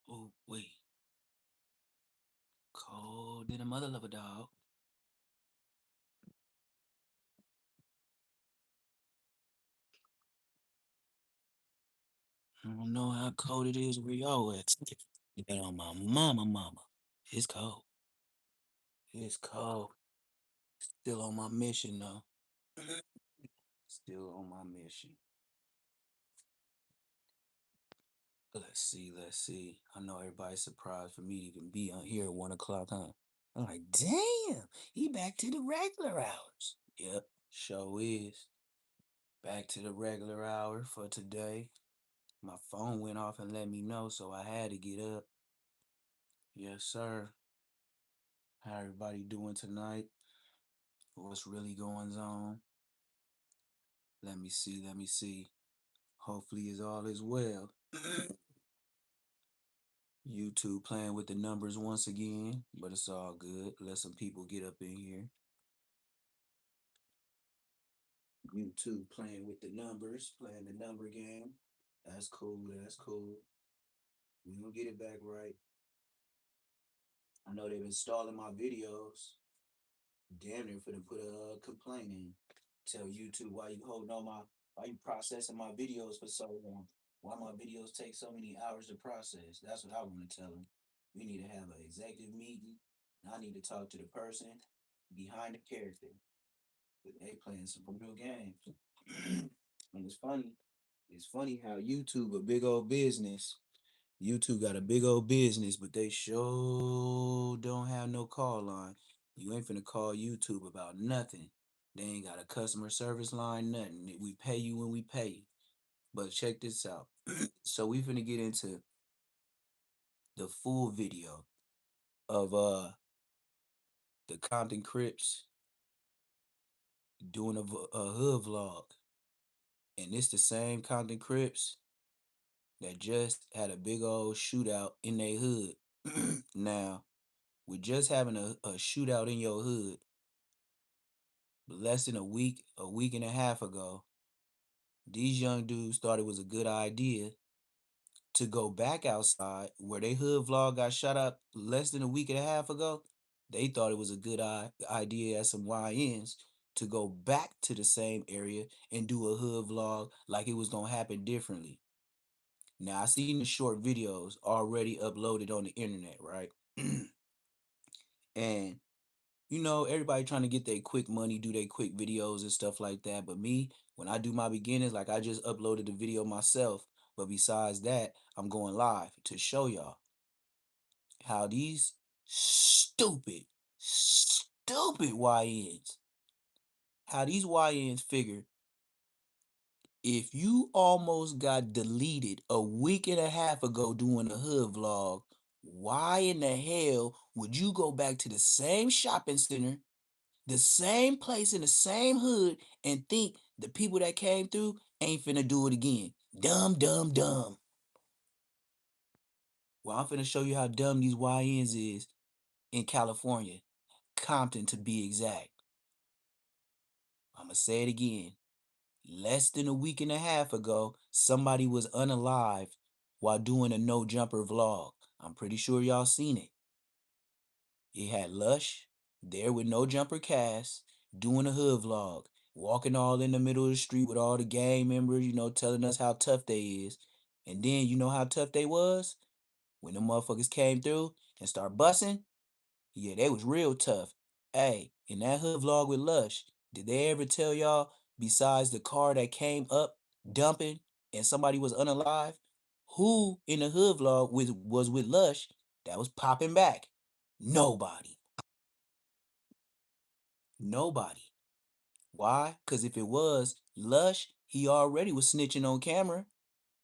Oh, wait. Cold than a mother lover dog. I don't know how cold it is where y'all at. But on my mama. It's cold. It's cold. Still on my mission though. Still on my mission. Let's see. I know everybody's surprised for me to even be on here at 1 o'clock, huh? I'm like, damn, he back to the regular hours. Yep, sure is. Back to the regular hour for today. My phone went off and let me know, so I had to get up. Yes, sir. How everybody doing tonight? What's really going on? Let me see. Hopefully it's all is well. YouTube playing with the numbers once again, but it's all good. Let some people get up in here. YouTube playing with the numbers, playing the number game. That's cool. We gonna get it back right. I know they've been stalling my videos. Damn near finna put a complaint in. Tell YouTube why you processing my videos for so long? Why my videos take so many hours to process? That's what I want to tell them. We need to have an executive meeting. And I need to talk to the person behind the character. But they playing some real games. And it's funny. It's funny how YouTube a big old business. YouTube got a big old business, but they sure don't have no call line. You ain't finna call YouTube about nothing. They ain't got a customer service line, nothing. We pay you when we pay you. But check this out. So we finna get into the full video of the Compton Crips doing a hood vlog. And it's the same Compton Crips that just had a big old shootout in their hood. Now, with just having a shootout in your hood less than a week and a half ago, these young dudes thought it was a good idea to go back outside where they hood vlog got shot up less than a week and a half ago. They thought it was a good idea as some YNs to go back to the same area and do a hood vlog like it was gonna happen differently. Now I seen the short videos already uploaded on the internet, right? And everybody trying to get their quick money, do their quick videos and stuff like that. But me, when I do my beginnings, like I just uploaded the video myself. But besides that, I'm going live to show y'all how these stupid YNs, how these YNs figure if you almost got deleted a week and a half ago doing a hood vlog, why in the hell would you go back to the same shopping center, the same place in the same hood, and think the people that came through ain't finna do it again? Dumb. Well, I'm finna show you how dumb these YNs is in California, Compton to be exact. I'ma say it again. Less than a week and a half ago, somebody was unalived while doing a no jumper vlog. I'm pretty sure y'all seen it. It had Lush there with no jumper cast doing a hood vlog, walking all in the middle of the street with all the gang members, telling us how tough they is. And then you know how tough they was? When the motherfuckers came through and start busting, yeah, they was real tough. Hey, in that hood vlog with Lush, did they ever tell y'all, besides the car that came up dumping and somebody was unalive, who in the hood vlog was with Lush that was popping back? Nobody. Nobody. Why? Because if it was Lush, he already was snitching on camera.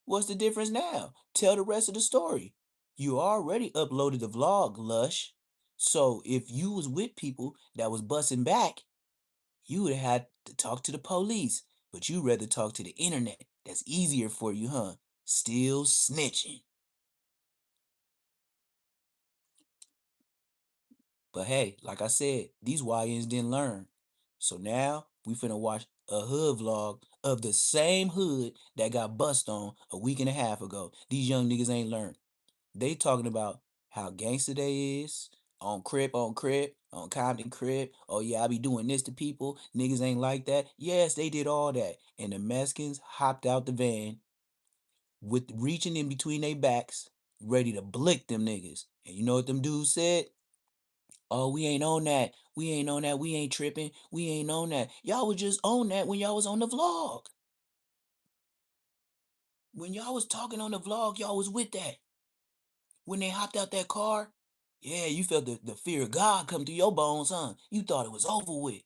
What's the difference now? Tell the rest of the story. You already uploaded the vlog, Lush. So if you was with people that was busting back, you would have had to talk to the police. But you rather talk to the internet. That's easier for you, huh? Still snitching. But hey, like I said, these YNs didn't learn. So now We finna watch a hood vlog of the same hood that got bust on a week and a half ago. These young niggas ain't learned. They talking about how gangster they is on Crip, on Compton Crip. Oh yeah, I be doing this to people. Niggas ain't like that. Yes, they did all that. And the Mexicans hopped out the van with reaching in between their backs, ready to blick them niggas. And you know what them dudes said? Oh, we ain't on that. We ain't on that. We ain't tripping. We ain't on that. Y'all was just on that when y'all was on the vlog. When y'all was talking on the vlog, y'all was with that. When they hopped out that car, yeah, you felt the fear of God come through your bones, huh? You thought it was over with.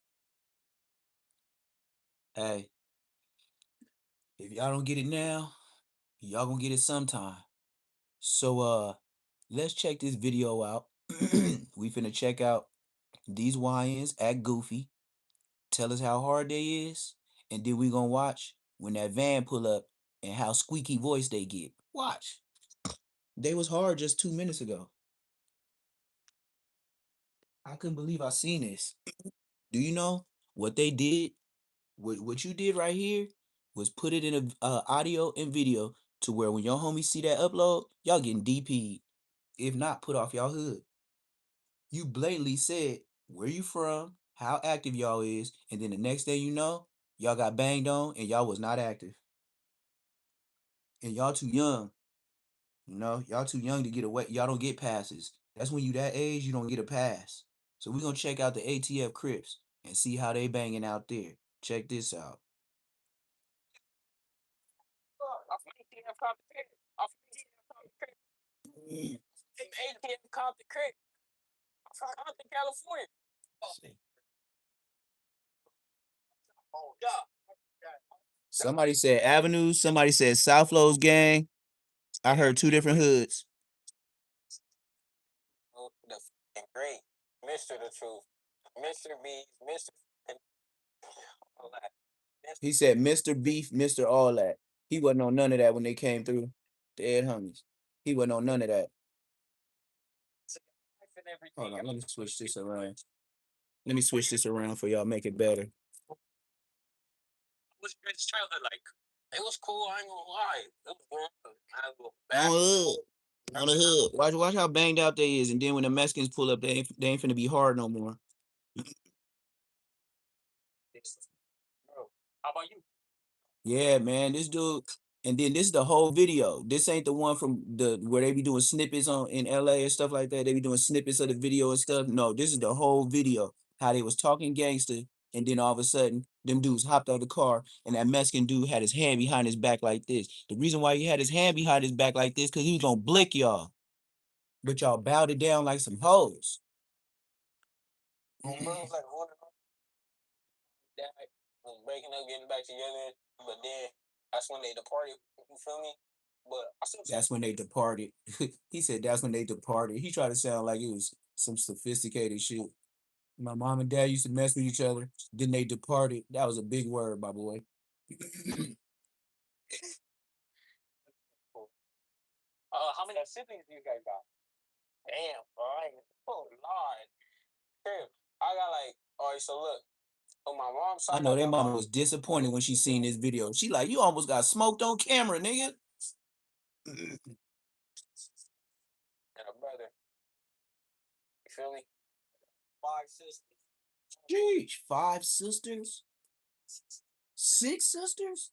Hey, if y'all don't get it now, y'all gonna get it sometime. So let's check this video out. We finna check out these YNs act goofy, tell us how hard they is, and then we gonna watch when that van pull up and how squeaky voice they get. Watch. They was hard just 2 minutes ago. I couldn't believe I seen this. Do you know what they did? What you did right here was put it in a audio and video to where when your homies see that upload, y'all getting DP'd. If not, put off y'all hood. You blatantly said where you from, how active y'all is, and then the next day you know, y'all got banged on and y'all was not active. And y'all too young. You know, y'all too young to get away. Y'all don't get passes. That's when you that age, you don't get a pass. So we gonna check out the ATF Crips and see how they banging out there. Check this out. See. Somebody said Avenues. Somebody said South Lowe's gang. I heard two different hoods. He said Mr. Beef, Mr. All that. He wasn't on none of that when they came through. The Ed Homies. He wasn't on none of that. Hold on, let me switch this around. Let me switch this around for y'all. Make it better. On the hood. On the hood. Watch how banged out they is, and then when the Mexicans pull up, they ain't finna be hard no more. Yeah, man, this dude, and then this is the whole video. This ain't the one from the where they be doing snippets on in LA and stuff like that. They be doing snippets of the video and stuff. No, this is the whole video. How they was talking gangster, and then all of a sudden, them dudes hopped out of the car, and that Mexican dude had his hand behind his back like this. The reason why he had his hand behind his back like this, because he was gonna blick y'all, but y'all bowed it down like some hoes. That's when they departed. He said that's when they departed. He tried to sound like it was some sophisticated shit. My mom and dad used to mess with each other. Then they departed. That was a big word, my boy. I know their mama was disappointed when she seen this video. She like, you almost got smoked on camera, nigga. Jeez, 5 sisters? 6 sisters?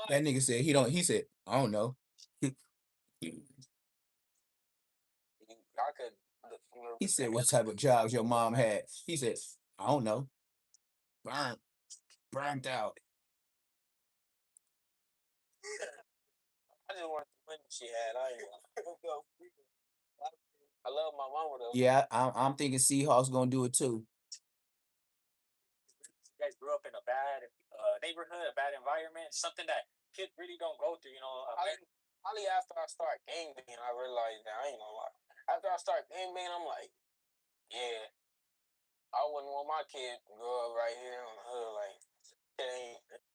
That nigga said he don't. He said I don't know. He said what type of jobs your mom had. He said I don't know. Burnt, burnt out. Yeah, I'm thinking Seahawks gonna do it too.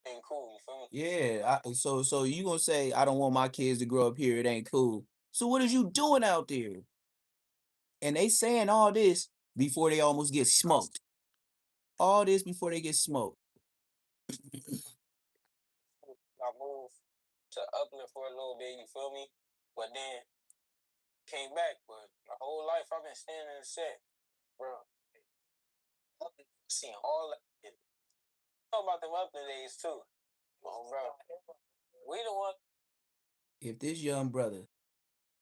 ain't cool. You feel me? Yeah. So you gonna say I don't want my kids to grow up here? It ain't cool. So what is you doing out there? And they saying all this before they almost get smoked. All this before they get smoked. I moved to Upland for a little bit. You feel me? But then came back. But my whole life I've been staying in the set, bro. Seeing all that. Talk about them Upland days too. Oh, bro. We the one. If this young brother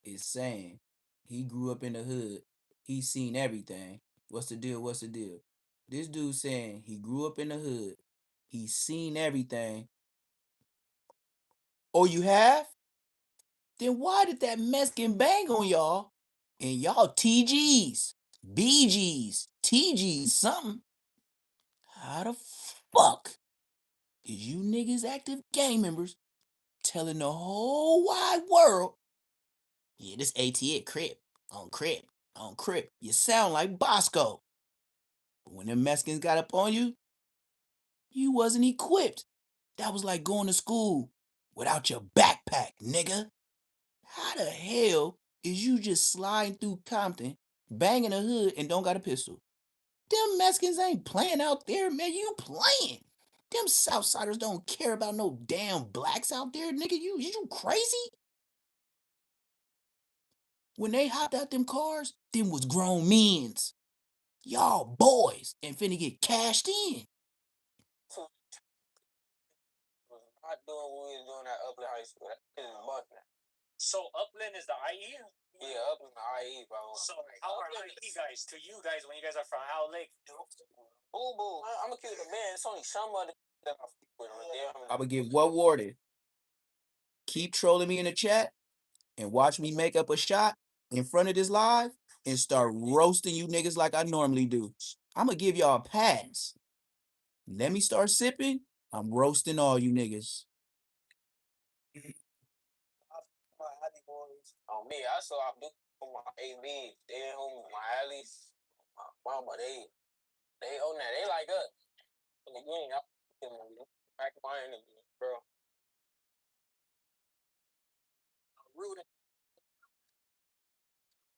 is saying he grew up in the hood, he's seen everything. What's the deal? What's the deal? This dude saying he grew up in the hood, he's seen everything. Oh, you have? Then why did that Mexican bang on y'all? And y'all TGs, BGs, TGs, something. How the fuck is you niggas active gang members telling the whole wide world, yeah, this AT Crip, on Crip, on Crip. You sound like Bosco. But when them Mexicans got up on you, you wasn't equipped. That was like going to school without your backpack, nigga. How the hell is you just sliding through Compton, banging a hood, and don't got a pistol? Them Mexicans ain't playing out there, man. You playing. Them Southsiders don't care about no damn blacks out there, nigga. You crazy? When they hopped out them cars, them was grown men's. Y'all boys and finna get cashed in. Was not doing what we was doing at Upland High School. That is bugging. So Upland is the IE? Yeah, Upland the IE, bro. So how are IE guys to you guys when you guys are from Owl Lake? Boo boo. I'm gonna keep it a man. It's only some other that I fuck with. I'm gonna give one warning. Keep trolling me in the chat and watch me make up a shot in front of this live and start roasting you niggas like I normally do. I'm gonna give y'all a pass. Let me start sipping. I'm roasting all you niggas. On me, I saw I do for my AB. They home my alleys. My mama, they own that. They like us. And again, I back my energy, bro. Rude.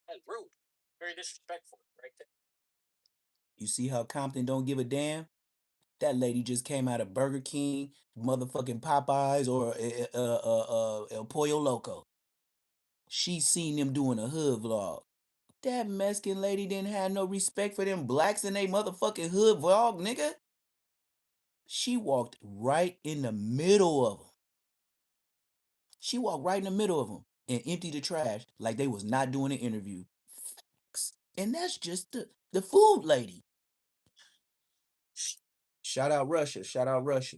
That's rude. Very disrespectful, right there. You see how Compton don't give a damn? That lady just came out of Burger King, motherfucking Popeyes, or El Pollo Loco. She seen them doing a hood vlog. That Mexican lady didn't have no respect for them blacks in they motherfucking hood vlog, nigga. She walked right in the middle of them. She walked right in the middle of them and emptied the trash like they was not doing an interview. And that's just the food lady. Shout out Russia. Shout out Russia.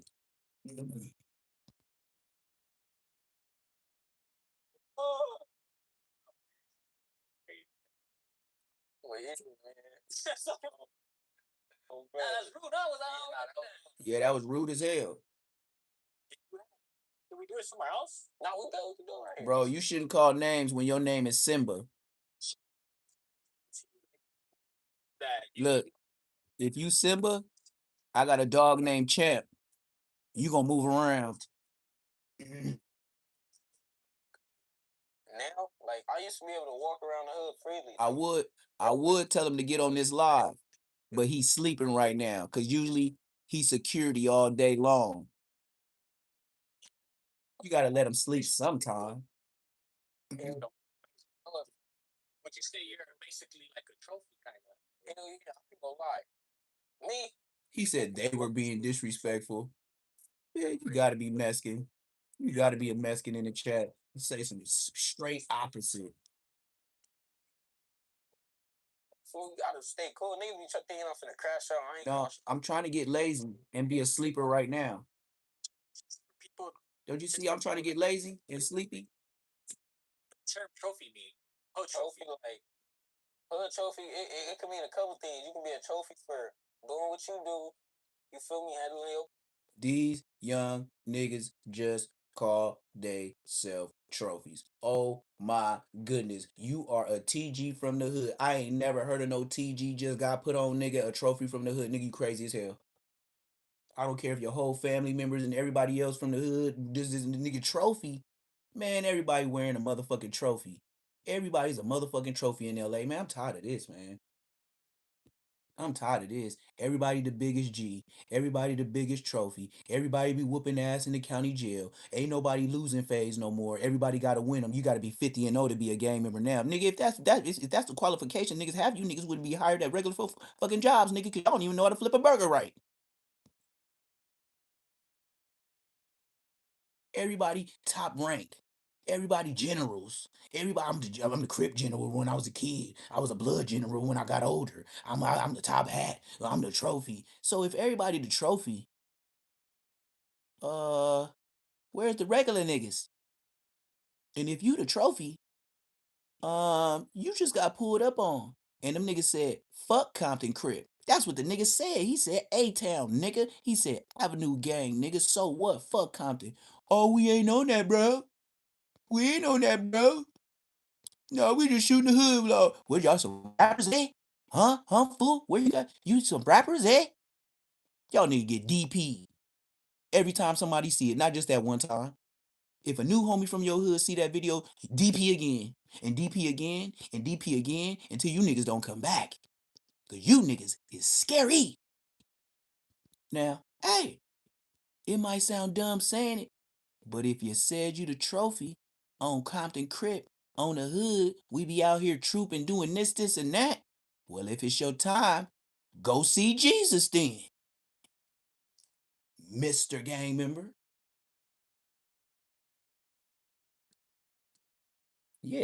Yeah, that was rude as hell. Can we do it somewhere else? No, we can do it right here. Bro, you shouldn't call names when your name is Simba. Look, if you Simba, I got a dog named Champ. You gonna move around. Now, like I used to be able to walk around the hood freely. I would tell him to get on this live, but he's sleeping right now because usually he's security all day long. You gotta let him sleep sometime. But you say you're basically like a trophy kind of. Hell yeah, I'm gonna lie. Me? He said they were being disrespectful. Yeah, you gotta be Mexican. You gotta be a Mexican in the chat. Say some straight opposite. So you gotta stay cool. Niggas be thinking I'm finna crash out. No, I'm trying to get lazy and be a sleeper right now. People, don't you see I'm trying to get lazy and sleepy? Term trophy mean? Hood trophy, like hood trophy. It could mean a couple things. You can be a trophy for doing what you do. You feel me? Handling your. These young niggas just call they self trophies. Oh my goodness. You are a TG from the hood. I ain't never heard of no TG just got put on nigga a trophy from the hood. Nigga, you crazy as hell. I don't care if your whole family members and everybody else from the hood, this is the nigga trophy. Man, everybody wearing a motherfucking trophy. Everybody's a motherfucking trophy in LA. Man, I'm tired of this, man. I'm tired of this. Everybody the biggest G. Everybody the biggest trophy. Everybody be whooping ass in the county jail. Ain't nobody losing phase no more. Everybody gotta win them. You gotta be 50 and 0 to be a gang member now. Nigga, if that's the qualification, niggas have you niggas would be hired at regular fucking jobs, nigga, cause y'all don't even know how to flip a burger right. Everybody top rank. Everybody generals. Everybody, I'm the Crip general when I was a kid. I was a blood general when I got older. I'm the top hat. I'm the trophy. So if everybody the trophy, uh, where's the regular niggas? And if you the trophy, you just got pulled up on. And them niggas said, fuck Compton Crip. That's what the nigga said. He said A-Town, nigga. He said Avenue Gang, nigga. So what? Fuck Compton. Oh, we ain't on that, bro. We ain't on that, bro. No, we just shooting the hood, bro. What y'all some rappers, eh? Huh? Huh, fool? Where you got? You some rappers, eh? Y'all need to get DP every time somebody see it, not just that one time. If a new homie from your hood see that video, DP again, and DP again, and DP again, until you niggas don't come back. Cause you niggas is scary. Now, hey, it might sound dumb saying it, but if you said you the trophy on Compton Crip, on the hood, we be out here trooping, doing this, and that. Well, if it's your time, go see Jesus then, Mr. Gang member. Yeah,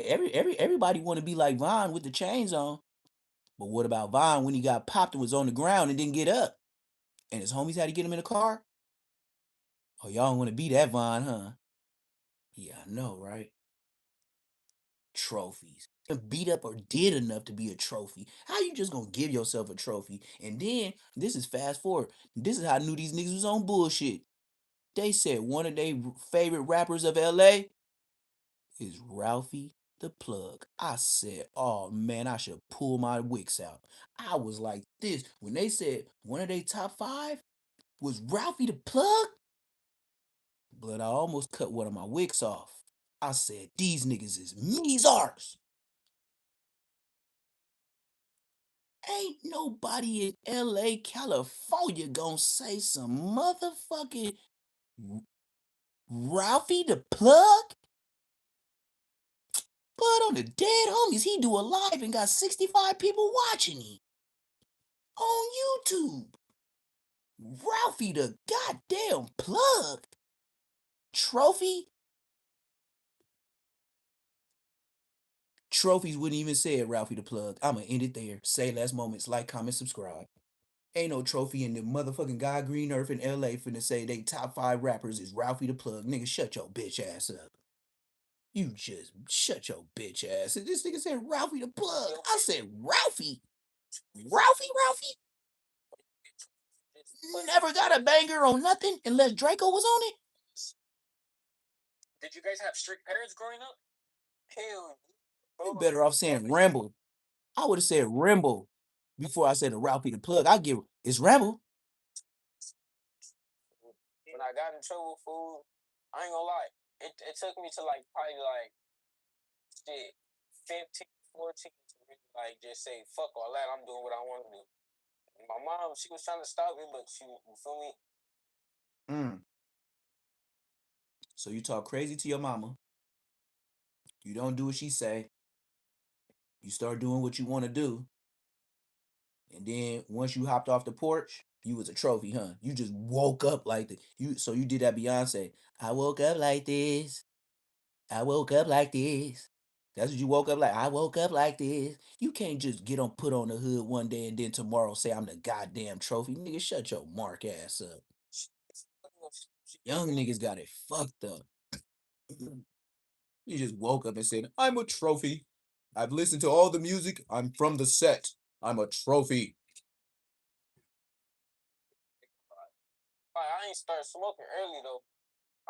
everybody want to be like Vaughn with the chains on. But what about Vaughn when he got popped and was on the ground and didn't get up? And his homies had to get him in a car? Oh, y'all don't want to be that Vaughn, huh? Yeah, I know, right? Trophies. Beat up or did enough to be a trophy. How you just gonna give yourself a trophy? And then, this is fast forward. This is how I knew these niggas was on bullshit. They said one of their favorite rappers of LA is Ralphie the Plug. I said, oh man, I should pull my wicks out. I was like this. When they said one of their top five was Ralphie the Plug, but I almost cut one of my wicks off. I said, these niggas is Meezars. Ain't nobody in LA, California gonna say some motherfucking Ralphie the Plug? But on the dead homies, he do a live and got 65 people watching him on YouTube. Ralphie the goddamn Plug. Trophy? Trophies wouldn't even say it, Ralphie the Plug. I'ma end it there. Say less moments. Like, comment, subscribe. Ain't no trophy in the motherfucking God Green Earth in LA finna say they top five rappers is Ralphie the Plug. Nigga, shut your bitch ass up. You just shut your bitch ass. And this nigga said Ralphie the Plug. I said Ralphie. Ralphie? Never got a banger on nothing unless Draco was on it. Did you guys have strict parents growing up? Hell, you better off saying Ramble. I would have said Ramble before I said a Ralphie the Plug. I give it's Ramble. When I got in trouble, fool, I ain't gonna lie. It took me to like probably like shit 15, 14 to really like just say fuck all that. I'm doing what I want to do. My mom, she was trying to stop me, but she, you feel me? Mm. So you talk crazy to your mama. You don't do what she say. You start doing what you want to do. And then once you hopped off the porch, you was a trophy, huh? You just woke up like that. So you did that Beyonce. I woke up like this. I woke up like this. That's what you woke up like. I woke up like this. You can't just get on put on the hood one day and then tomorrow say I'm the goddamn trophy. Nigga, shut your mark ass up. Young niggas got it fucked up. You just woke up and said, I'm a trophy. I've listened to all the music. I'm from the set. I'm a trophy. I ain't started smoking early though.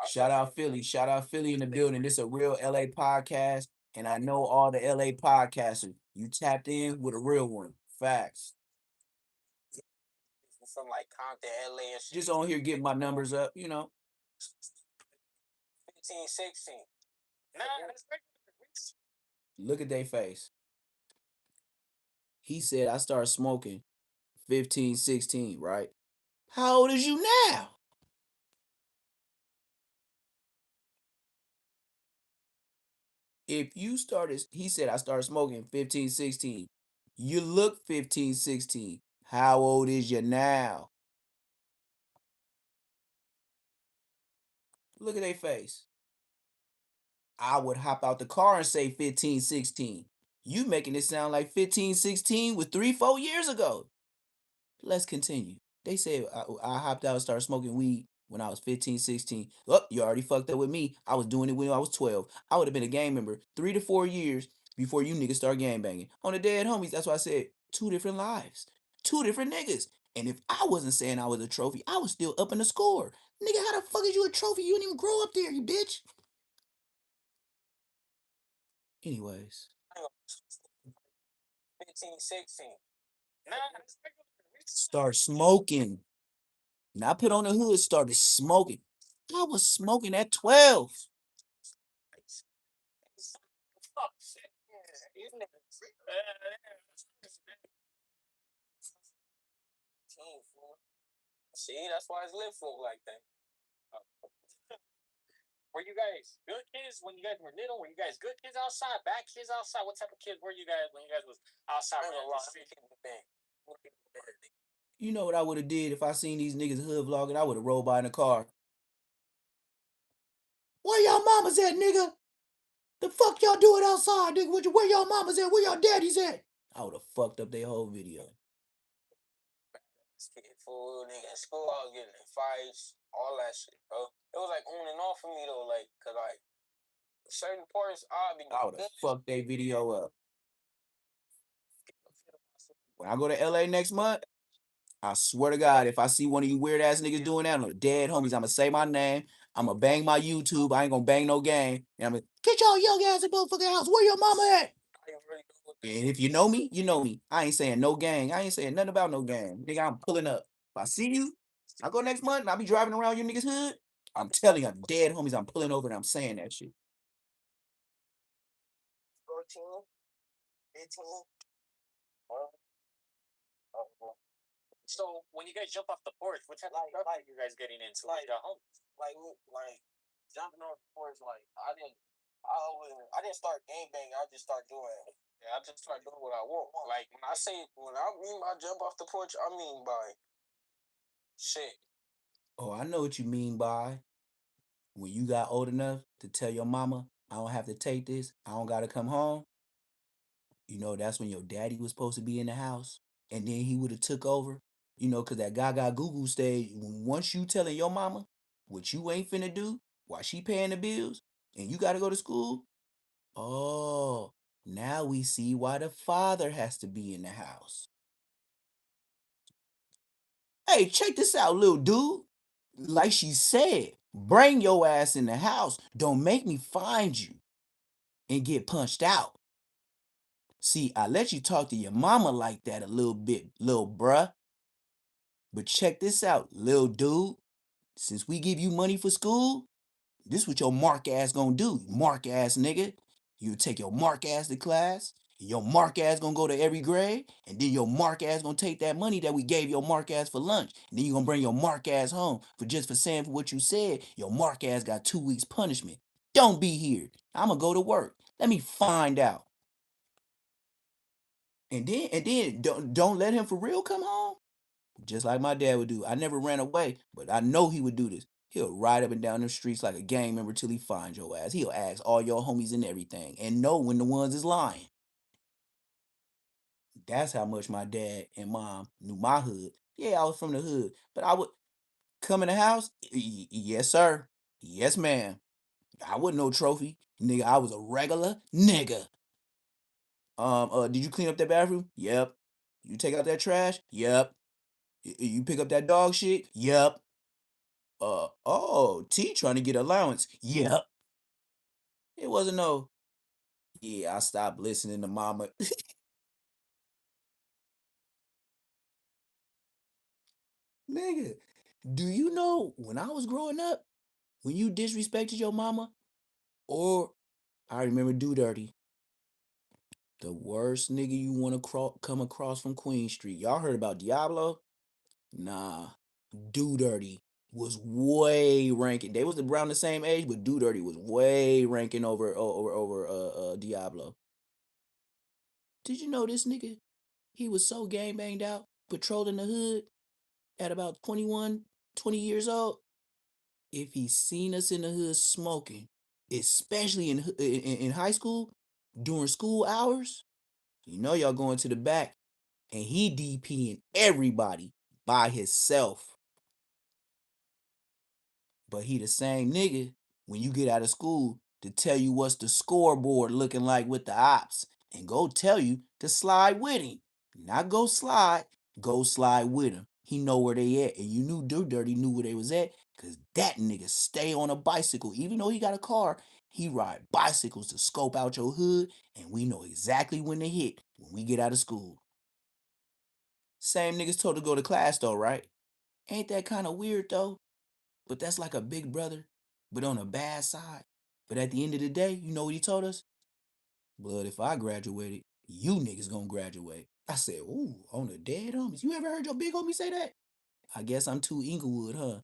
Shout out Philly. Shout out Philly in the building. This is a real LA podcast. And I know all the LA podcasters. You tapped in with a real one. Facts. from like Compton, LA and shit. Just on here getting my numbers up, 15, 16. Nah, that's look at their face. He said I started smoking 15, 16, right? How old is you now? If you started, he said I started smoking 15, 16. You look 15, 16. How old is you now? Look at their face. I would hop out the car and say 15, 16. You making it sound like 15, 16 was 3, 4 years ago. Let's continue. They said I hopped out and started smoking weed when I was 15, 16. Oh, you already fucked up with me. I was doing it when I was 12. I would have been a gang member 3 to 4 years before you niggas start gang banging. On the dead homies, that's why I said 2 different lives. 2 different niggas. And if I wasn't saying I was a trophy, I was still up in the score. Nigga, how the fuck is you a trophy? You didn't even grow up there, you bitch. Anyways. 15, 16. Nah, start smoking. Not put on the hood, started smoking. I was smoking at 12. See, that's why it's lit folk like that. Were you guys good kids when you guys were little? Were you guys good kids outside? Bad kids outside? What type of kids were you guys when you guys was outside? You know what I would have did if I seen these niggas hood vlogging? I would have rolled by in a car. Where y'all mamas at, nigga? The fuck y'all doing outside, nigga? Where y'all mamas at? Where y'all daddies at? I would have fucked up their whole video. Getting food, nigga, in school, I was getting in fights, all that shit, bro. It was like on and off for me though, like, cause like certain parts, I would have fucked their video up. When I go to LA next month, I swear to God, if I see one of you weird ass niggas doing that, I'm like, dead homies, I'ma say my name. I'ma bang my YouTube. I ain't gonna bang no game. And I'm like, get y'all young ass in motherfucking house. Where your mama at? And if you know me, you know me. I ain't saying no gang. I ain't saying nothing about no gang. Nigga, I'm pulling up. If I see you, I go next month and I'll be driving around your niggas' hood. I'm telling you, I'm dead homies. I'm pulling over and I'm saying that shit. 14, 15. So when you guys jump off the porch, what type of stuff are you guys getting into? Like jumping off the porch. I didn't start game banging. I just start doing. Yeah, I just start doing what I want. Like when I mean I jump off the porch, I mean by shit. Oh, I know what you mean by when you got old enough to tell your mama, I don't have to take this. I don't gotta come home. That's when your daddy was supposed to be in the house, and then he would have took over. Cause that Gaga Goo Goo stage. Once you telling your mama what you ain't finna do while she paying the bills, and you gotta go to school. Oh, now we see why the father has to be in the house. Hey, check this out, little dude. Like she said, bring your ass in the house. Don't make me find you and get punched out. See, I let you talk to your mama like that a little bit, little bruh. But check this out, little dude. Since we give you money for school, this what your mark ass gonna do, mark ass nigga. You take your mark ass to class, and your mark ass gonna go to every grade, and then your mark ass gonna take that money that we gave your mark ass for lunch, and then you gonna bring your mark ass home for saying for what you said. Your mark ass got 2 weeks punishment. Don't be here. I'ma go to work. Let me find out. And then don't let him for real come home. Just like my dad would do. I never ran away, but I know he would do this. He'll ride up and down the streets like a gang member till he finds your ass. He'll ask all your homies and everything and know when the ones is lying. That's how much my dad and mom knew my hood. Yeah, I was from the hood, but I would come in the house. Yes, sir. Yes, ma'am. I wasn't no trophy. Nigga, I was a regular nigga. Did you clean up that bathroom? Yep. You take out that trash? Yep. You pick up that dog shit? Yep. Oh, T trying to get allowance. Yep. It wasn't no, yeah, I stopped listening to mama. Nigga, do you know when I was growing up, when you disrespected your mama, or I remember Do Dirty, the worst nigga you want to come across from Queen Street. Y'all heard about Diablo? Nah, Do Dirty was way ranking. They was around the same age, but Do Dirty was way ranking over Diablo. Did you know this nigga? He was so gang banged out, patrolling the hood at about 21, 20 years old. If he seen us in the hood smoking, especially in high school during school hours, you know y'all going to the back, and he DPing everybody by himself. But he the same nigga when you get out of school to tell you what's the scoreboard looking like with the ops and go tell you to slide with him. Not go slide with him. He know where they at, and you knew Do Dirty knew where they was at, cause that nigga stay on a bicycle. Even though he got a car, he ride bicycles to scope out your hood, and we know exactly when to hit when we get out of school. Same niggas told to go to class though, right? Ain't that kind of weird though? But that's like a big brother, but on a bad side. But at the end of the day, you know what he told us? Blood, if I graduated, you niggas gonna graduate. I said, ooh, on the dead homies. You ever heard your big homie say that? I guess I'm too Inglewood, huh?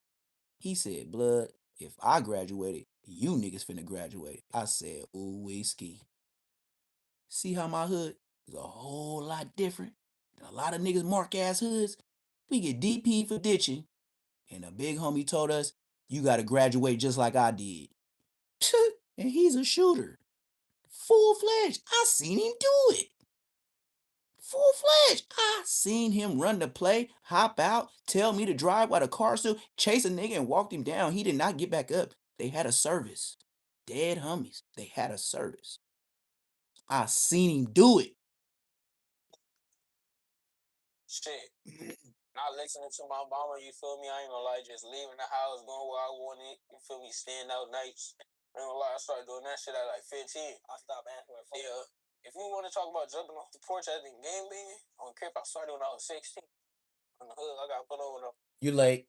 He said, blood, if I graduated, you niggas finna graduate. I said, ooh, we ski. See how my hood is a whole lot different than a lot of niggas mark ass hoods? We get DP for ditching, and a big homie told us, you gotta graduate just like I did. And he's a shooter. Full fledged. I seen him do it. Full fledged. I seen him run the play, hop out, tell me to drive while the car still chase a nigga and walked him down. He did not get back up. They had a service. Dead homies. They had a service. I seen him do it. Shit. Not listening to my mama, you feel me? I ain't gonna lie, just leaving the house, going where I wanted, you feel me, staying out nights. I ain't gonna lie, I started doing that shit at like 15. I stopped answering phone. Yeah. If you want to talk about jumping off the porch at the game being on crib, I started when I was 16. On the hood, I got put on though. You late.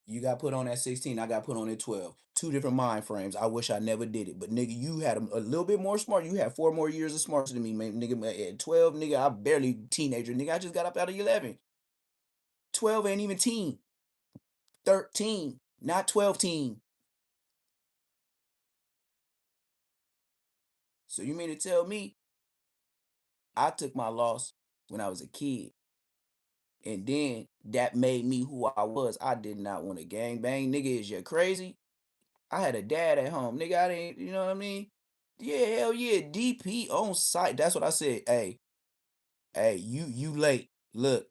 You got put on at 16. I got put on at 12. Two different mind frames. I wish I never did it. But nigga, you had a little bit more smart. You had 4 more years of smarts than me, man. Nigga, at 12, nigga, I barely teenager. Nigga, I just got up out of 11. 12 ain't even teen. 13. Not 12 teen. So you mean to tell me I took my loss when I was a kid? And then that made me who I was. I did not want to gang bang. Nigga, is you crazy? I had a dad at home. Nigga, I didn't, you know what I mean? Yeah, hell yeah. DP on site. That's what I said. Hey, you late. Look,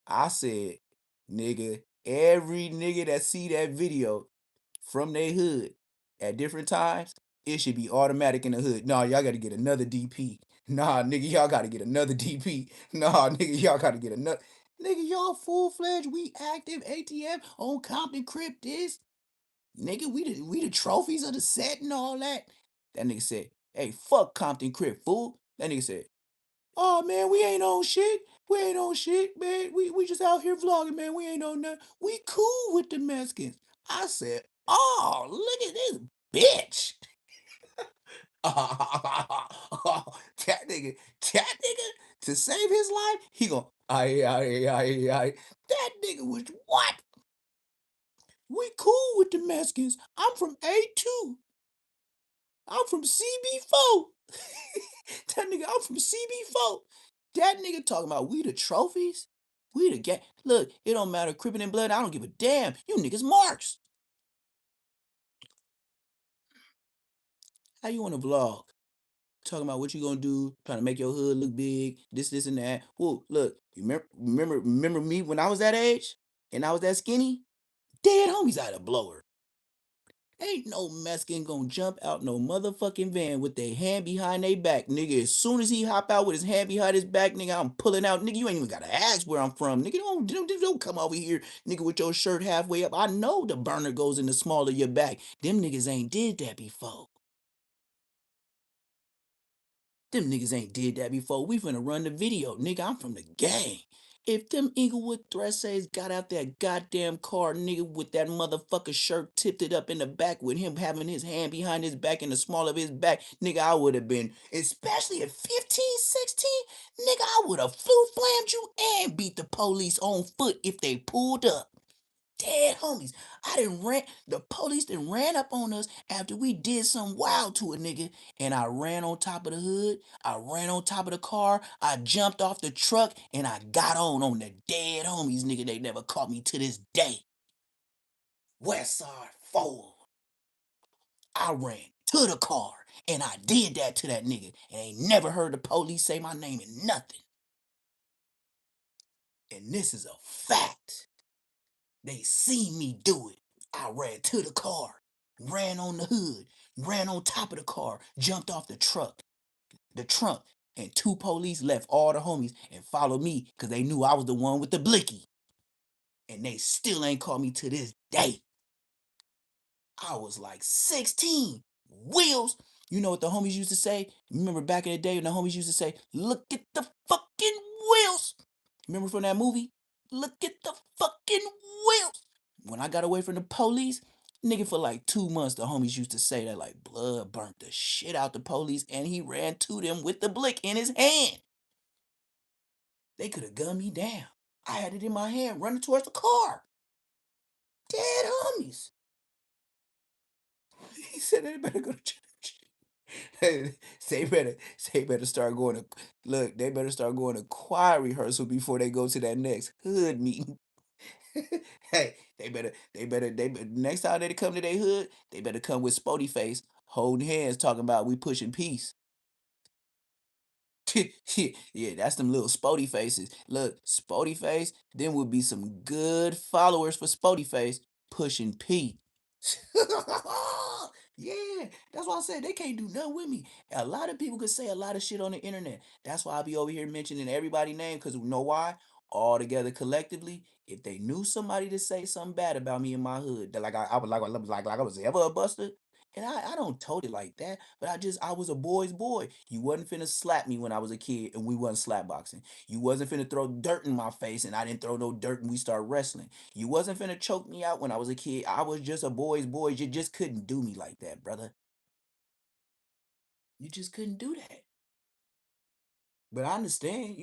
I said, nigga, every nigga that see that video from their hood at different times, it should be automatic in the hood. Nah, y'all gotta get another DP. Nah, nigga, y'all gotta get another DP. Nah, nigga, y'all gotta get another. Nigga, y'all full fledged. We active ATM on Compton Crypt this. Nigga, we the trophies of the set and all that. That nigga said, hey, fuck Compton Crypt, fool. That nigga said, oh man, we ain't on shit. We ain't on shit, man. We just out here vlogging, man. We ain't on nothing. We cool with the Mexicans. I said, oh, look at this bitch. That nigga, to save his life, he gon' I. That nigga was what? We cool with the Mexicans. I'm from A2. I'm from CB4. That nigga, I'm from CB4. That nigga talking about we the trophies? We the gang. Look, it don't matter. Crippin' and blood, I don't give a damn. You niggas marks. How you want to vlog? Talking about what you gonna do, trying to make your hood look big, this, and that. Whoa, look, you remember me when I was that age and I was that skinny? Dead homies out of blower. Ain't no Mexican gonna jump out no motherfucking van with their hand behind their back, nigga. As soon as he hop out with his hand behind his back, nigga, I'm pulling out. Nigga, you ain't even gotta ask where I'm from. Nigga, don't come over here, nigga, with your shirt halfway up. I know the burner goes in the small of your back. Them niggas ain't did that before. Them niggas ain't did that before. We finna run the video. Nigga, I'm from the gang. If them Inglewood Thresays got out that goddamn car, nigga, with that motherfucker shirt tipped it up in the back with him having his hand behind his back in the small of his back, nigga, I would have been, especially at 15, 16, nigga, I would have flew flammed you and beat the police on foot if they pulled up. Dead homies. The police done ran up on us after we did some wild to a nigga, and I ran on top of the hood, I ran on top of the car, I jumped off the truck, and I got on the dead homies, nigga. They never caught me to this day. Westside 4. I ran to the car, and I did that to that nigga, and ain't never heard the police say my name and nothing. And this is a fact. They seen me do it. I ran to the car, ran on the hood, ran on top of the car, jumped off the trunk, and two police left all the homies and followed me because they knew I was the one with the blicky. And they still ain't caught me to this day. I was like 16. Wheels. You know what the homies used to say? Remember back in the day when the homies used to say, look at the fucking wheels. Remember from that movie? Look at the fucking wheels. When I got away from the police, nigga, for like 2 months, the homies used to say that like blood burnt the shit out the police and he ran to them with the blick in his hand. They could have gunned me down. I had it in my hand running towards the car. Dead homies. He said they better go to church. They better start going to look, they better start going to choir rehearsal before they go to that next hood meeting. Hey, next time they come to their hood, they better come with Spody face, holding hands, talking about we pushing peace. Yeah, that's them little Spody faces. Look, Spody face, then would be some good followers for Spody face pushing P. Yeah, that's why I said they can't do nothing with me. A lot of people could say a lot of shit on the internet. That's why I be over here mentioning everybody's name, because you know why? All together collectively, if they knew somebody to say something bad about me in my hood, that like I was like I was ever a buster. And I don't told it like that, but I was a boy's boy. You wasn't finna slap me when I was a kid and we wasn't slap boxing. You wasn't finna throw dirt in my face and I didn't throw no dirt and we start wrestling. You wasn't finna choke me out when I was a kid. I was just a boy's boy. You just couldn't do me like that, brother. You just couldn't do that. But I understand,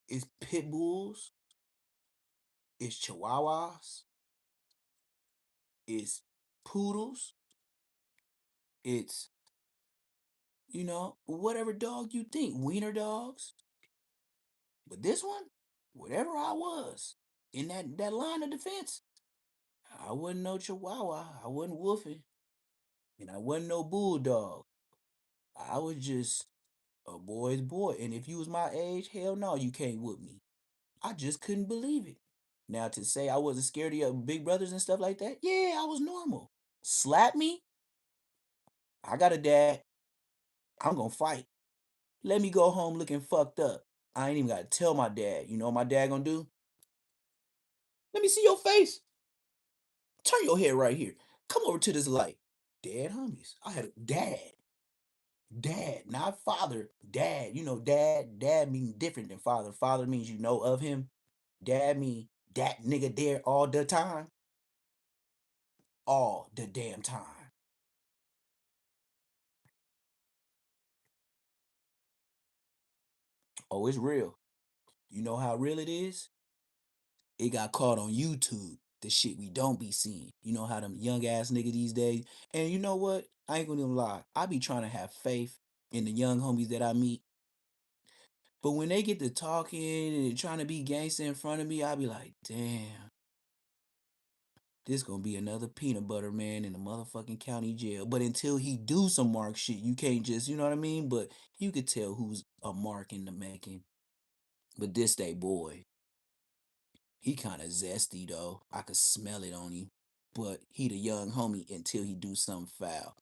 it's pit bulls, it's chihuahuas, it's poodles, it's, whatever dog you think, wiener dogs. But this one, whatever I was in that line of defense, I wasn't no chihuahua, I wasn't woofing, and I wasn't no bulldog. I was just a boy's boy. And if you was my age, hell no, you can't whoop me. I just couldn't believe it. Now to say I wasn't scared of your big brothers and stuff like that, yeah, I was normal. Slap me, I got a dad. I'm gonna fight. Let me go home looking fucked up. I ain't even gotta tell my dad. You know what my dad gonna do? Let me see your face. Turn your head right here. Come over to this light. Dad homies. I had a dad. Dad, not father. Dad. Dad means different than father. Father means you know of him. Dad mean that nigga there all the time. All the damn time. Oh, it's real. You know how real it is? It got caught on YouTube. The shit we don't be seeing. You know how them young ass niggas these days. And you know what? I ain't gonna even lie. I be trying to have faith in the young homies that I meet. But when they get to talking and trying to be gangster in front of me, I be like, damn, this gonna be another peanut butter man in the motherfucking county jail. But until he do some mark shit, you can't just, you know what I mean? But you could tell who's a mark in the making. But this day boy, he kind of zesty though. I could smell it on him. But he the young homie until he do something foul.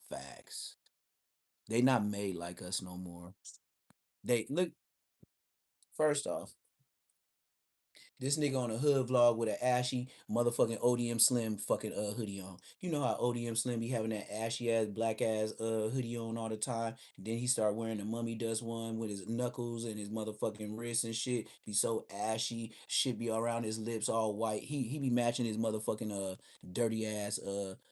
Facts. They not made like us no more. They look. First off, This nigga on a hood vlog with an ashy motherfucking ODM Slim fucking hoodie on. You know how ODM Slim be having that ashy ass black ass hoodie on all the time. Then he start wearing the mummy dust one with his knuckles and his motherfucking wrists and shit. Be so ashy, shit be around his lips all white. He be matching his motherfucking dirty ass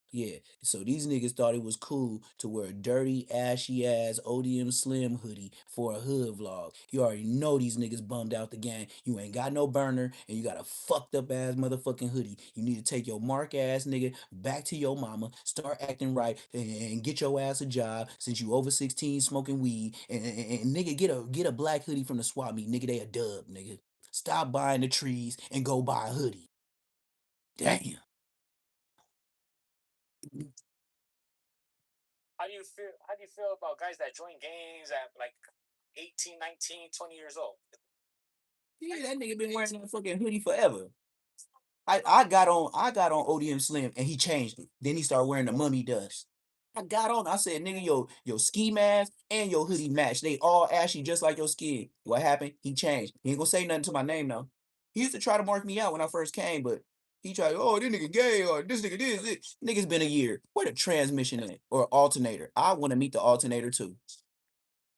yeah. So these niggas thought it was cool to wear a dirty, ashy ass ODM Slim hoodie for a hood vlog. You already know these niggas bummed out the gang. You ain't got no burner and you got a fucked up ass motherfucking hoodie. You need to take your mark ass nigga back to your mama, start acting right, and get your ass a job since you over 16 smoking weed. And nigga, get a black hoodie from the swap meet. Nigga, they a dub, nigga. Stop buying the trees and go buy a hoodie. Damn. How do you feel? How do you feel about guys that join gangs at like 18, 19, 20 years old? Yeah, that nigga been wearing that fucking hoodie forever. I got on ODM Slim and he changed it. Then he started wearing the mummy dust. I got on. I said, nigga, your ski mask and your hoodie match. They all ashy just like your skin. What happened? He changed. He ain't gonna say nothing to my name though. He used to try to mark me out when I first came, but he tried, oh, this nigga gay or this nigga this. Nigga's been a year. Where the transmission at? Or alternator? I want to meet the alternator too.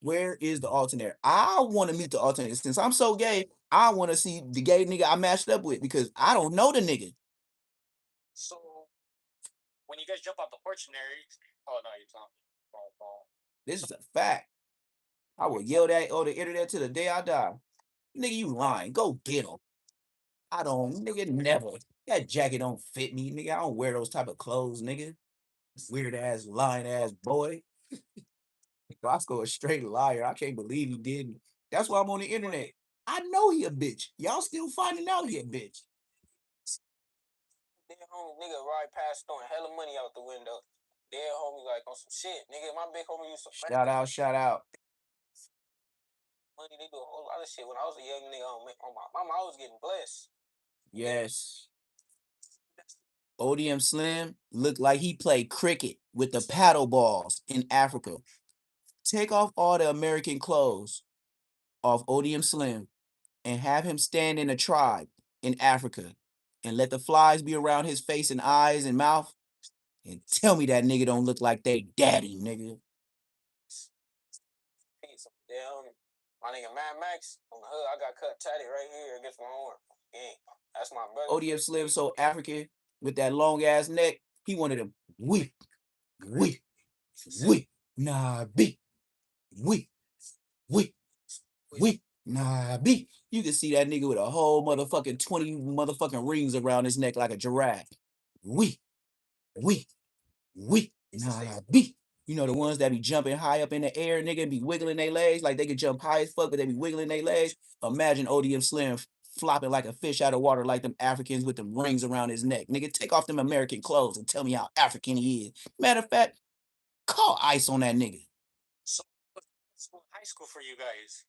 Where is the alternator? I want to meet the alternator. Since I'm so gay, I want to see the gay nigga I matched up with because I don't know the nigga. So when you guys jump off the porch and there, oh no, you're talking. This is a fact. I will yell that on the internet till the day I die. Nigga, you lying. Go get him. I don't, nigga, never. That jacket don't fit me, nigga. I don't wear those type of clothes, nigga. Weird ass, lying ass boy. Roscoe a straight liar. I can't believe he didn't. That's why I'm on the internet. I know he a bitch. Y'all still finding out he a bitch. Dead homie nigga ride past throwing hella money out the window. Dead homie like on some shit. Nigga, my big homie used to Shout out, shout out. money. They do a whole lot of shit. When I was a young nigga on my mama, I was getting blessed. Yes. ODM Slim looked like he played cricket with the paddle balls in Africa. Take off all the American clothes off ODM Slim and have him stand in a tribe in Africa and let the flies be around his face and eyes and mouth and tell me that nigga don't look like they daddy, nigga. Peace. Damn. My nigga Mad Max on the hood, I got cut tatted right here against my arm. Yeah, that's my brother. ODM Slim so African with that long ass neck. He wanted him we, we, nah, be, we, we, nah, be. You can see that nigga with a whole motherfucking 20 motherfucking rings around his neck like a giraffe. We, we, nah, be. You know the ones that be jumping high up in the air, nigga, and be wiggling their legs like they can jump high as fuck, but they be wiggling their legs. Imagine ODM Slim flopping like a fish out of water, like them Africans with them rings around his neck. Nigga, take off them American clothes and tell me how African he is. Matter of fact, call ICE on that nigga. So, what's high school for you guys?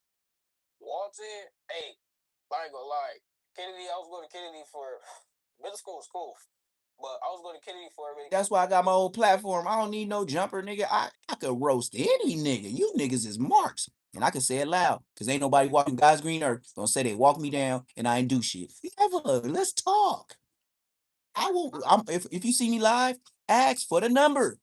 Walton, hey, I ain't gonna lie. Kennedy, I was going to Kennedy for middle school was cool. But I was going to Kennedy for a minute. That's why I got my old platform. I don't need no jumper, nigga. I could roast any nigga. You niggas is marks. And I can say it loud. Cause ain't nobody walking God's green earth gonna say they walk me down and I ain't do shit. Never. Let's talk. I won't if you see me live, ask for the number.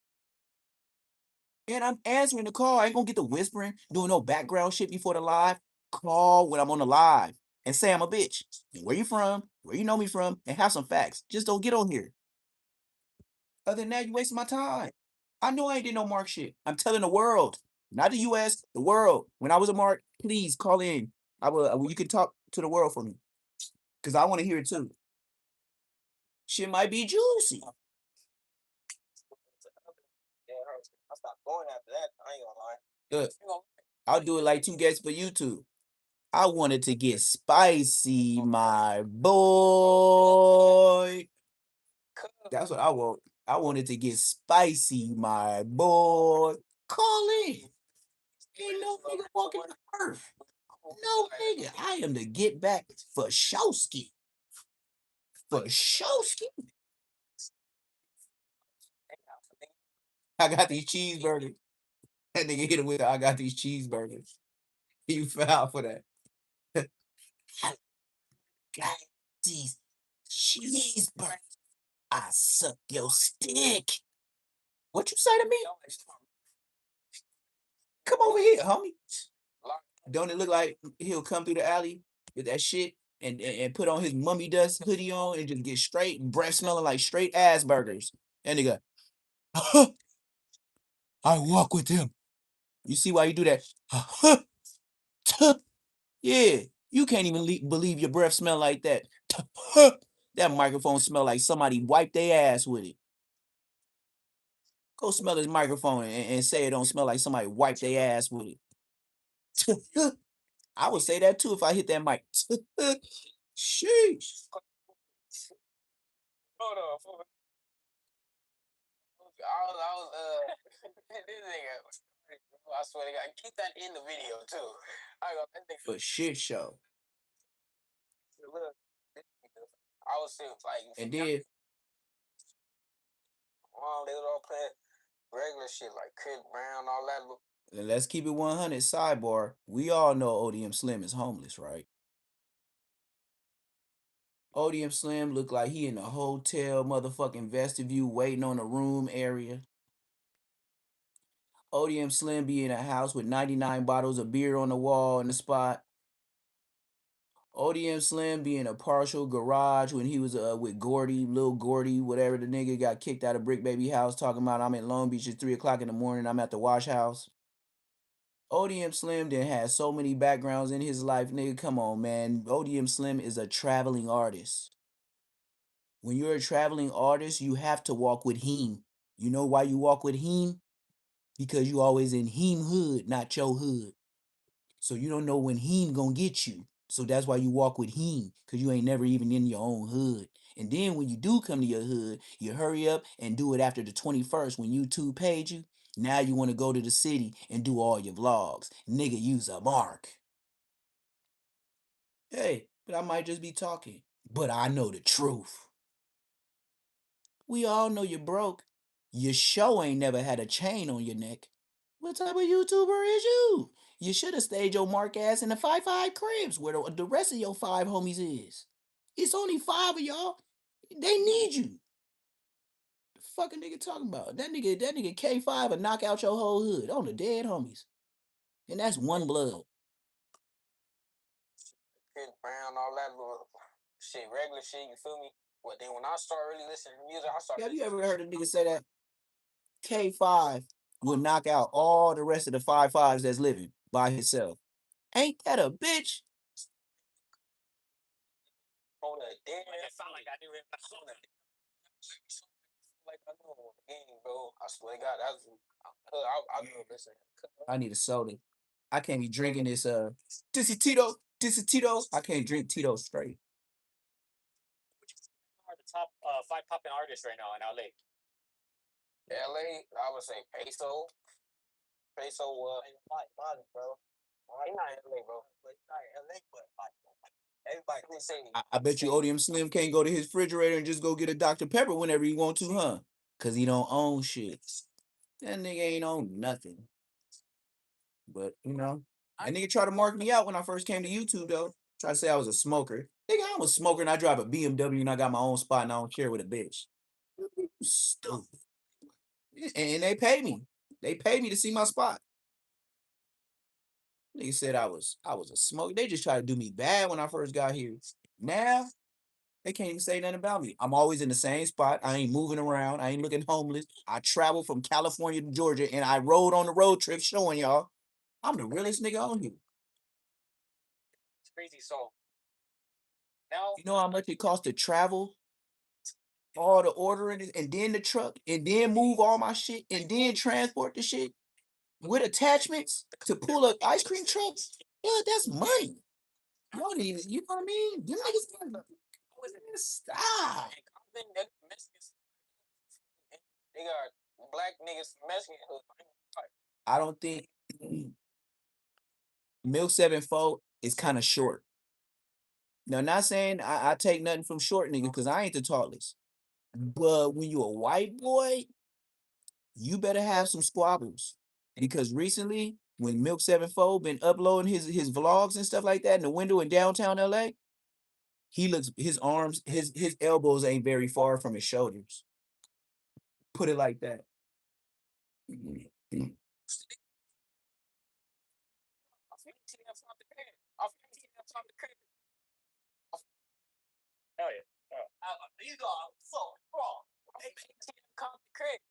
And I'm answering the call. I ain't gonna get the whispering, doing no background shit before the live. Call when I'm on the live and say I'm a bitch. And where you from? Where you know me from? And have some facts. Just don't get on here. Other than that, you wasting my time. I know I ain't did no Mark shit. I'm telling the world, not the U.S., the world. When I was a Mark, please call in. I will. You can talk to the world for me, cause I want to hear it too. Shit might be juicy. Yeah, I stopped going after that. I ain't gonna lie. Good. I'll do it like two guests for YouTube. I wanted to get spicy, my boy. That's what I want. I wanted to get spicy, my boy. Call in. Ain't no nigga walking the earth. No nigga. I am the get back for Showski. For Showski. I got these cheeseburgers. That nigga hit him with I got these cheeseburgers. You foul for that. God these cheeseburgers. I suck your stick. What you say to me? Come over here, homie. Don't it look like he'll come through the alley with that shit and put on his mummy dust hoodie on and just get straight breath smelling like straight ass burgers. And nigga, I walk with him. You see why you do that? Yeah, you can't even believe your breath smell like that. That microphone smell like somebody wiped their ass with it. Go smell this microphone and say it don't smell like somebody wiped their ass with it. I would say that too if I hit that mic. Sheesh. Hold on. I was this nigga. I swear to God, keep that in the video too. I got that nigga. For shit show. Look, I was saying like, And then they was all playing regular shit like Chris Brown, all that. let's keep it 100 sidebar. We all know ODM Slim is homeless, right? ODM Slim look like he in a hotel motherfucking vestibule waiting on a room area. ODM Slim be in a house with 99 bottles of beer on the wall in the spot. ODM Slim be in a partial garage when he was with Gordy, Lil Gordy, whatever the nigga got kicked out of Brick Baby house talking about I'm in Long Beach at 3 o'clock in the morning, I'm at the wash house. ODM Slim then has so many backgrounds in his life, nigga. Come on, man. ODM Slim is a traveling artist. When you're a traveling artist, you have to walk with him. You know why you walk with him? Because you always in him hood, not your hood. So you don't know when him gonna get you. So that's why you walk with him, because you ain't never even in your own hood. And then when you do come to your hood, you hurry up and do it after the 21st when YouTube paid you. Now you want to go to the city and do all your vlogs. Nigga, use a mark. Hey, but I might just be talking. But I know the truth. We all know you're broke. Your show ain't never had a chain on your neck. What type of YouTuber is you? You should have stayed your mark ass in the 5-5 cribs where the rest of your 5 homies is. It's only 5 of y'all. They need you. The fucking nigga talking about? That nigga K5 will knock out your whole hood on the dead homies. And that's one blood. Chris Brown, all that little shit, regular shit, you feel me? But then when I start really listening to music, I start. Have you ever heard a nigga say that? K5 will knock out all the rest of the 5-5s that's living by himself. Ain't that a bitch? On the dead, it sound like I didn't even on the like I know on the game, bro. I swear to God, that's I grew up listening. I need a soda. I can't be drinking this this is Tito. This is Tito. I can't drink Tito straight. Are the top 5 popping artists right now in LA? LA, I would say Peso. Peso, Molly, bro. He not in LA, bro. But he not in LA, but everybody can say. I bet you ODM Slim can't go to his refrigerator and just go get a Dr. Pepper whenever he want to, huh? Cause he don't own shit. That nigga ain't own nothing. But you know, that nigga tried to mark me out when I first came to YouTube though. Try to say I was a smoker. Nigga, I'm a smoker and I drive a BMW and I got my own spot and I don't share with a bitch. You stupid. And they paid me. They paid me to see my spot. Nigga said I was a smoker. They just tried to do me bad when I first got here. Now they can't even say nothing about me. I'm always in the same spot. I ain't moving around. I ain't looking homeless. I traveled from California to Georgia and I rode on the road trip showing y'all I'm the realest nigga on here. It's crazy. So now, You know how much it costs to travel, all the ordering, and then the truck, and then move all my shit, and then transport the shit with attachments to pull a ice cream truck? Yeah, that's money. Y'all need, you know what I mean? You niggas gotta stop. They got black niggas Mexican. I don't think Milk 7-4 is kind of short. Now, not saying I take nothing from short niggas because I ain't the tallest. But when you a white boy, you better have some squabbles. Because recently, when Milk 7-4 been uploading his vlogs and stuff like that in the window in downtown LA, He looks his arms, his elbows ain't very far from his shoulders. Put it like that. I'll feel TM from the crib. I'll feel TM from the crib. Hell yeah. You got so wrong. TM come the crib.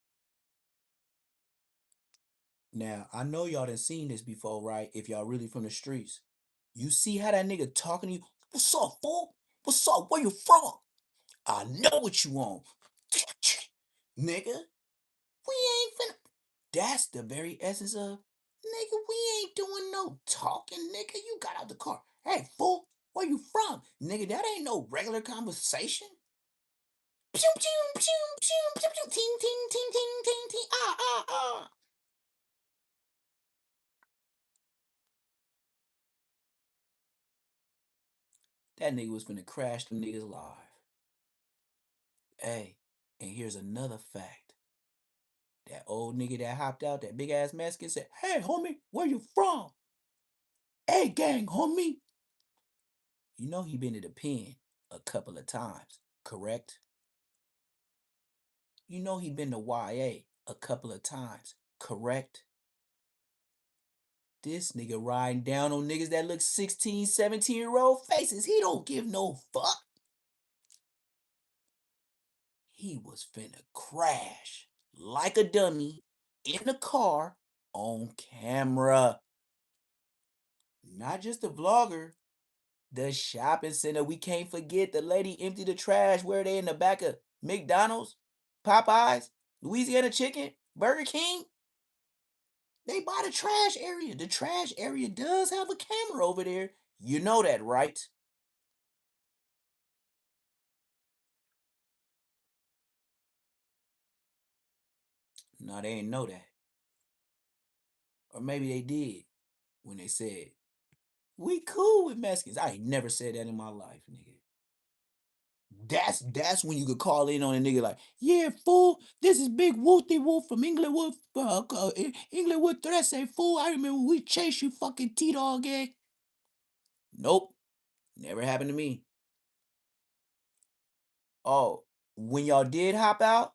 Now, I know y'all done seen this before, right? If y'all really from the streets. You see how that nigga talking to you? What's up, fool? What's up? Where you from? I know what you want. Nigga, we ain't finna. That's the very essence of, nigga, we ain't doing no talking, nigga. You got out the car. Hey, fool, where you from? Nigga, that ain't no regular conversation. Pew, pew, pew, pew, pew, pew, ting, ting, ting, ting, ting, ting, ah, ah, ah. That nigga was finna crash them niggas live. Hey, and here's another fact. That old nigga that hopped out, that big ass Mexican said, hey, homie, where you from? Hey, gang, homie. You know he been to the pen a couple of times, correct? You know he been to YA a couple of times, correct? This nigga riding down on niggas that look 16, 17-year-old faces. He don't give no fuck. He was finna crash like a dummy in the car on camera. Not just the vlogger, the shopping center. We can't forget the lady emptied the trash where they in the back of McDonald's, Popeyes, Louisiana Chicken, Burger King. They by the trash area. The trash area does have a camera over there. You know that, right? No, they ain't know that. Or maybe they did when they said, we cool with Mexicans. I ain't never said that in my life, nigga. That's when you could call in on a nigga like, yeah, fool, this is Big Wooty Woo from Englewood, Englewood Threat. Fool, I remember we chased you fucking T-Dog gang. Nope, never happened to me. Oh, when y'all did hop out,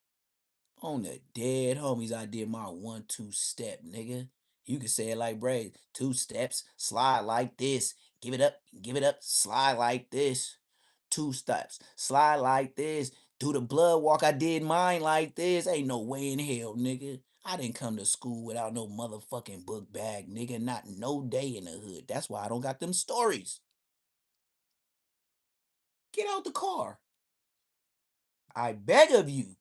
on the dead homies, I did my 1-2 step, nigga. You can say it like Braid. 2 steps, slide like this. Give it up, slide like this. 2 steps, slide like this. Do the blood walk, I did mine like this. Ain't no way in hell, nigga. I didn't come to school without no motherfucking book bag, nigga. Not no day in the hood. That's why I don't got them stories. Get out the car. I beg of you.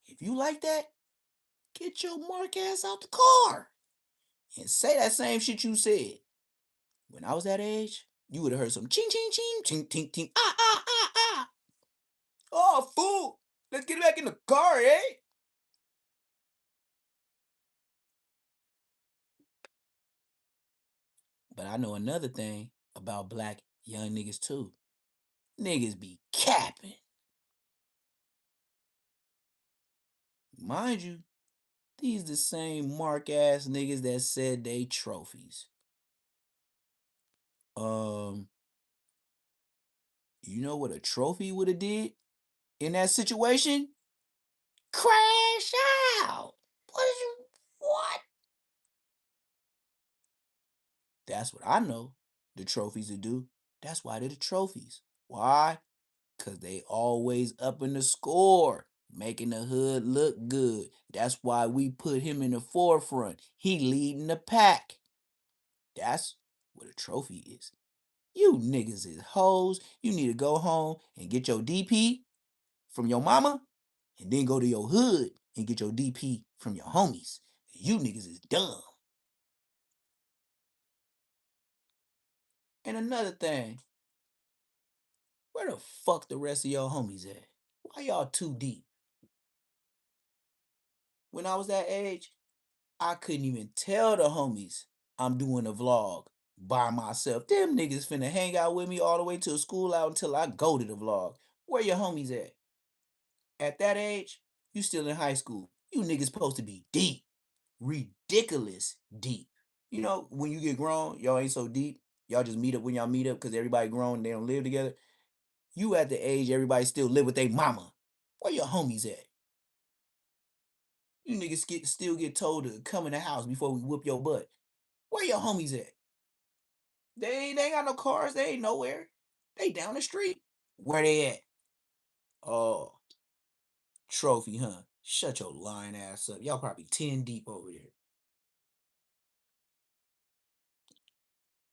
If you like that, get your mark ass out the car and say that same shit you said. When I was that age, you would have heard some ching ching ching ching ting ting ah ah ah ah. Oh fool! Let's get back in the car, eh? But I know another thing about black young niggas too. Niggas be capping. Mind you, these the same mark ass niggas that said they trophies. Um, you know what a trophy would have did in that situation? Crash out. What? That's what I know the trophies to do. That's why they're the trophies. Why? Because they always up in the score, making the hood look good. That's why we put him in the forefront. He leading the pack. That's what a trophy is. You niggas is hoes. You need to go home and get your DP from your mama and then go to your hood and get your DP from your homies. You niggas is dumb. And another thing, where the fuck the rest of your homies at? Why y'all too deep? When I was that age, I couldn't even tell the homies I'm doing a vlog by myself. Them niggas finna hang out with me all the way till school out until I go to the vlog. Where your homies at? At that age, you still in high school. You niggas supposed to be deep. Ridiculous deep. You know, when you get grown, y'all ain't so deep. Y'all just meet up when y'all meet up because everybody grown and they don't live together. You at the age everybody still live with their mama. Where your homies at? You niggas still get told to come in the house before we whoop your butt. Where your homies at? They ain't got no cars. They ain't nowhere. They down the street. Where they at? Oh, trophy, huh? Shut your lying ass up. Y'all probably 10 deep over there.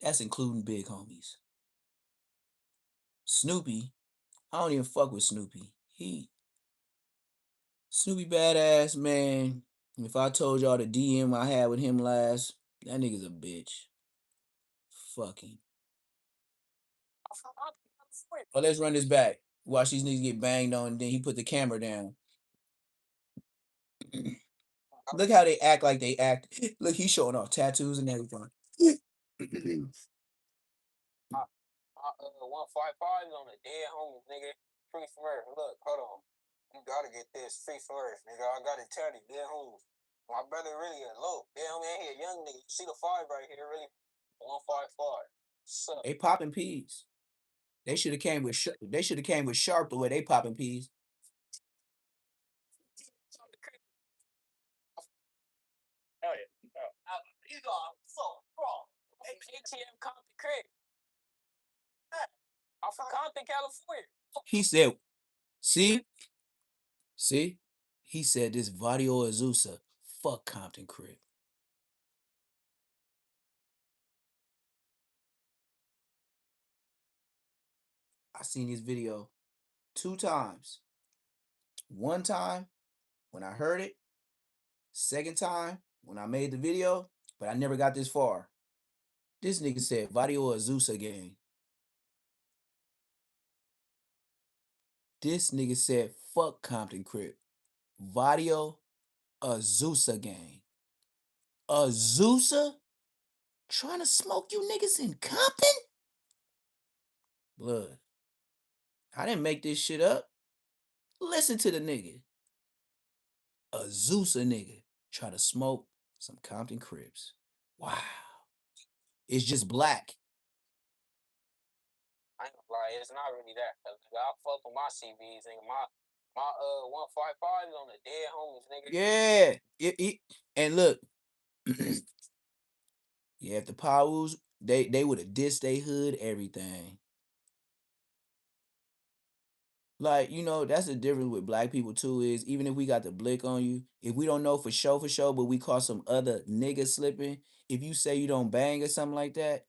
That's including big homies. Snoopy, I don't even fuck with Snoopy. Snoopy badass, man. If I told y'all the DM I had with him last, that nigga's a bitch. Fucking. Oh, let's run this back. Watch these niggas get banged on, and then he put the camera down. Look how they act like they act. Look, he's showing off tattoos and everything. 155 on the dead homies, nigga. Free from earth. Look, hold on. You gotta get this free from earth, nigga. I gotta tell you, dead homies. My brother really a low. Dead homie ain't here, young nigga. You see the 5 right here, really? 155. Sup? They popping peas. They should have came with sharp the way they popping peas. Hell yeah. You are so wrong. ATM Compton Crib. I'm from Compton, California. He said, see? He said this Vadio Azusa. Fuck Compton Crib. I seen this video 2 times. One time when I heard it. Second time when I made the video, but I never got this far. This nigga said Vadio Azusa gang. This nigga said fuck Compton Crib. Vadio Azusa gang. Azusa? Trying to smoke you niggas in Compton? Blood. I didn't make this shit up. Listen to the nigga. Azusa nigga try to smoke some Compton Cribs. Wow. It's just black. I ain't gonna lie, it's not really that. Cause I fuck with my CVs, nigga. My 155 is on the dead homies, nigga. Yeah. And look. Yeah, if the Powers, they would have dissed they hood, everything. Like, that's the difference with black people too, is even if we got the blick on you, if we don't know for sure, but we caught some other nigga slipping, if you say you don't bang or something like that,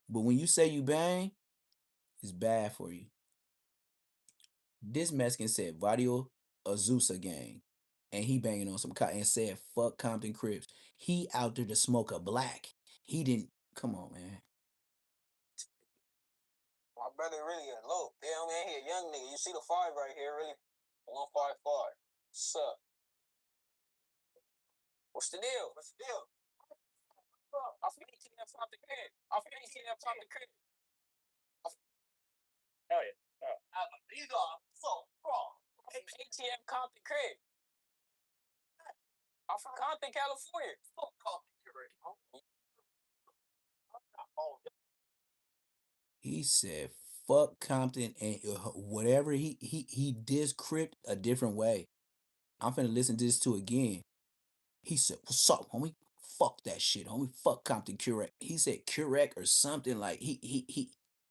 but when you say you bang, it's bad for you. This Mexican said Vadio Azusa gang, and he banging on some and said fuck Compton Cribs. He out there to smoke a black. He didn't. Come on, man. My brother really a low. Dead homie ain't here, young nigga. You see the 5 right here, really? 155. Sup? What's the deal? I'm from ATM Compton Crib. Hell yeah. You are so wrong. ATM Compton Crib. I'm from Compton, California. He said fuck Compton and whatever he discrypt a different way. I'm finna listen to this to again. He said, "What's up, homie? Fuck that shit, homie. Fuck Compton Curec." He said Curec or something like he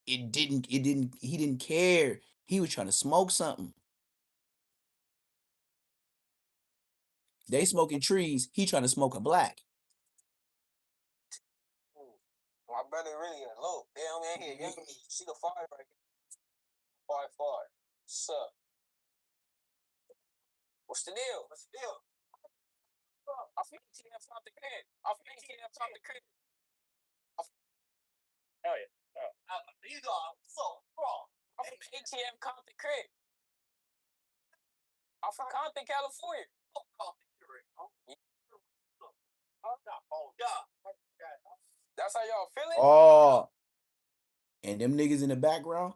he didn't care. He was trying to smoke something. They smoking trees. He trying to smoke a black. My brother really a low. Dead homie ain't here, young nigga. You see the 5 right here? 5. Sup? What's the deal? I'm from ATM Compton Crib. Hell yeah. You are so wrong. I'm from ATM Compton Crib. I'm from Compton, California. That's how y'all feeling? Oh, and them niggas in the background.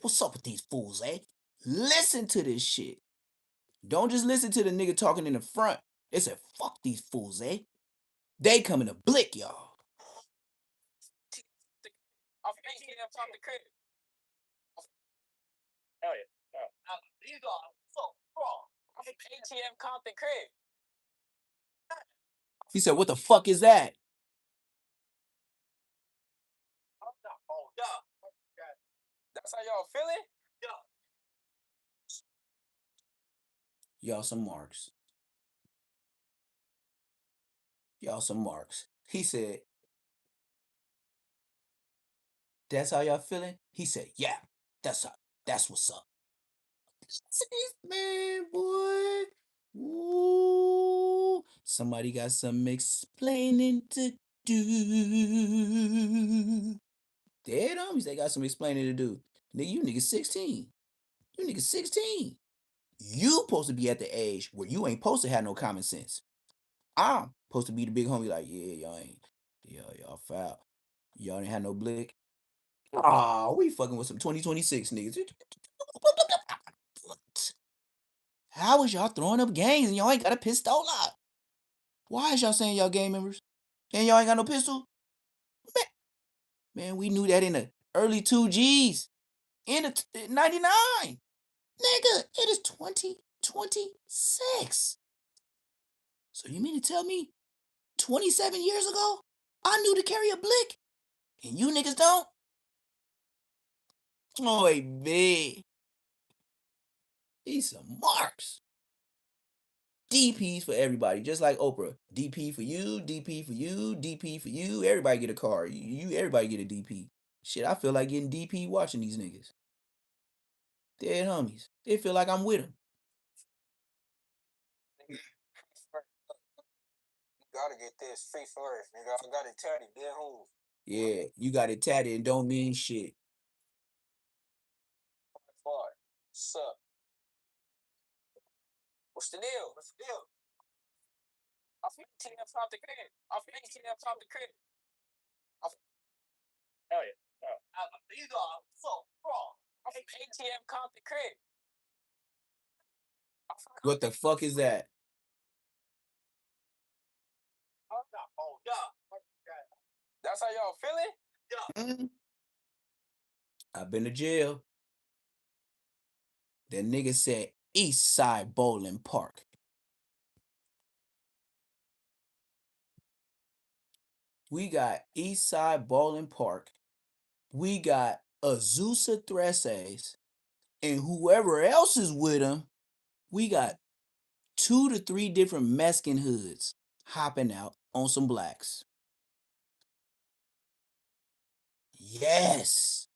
What's up with these fools, eh? Listen to this shit. Don't just listen to the nigga talking in the front. They said, fuck these fools, eh? They coming to blick y'all. I'm from ATM Compton Crib. these are so strong. I'm from ATM Compton Crib. He said, "What the fuck is that?" I'm not hold up. That's how y'all feeling? Y'all some marks. Y'all some marks. He said, "That's how y'all feeling?" He said, "Yeah, that's what's up." Man, boy. Ooh, somebody got some explaining to do. Dead homies, they got some explaining to do. Nigga, you niggas 16. You niggas 16. You supposed to be at the age where you ain't supposed to have no common sense. I'm supposed to be the big homie like, yeah, y'all foul. Y'all didn't have no blick. Ah, we fucking with some 2026 niggas. How is y'all throwing up gangs and y'all ain't got a pistol out? Why is y'all saying y'all gang members and y'all ain't got no pistol? Man, we knew that in the early 2Gs. In the 99. Nigga, it is 2026. So you mean to tell me 27 years ago, I knew to carry a blick and you niggas don't? Oy vey. These some marks. DPs for everybody, just like Oprah. DP for you, DP for you, DP for you. Everybody get a car. Everybody get a DP. Shit, I feel like getting DP watching these niggas. Dead homies. They feel like I'm with them. You gotta get this free first, nigga. I got it tatted. Dead home. Yeah, you got it tatted and don't mean shit. Fuck. Sup? What's the deal? What's the deal? I'm from ATM Compton Crib. I'm from ATM Compton Crib. Hell yeah. These are so strong. I'm from ATM Compton Crib. What the fuck is that? I'm not hold up. That's how y'all feeling? I've been to jail. That nigga said East Side Bowling Park. We got East Side Bowling Park. We got Azusa Thresses. And whoever else is with him, we got 2 to 3 different Mexican hoods hopping out on some blacks. Yes.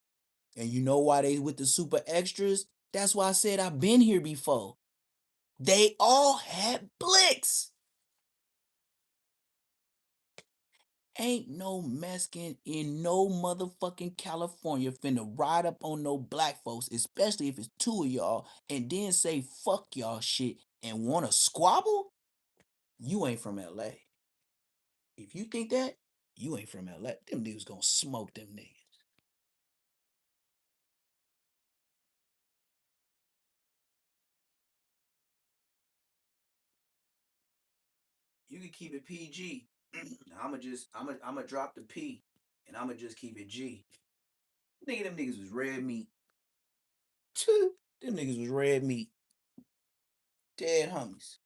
And you know why they with the super extras? That's why I said I've been here before. They all had blicks. Ain't no Mexican in no motherfucking California finna ride up on no black folks, especially if it's 2 of y'all, and then say fuck y'all shit and wanna squabble? You ain't from LA. If you think that, you ain't from LA. Them niggas gonna smoke them niggas. You can keep it PG. I'ma drop the P and I'ma just keep it G. Nigga, them niggas was red meat. Them niggas was red meat. Dead homies.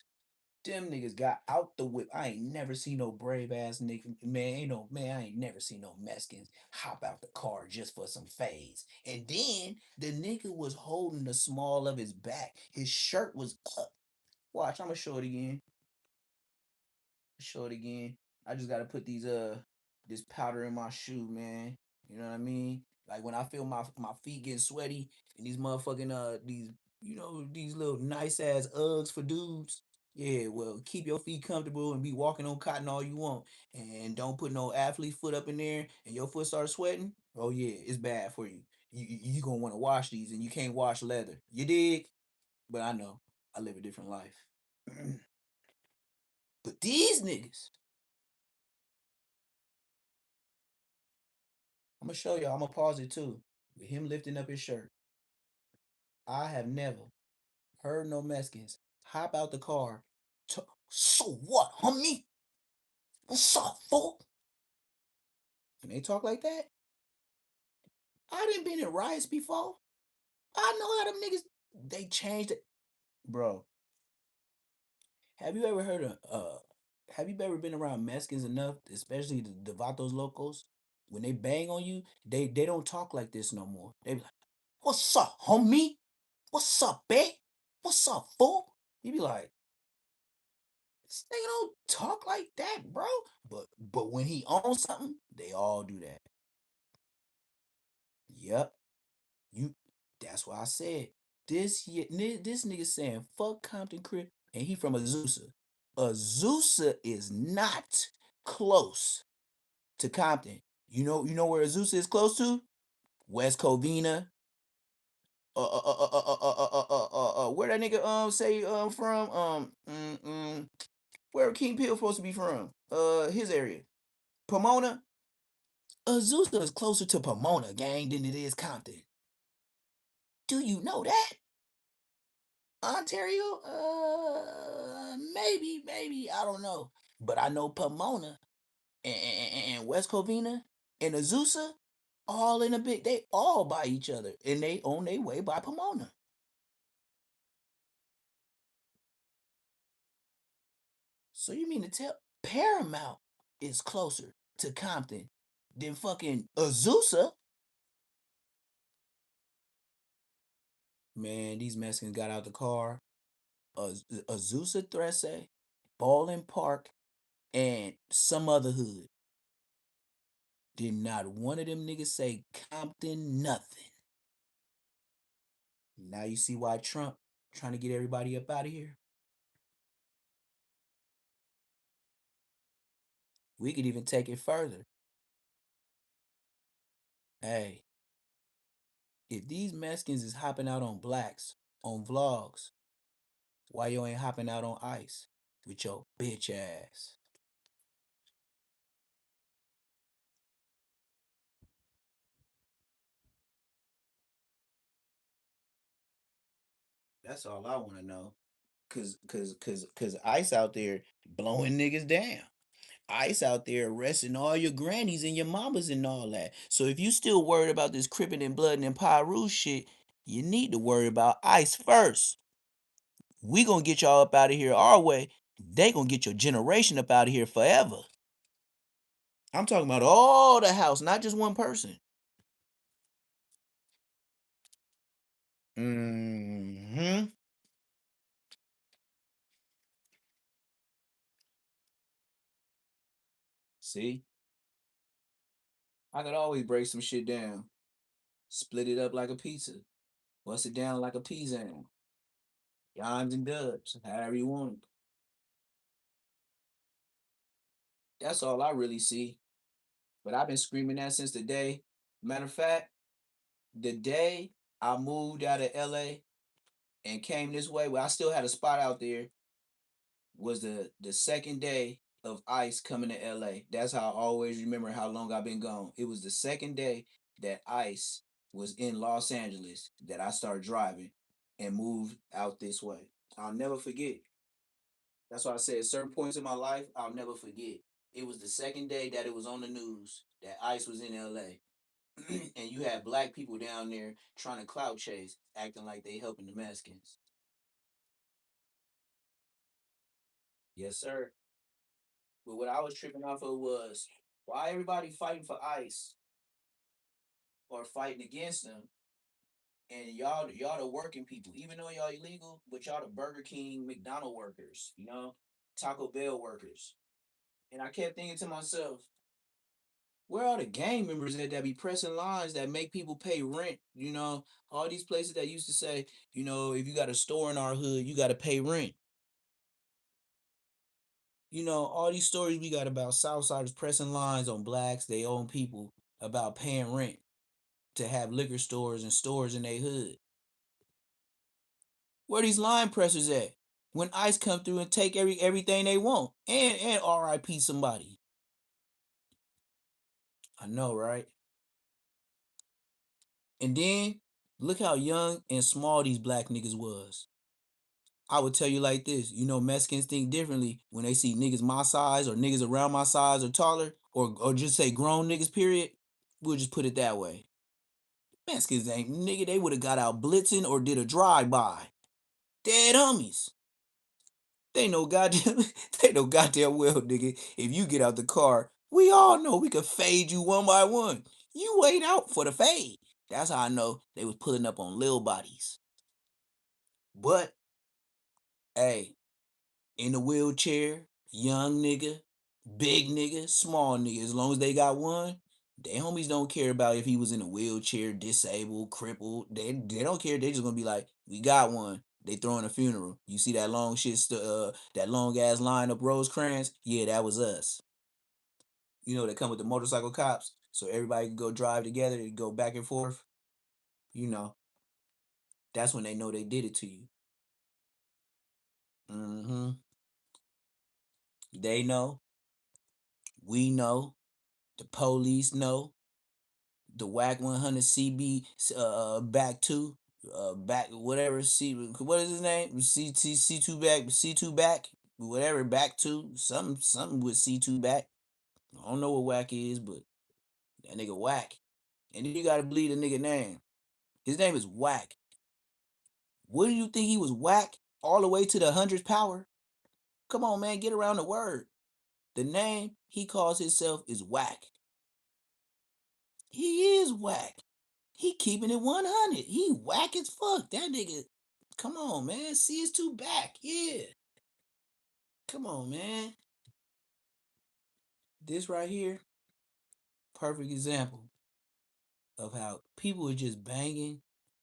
Them niggas got out the whip. I ain't never seen no brave ass nigga. I ain't never seen no Mexicans hop out the car just for some fades. And then the nigga was holding the small of his back. His shirt was up. Watch, I'ma show it again. Show it again. I just gotta put this powder in my shoe, man. You know what I mean? Like when I feel my feet getting sweaty and these motherfucking these little nice ass Uggs for dudes. Yeah, well, keep your feet comfortable and be walking on cotton all you want, and don't put no athlete foot up in there, and your foot starts sweating. Oh yeah, it's bad for you. You gonna want to wash these, and you can't wash leather. You dig? But I know I live a different life. But these niggas, I'm gonna show y'all. I'm gonna pause it too. With him lifting up his shirt. I have never heard no Mexicans hop out the car. So what, homie? What's up, fool? When they talk like that, I didn't been in riots before. I know how them niggas. They changed it, bro. Have you ever heard of have you ever been around Mexicans enough, especially the Vatos locos? When they bang on you, they don't talk like this no more. They be like, "What's up, homie? What's up, babe? What's up, fool?" You be like, "This nigga don't talk like that, bro." But when he owns something, they all do that. Yep. You that's why I said this nigga saying fuck Compton Crip and he from Azusa. Azusa is not close to Compton. You know where Azusa is close to? West Covina. Where that nigga say from where King Pill supposed to be from? His area. Pomona. Azusa is closer to Pomona, gang, than it is Compton. Do you know that? Ontario? Maybe. I don't know. But I know Pomona and West Covina and Azusa, all in a bit. They all by each other, and they on their way by Pomona. So you mean to tell Paramount is closer to Compton than fucking Azusa? Man, these Mexicans got out the car. Azusa Threse, Ballin Park, and some other hood. Did not one of them niggas say Compton nothing. Now you see why Trump trying to get everybody up out of here. We could even take it further. Hey, if these Mexicans is hopping out on blacks on vlogs, why you ain't hopping out on ice with your bitch ass? That's all I want to know. Cause ice out there blowing niggas down. Ice out there arresting all your grannies and your mamas and all that. So if you still worried about this Crippin' and Blood and Pyru shit, you need to worry about ice first. We gonna get y'all up out of here our way. They gonna get your generation up out of here forever. I'm talking about all the house, not just one person. Hmm. See, I could always break some shit down, split it up like a pizza, bust it down like a pizza, dimes and dubs, however you want it. That's all I really see. But I've been screaming that since the day. Matter of fact, the day I moved out of LA and came this way, where I still had a spot out there, was the second day of ICE coming to LA. That's how I always remember how long I've been gone. It was the second day that ICE was in Los Angeles that I started driving and moved out this way. I'll never forget. That's why I said certain points in my life I'll never forget. It was the second day that it was on the news that ICE was in LA. And you had black people down there trying to clout chase, acting like they helping the Mexicans. Yes, sir. But what I was tripping off of was why everybody fighting for ICE or fighting against them, and y'all the working people, even though y'all illegal, but y'all the Burger King, McDonald workers, Taco Bell workers. And I kept thinking to myself, where are the gang members that be pressing lines that make people pay rent? All these places that used to say, if you got a store in our hood, you got to pay rent. All these stories we got about Southsiders pressing lines on blacks, they own people, about paying rent to have liquor stores and stores in their hood. Where these line pressers at? When ICE come through and take everything they want and RIP somebody. I know, right? And then look how young and small these black niggas was. I would tell you like this, Mexicans think differently when they see niggas my size or niggas around my size or taller or just say grown niggas, period. We'll just put it that way. Mexicans ain't nigga. They would have got out blitzing or did a drive-by. Dead homies. They know goddamn. They know goddamn well, nigga. If you get out the car, we all know we could fade you one by one. You wait out for the fade. That's how I know they was pulling up on lil bodies. But hey, in the wheelchair, young nigga, big nigga, small nigga, as long as they got one, they homies don't care about if he was in a wheelchair, disabled, crippled. They don't care. They just gonna be like, we got one. They throwing a funeral. You see that long shit, that long ass line up Rosecrans? Yeah, that was us. You know, they come with the motorcycle cops, so everybody can go drive together and go back and forth. You know, that's when they know they did it to you. Mm-hmm. They know. We know. The police know. The WAC 100 CB back two back whatever C what is his name C2 back C2 back whatever back two something with C2 back. I don't know what WAC is, but that nigga WAC. And then you gotta believe the nigga name. His name is WAC. What do you think he was WAC all the way to the hundredth power? Come on, man, get around the word. The name he calls himself is WAC. He is WAC. He keeping it 100. He whack as fuck. That nigga, come on, man. See his two back. Yeah. Come on, man. This right here, perfect example of how people are just banging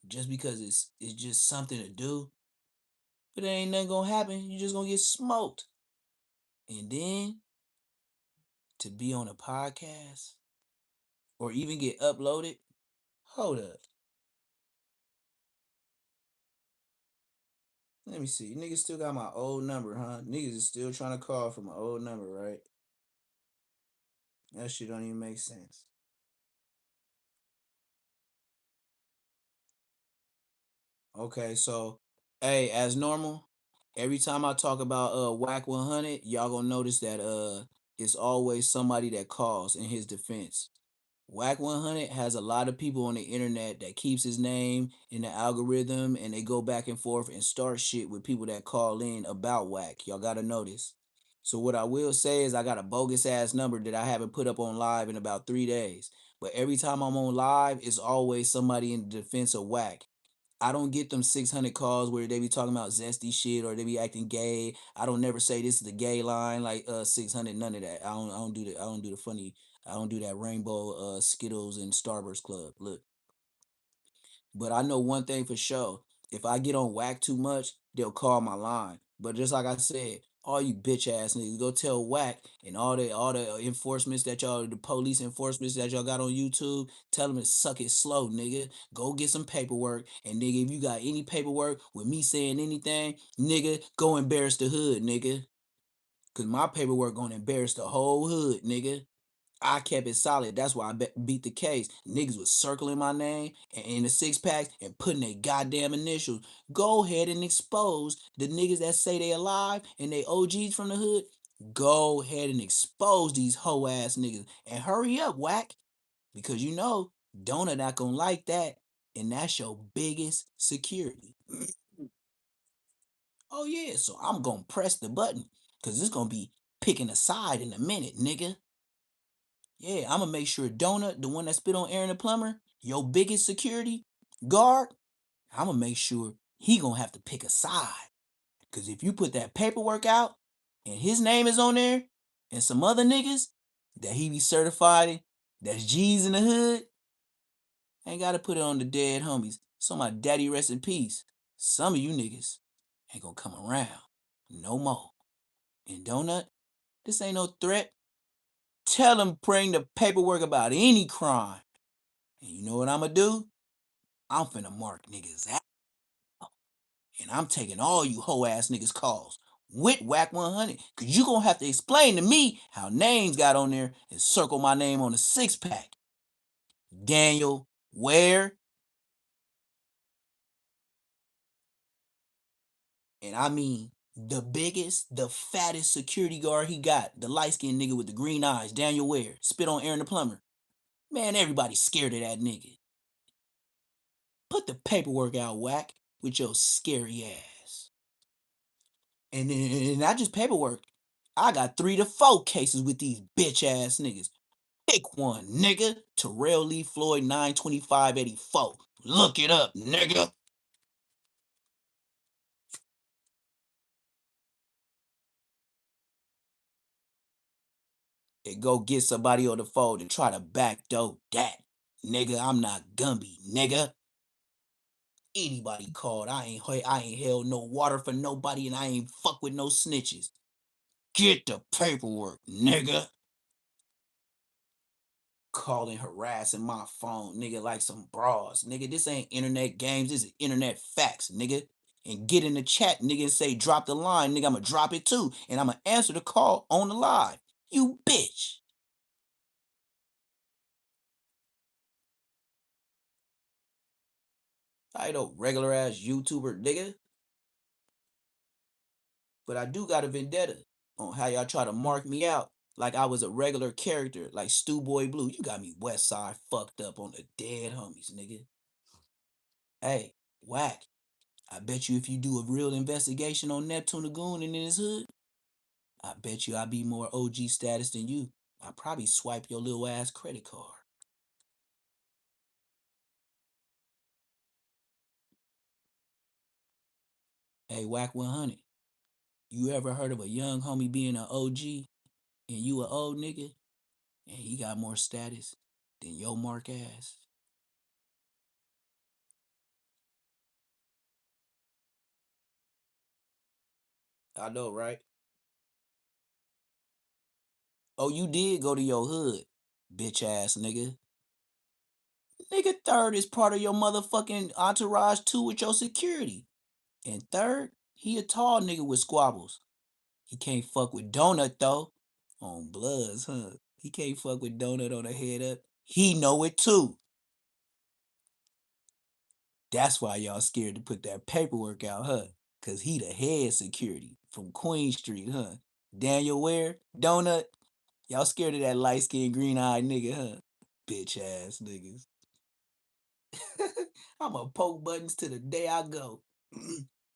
just because it's just something to do. But there ain't nothing gonna happen. You just gonna get smoked. And then to be on a podcast or even get uploaded. Hold up. Let me see. Niggas still got my old number, huh? Niggas is still trying to call from my old number, right? That shit don't even make sense. Okay, so hey, as normal, every time I talk about WAC 100, y'all gonna notice that it's always somebody that calls in his defense. WAC 100 has a lot of people on the internet that keeps his name in the algorithm and they go back and forth and start shit with people that call in about WAC. Y'all gotta notice. So what I will say is I got a bogus ass number that I haven't put up on live in about 3 days. But every time I'm on live, it's always somebody in the defense of WAC. I don't get them 600 calls where they be talking about zesty shit or they be acting gay. I don't never say this is the gay line like 600, none of that. I don't do that. I don't do the funny. I don't do that rainbow Skittles and Starburst Club. Look, but I know one thing for sure. If I get on whack too much, they'll call my line. But just like I said, all you bitch ass niggas, go tell whack and all the enforcements that y'all, the police enforcements that y'all got on YouTube, tell them to suck it slow, nigga. Go get some paperwork. And nigga, if you got any paperwork with me saying anything, nigga, go embarrass the hood, nigga. Cause my paperwork gonna embarrass the whole hood, nigga. I kept it solid. That's why I beat the case. Niggas was circling my name and in the six packs and putting their goddamn initials. Go ahead and expose the niggas that say they alive and they OGs from the hood. Go ahead and expose these hoe ass niggas and hurry up, whack, because you know Donut not gonna like that, and that's your biggest security. Oh yeah, so I'm gonna press the button because it's gonna be picking a side in a minute, nigga. Yeah, I'm gonna make sure Donut, the one that spit on Aaron the plumber, your biggest security guard, I'm gonna make sure he gonna have to pick a side. Cause if you put that paperwork out and his name is on there and some other niggas that he be certified in, that's G's in the hood, ain't gotta put it on the dead homies. So my daddy rest in peace. Some of you niggas ain't gonna come around no more. And Donut, this ain't no threat. Tell him bring the paperwork about any crime. And you know what I'ma do? I'm finna mark niggas out. And I'm taking all you hoe ass niggas calls with WAC 100. Cause you gonna have to explain to me how names got on there and circle my name on the six pack. Daniel Ware. And I mean the biggest, the fattest security guard he got. The light skinned nigga with the green eyes, Daniel Ware. Spit on Aaron the plumber. Man, everybody's scared of that nigga. Put the paperwork out, whack, with your scary ass. And not just paperwork. I got 3 to 4 cases with these bitch ass niggas. Pick one, nigga. Terrell Lee Floyd 92584. Look it up, nigga. And go get somebody on the phone and try to backdoor that. Nigga, I'm not Gumby, nigga. Anybody called, I ain't held no water for nobody and I ain't fuck with no snitches. Get the paperwork, nigga. Calling, harassing my phone, nigga, like some bras. Nigga, this ain't internet games, this is internet facts, nigga. And get in the chat, nigga, and say drop the line, nigga, I'ma drop it too. And I'ma answer the call on the live. You bitch. I ain't no regular ass YouTuber, nigga. But I do got a vendetta on how y'all try to mark me out like I was a regular character, like Stu Boy Blue. You got me West Side fucked up on the dead homies, nigga. Hey, whack. I bet you if you do a real investigation on Neptune Lagoon and in his hood, I bet you I be more OG status than you. I probably swipe your little ass credit card. Hey, whack 100. You ever heard of a young homie being an OG and you an old nigga and he got more status than your mark ass? I know, right? Oh, you did go to your hood, bitch ass nigga. Nigga, third is part of your motherfucking entourage too with your security. And third, he a tall nigga with squabbles. He can't fuck with Donut though. On Bloods, huh? He can't fuck with Donut on the head up. He know it too. That's why y'all scared to put that paperwork out, huh? Cause he the head security from Queen Street, huh? Daniel Ware, Donut. Y'all scared of that light skinned green eyed nigga, huh? Bitch ass niggas. I'ma poke buttons to the day I go.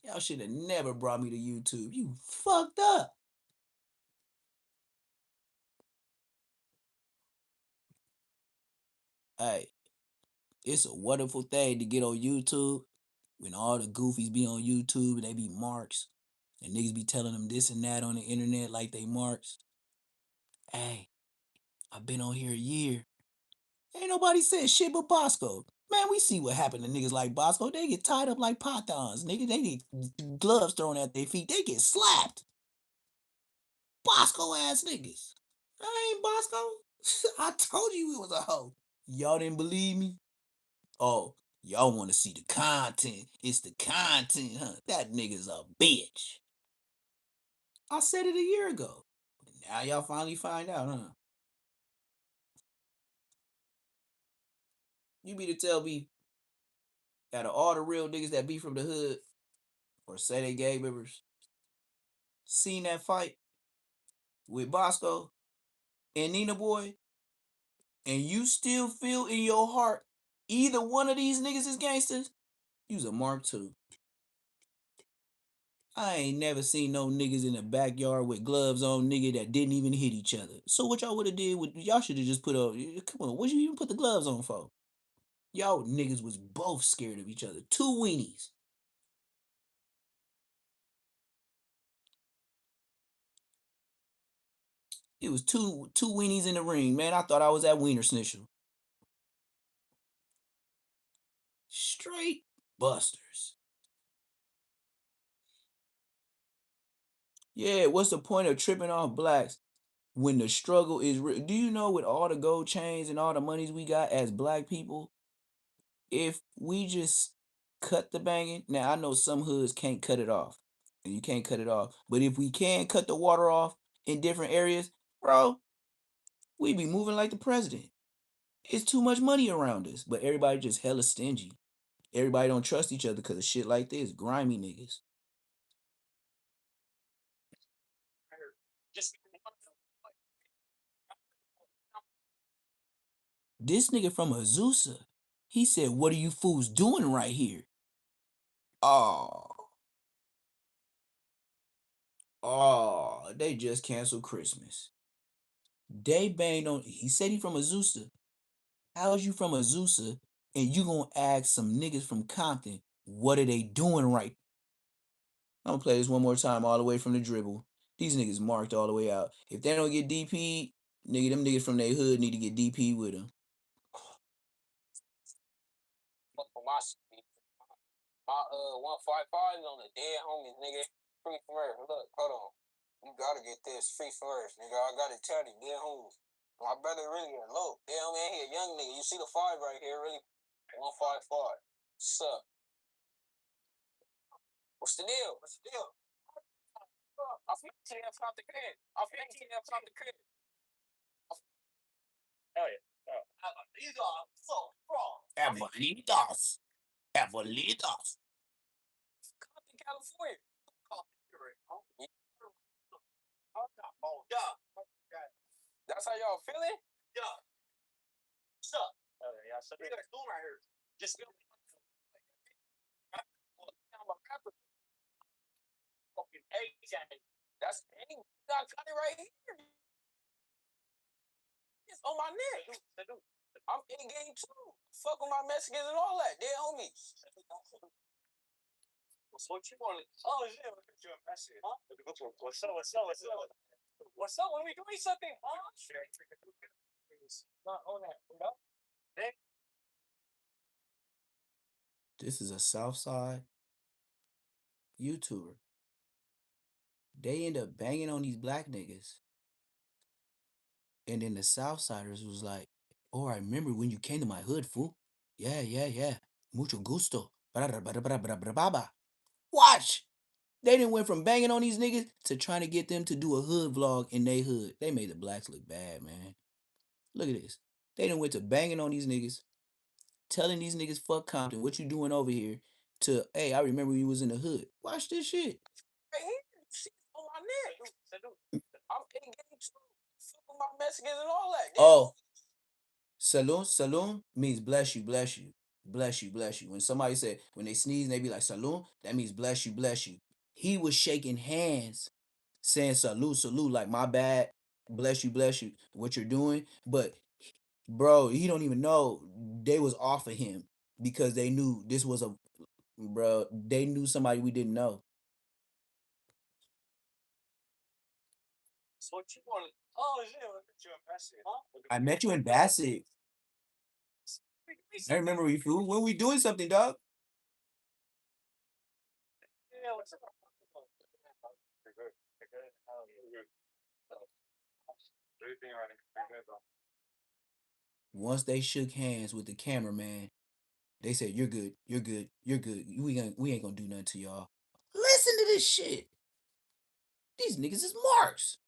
Y'all should have never brought me to YouTube. You fucked up. Hey, it's a wonderful thing to get on YouTube when all the goofies be on YouTube and they be marks and niggas be telling them this and that on the internet like they marks. Hey, I've been on here a year. Ain't nobody said shit but Bosco. Man, we see what happened to niggas like Bosco. They get tied up like pythons. Nigga, they get gloves thrown at their feet. They get slapped. Bosco ass niggas. I ain't Bosco. I told you it was a hoe. Y'all didn't believe me? Oh, y'all want to see the content. It's the content, huh? That nigga's a bitch. I said it a year ago. Now y'all finally find out, huh? You be to tell me out of all the real niggas that be from the hood or say they gang members, seen that fight with Bosco and Nina Boy, and you still feel in your heart either one of these niggas is gangsters, you's a mark too. I ain't never seen no niggas in the backyard with gloves on, nigga, that didn't even hit each other. So what y'all would have did with y'all should have just put up. Come on, what you even put the gloves on for? Y'all niggas was both scared of each other. Two weenies. It was two weenies in the ring, man. I thought I was at Wiener Schnitzel. Straight busters. Yeah, what's the point of tripping off blacks when the struggle is real? Do you know with all the gold chains and all the monies we got as black people, if we just cut the banging, now I know some hoods can't cut it off, and you can't cut it off. But if we can cut the water off in different areas, bro, we be moving like the president. It's too much money around us, but everybody just hella stingy. Everybody don't trust each other because of shit like this. Grimy niggas. Just This nigga from Azusa. He said, "What are you fools doing right here?" Oh, they just canceled Christmas. They banged on. He said he from Azusa. How is you from Azusa and you gonna ask some niggas from Compton what are they doing right? I'm gonna play this one more time all the way from the dribble. These niggas marked all the way out. If they don't get DP, nigga, them niggas from their hood need to get DP with them. Fuck for my shit. My 155 is on the dead homies, nigga. Free first. Look, hold on. You gotta get this free first, nigga. I gotta tell you, dead homies. My brother really a low. Dead homie ain't he a young nigga. You see the 5 right here, really? 155. What's up? What's the deal? What's the deal? I'm 15 from the crib. I'm 15 from the crib. Hell yeah. These are so strong. Evolitos. Evolitos. Compton, California. Oh, yeah. That's how y'all feeling? Yeah. What's up? Yeah, so What are you guys doing right here? just fucking AJ. That's you got it right here. It's on my neck. I'm in game too. Fuck with my Mexicans and all that. They're homies. So what you want? Oh yeah, look at your message. Huh? What's up? What's up? What's up? What's up? When we doing something? Huh? Not on that. You know? This is a Southside YouTuber. They end up banging on these black niggas. And then the Southsiders was like, "Oh, I remember when you came to my hood, fool. Yeah. Mucho gusto. Watch. They didn't went from banging on these niggas to trying to get them to do a hood vlog in their hood. They made the blacks look bad, man. Look at this. They done went to banging on these niggas, telling these niggas fuck Compton, what you doing over here? To hey, I remember you was in the hood. Watch this shit. Right here. Shit on my neck. I'm in game too. Fuck with my Mexicans and all that. Oh, Salon means bless you, bless you, bless you, bless you. When somebody said when they sneeze and they be like salon, that means bless you, bless you. He was shaking hands, saying salute, like my bad, bless you, what you're doing. But bro, he don't even know they was off of him because they knew this was a bro. They knew somebody we didn't know. So what you want? Oh yeah, look at your message. Huh? I met you in Bassett. I remember we fool when we doing something, dog. Yeah, what's up? Once they shook hands with the cameraman, they said, "You're good, you're good, you're good. We ain't gonna do nothing to y'all." Listen to this shit. These niggas is marks.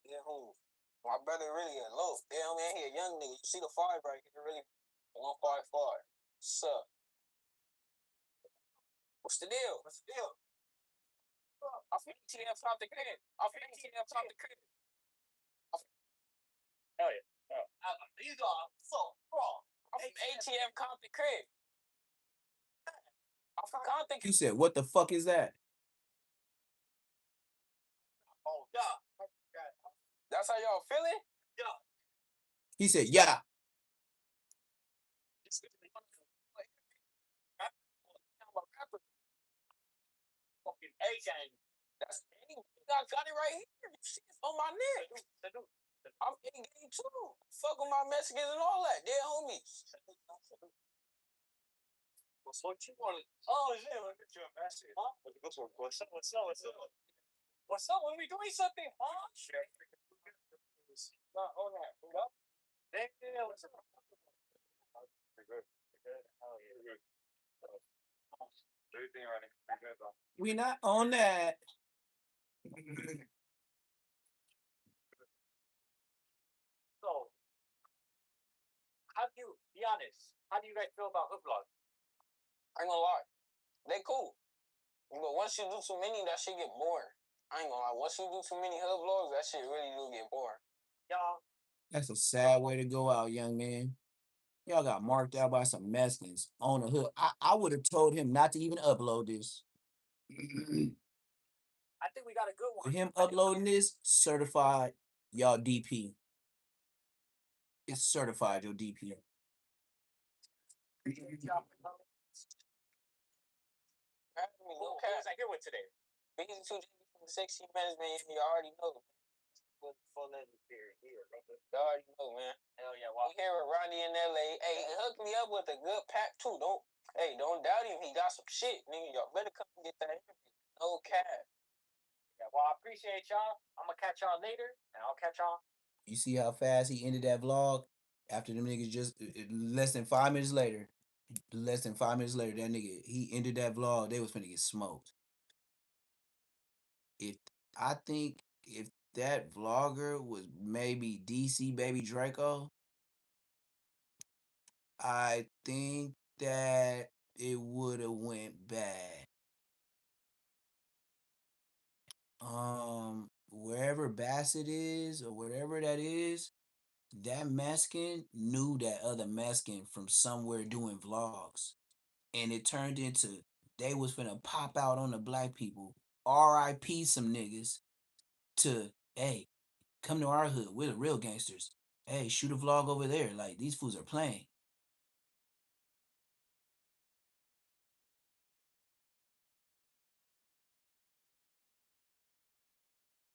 Yeah, who? My brother really a low. Yeah, I mean, he a young nigga. You see the 5 right here, really? 155. What's up? What's the deal? What's the deal? I'm 15 from the crib. I'm 15 from the crib. Hell yeah. These are so strong. I'm from ATM Compton crib. I'm from Compton. He said, "What the fuck is that?" Oh, yeah. That's how y'all feeling? Yeah. He said, "Yeah." Fucking AJ. That's you got it right here. Shit on my neck. I'm in game too. Fuck with my Mexicans and all that. They're homies. So what you want? Oh yeah, look at your message. Huh? What's up? What's up? What's up? What's up? When we doing something? Huh? Not on that. You know? Yeah, what's up? We not on that. So, how do you be honest? How do you guys feel about hood vlogs? I ain't gonna lie, they cool. But once you do too many, that shit get boring. I ain't gonna lie. Once you do too many hood vlogs, that shit really do get boring. Y'all, That's a sad way to go out, young man. Y'all got marked out by some Mexicans on the hood. I would have told him not to even upload this. I think we got a good one. With him uploading this, certified, y'all DP. It's certified, your DP. No Who was cap. I here with today? Busy 60 minutes, man. You already know. Full level period here, brother. You already know, man. Hell yeah, We here with Ronnie in LA. Hey, hook me up with a good pack too. Don't doubt him. He got some shit, nigga. Y'all better come and get that interview. No cap. Yeah, well, I appreciate y'all. I'm gonna catch y'all later, and I'll catch y'all. You see how fast he ended that vlog? After them niggas just less than 5 minutes later. Less than 5 minutes later, that nigga he ended that vlog. They was finna get smoked. If I think if that vlogger was maybe DC Baby Draco, I think that it would have went bad. Wherever Bassett is or whatever that is, that Mexican knew that other Mexican from somewhere doing vlogs, and it turned into they was finna pop out on the black people. R.I.P. some niggas to hey, come to our hood. We're the real gangsters. Hey, shoot a vlog over there. Like these fools are playing.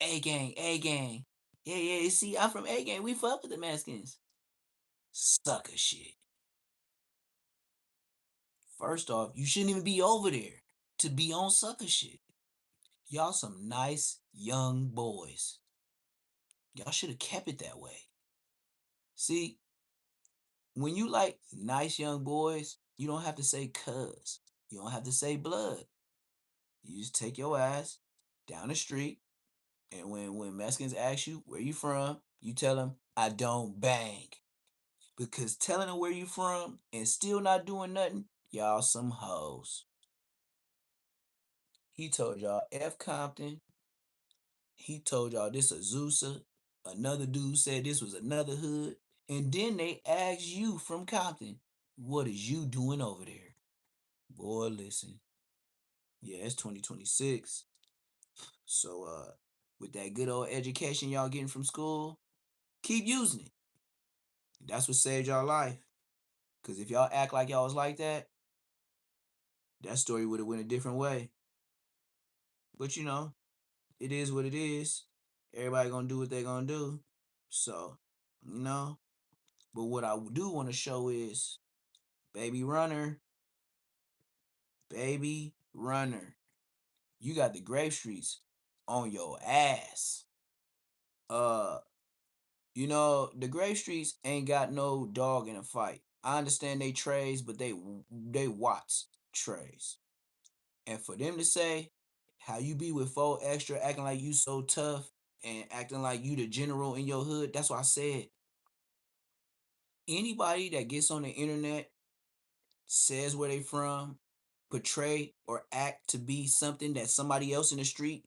A gang, A gang. Yeah, yeah. See, I'm from A gang. We fuck with the Mexicans. Sucker shit. First off, you shouldn't even be over there to be on sucker shit. Y'all some nice young boys. Y'all should have kept it that way. See, when you like nice young boys, you don't have to say cuz. You don't have to say blood. You just take your ass down the street, and when Mexicans ask you where you from, you tell them I don't bang. Because telling them where you from and still not doing nothing, y'all some hoes. He told y'all F Compton. He told y'all this Azusa. Another dude said this was another hood. And then they asked you from Compton, what is you doing over there? Boy, listen. Yeah, it's 2026. So with that good old education y'all getting from school, keep using it. That's what saved y'all life. Cause if y'all act like y'all was like that story would have went a different way. But you know, it is what it is. Everybody gonna do what they gonna do. So, you know. But what I do want to show is baby runner, baby runner. You got the grave streets on your ass. Uh, the grave streets ain't got no dog in a fight. I understand they trays, but they Watts trays. And for them to say how you be with 4 Extra acting like you so tough and acting like you the general in your hood, that's why I said anybody that gets on the internet, says where they from, portray or act to be something that somebody else in the street,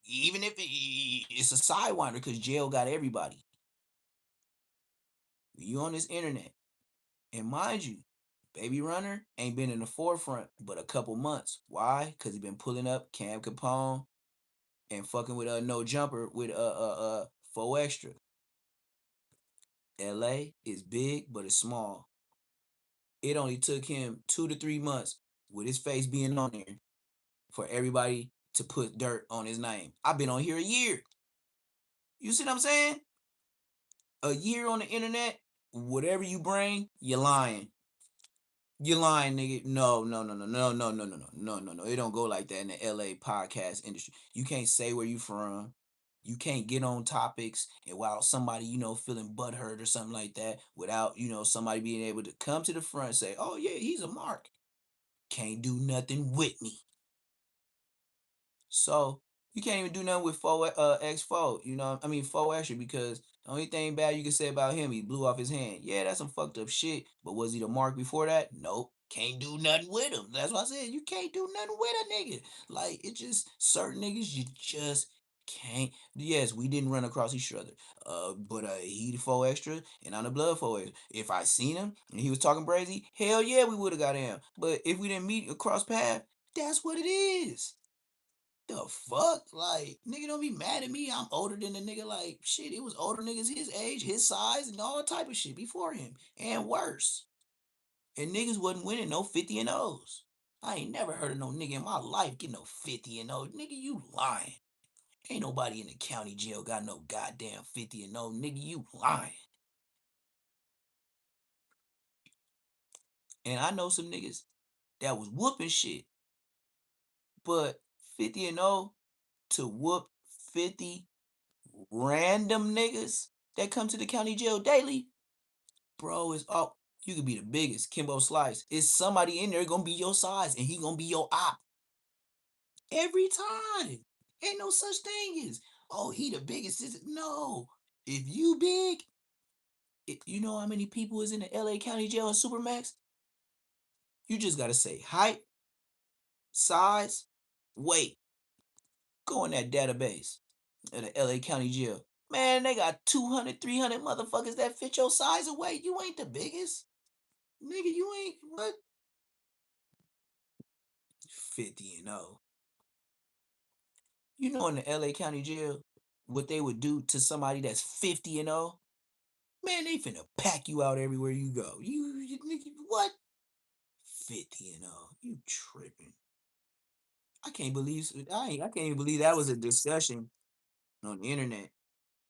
even if it's a sidewinder, because jail got everybody. You on this internet, and mind you, Baby Runner ain't been in the forefront but a couple months. Why? Because he been pulling up Cam Capone and fucking with No Jumper with 4 Extra. LA is big, but it's small. It only took him 2 to 3 months with his face being on there for everybody to put dirt on his name. I've been on here a year. You see what I'm saying? A year on the internet, whatever you bring, you're lying. You're lying, nigga. No, no, no, no, no, no, no, no, no, no, no, no. It don't go like that in the LA podcast industry. You can't say where you from. You can't get on topics and while somebody, feeling butthurt or something like that without, somebody being able to come to the front and say, oh yeah, he's a mark. Can't do nothing with me. So you can't even do nothing with 4 X4, 4 Extra, because the only thing bad you can say about him, he blew off his hand. Yeah, that's some fucked up shit. But was he the mark before that? Nope. Can't do nothing with him. That's why I said you can't do nothing with a nigga. Like, it just certain niggas you just Can't. Yes, we didn't run across each other. But he the 4 extra and I'm the blood 4 extra. If I seen him and he was talking crazy, hell yeah, we would have got him. But if we didn't meet across path, that's what it is. The fuck? Like, nigga don't be mad at me. I'm older than the nigga. Like, shit, it was older niggas his age, his size, and all type of shit before him. And worse. And niggas wasn't winning no 50 and O's. I ain't never heard of no nigga in my life get no 50 and 0. Nigga, you lying. Ain't nobody in the county jail got no goddamn 50 and 0. Nigga, you lying. And I know some niggas that was whooping shit. But 50 and 0 to whoop 50 random niggas that come to the county jail daily, bro, is all you could be the biggest Kimbo Slice. It's somebody in there gonna be your size and he gonna be your op. Every time. Ain't no such thing as, oh, he the biggest. No. If you big, you know how many people is in the LA County Jail and Supermax? You just gotta say height, size, weight. Go in that database at the LA County Jail. Man, they got 200, 300 motherfuckers that fit your size and weight. You ain't the biggest. Nigga, you ain't what? 50 and 0. You know in the LA County Jail what they would do to somebody that's 50 and 0? Man, they finna pack you out everywhere you go. You nigga, what? 50 and 0. You tripping. I can't even believe that was a discussion on the internet.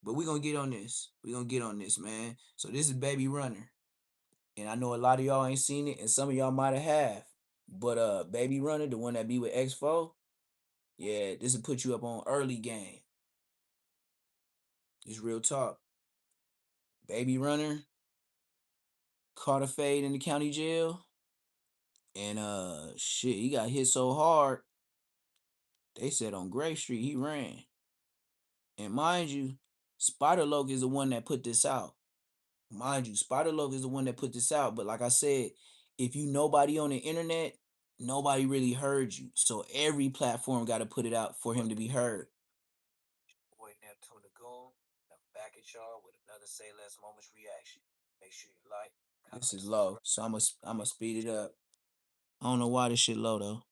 But we gonna get on this. We gonna get on this, man. So this is Baby Runner. And I know a lot of y'all ain't seen it, and some of y'all might have. But Baby Runner, the one that be with X4, yeah, this will put you up on early game. It's real talk. Baby Runner caught a fade in the county jail. And shit, he got hit so hard, they said on Gray Street he ran. And mind you, Spider Loke is the one that put this out. Mind you, Spider Loke is the one that put this out. But like I said, if you nobody on the internet, nobody really heard you. So every platform got to put it out for him to be heard. Boy, Neptune the Goon. I'm back at y'all with another Say Less Moments reaction. Make sure you like. This is low, so I'm gonna speed it up. I don't know why this shit low though.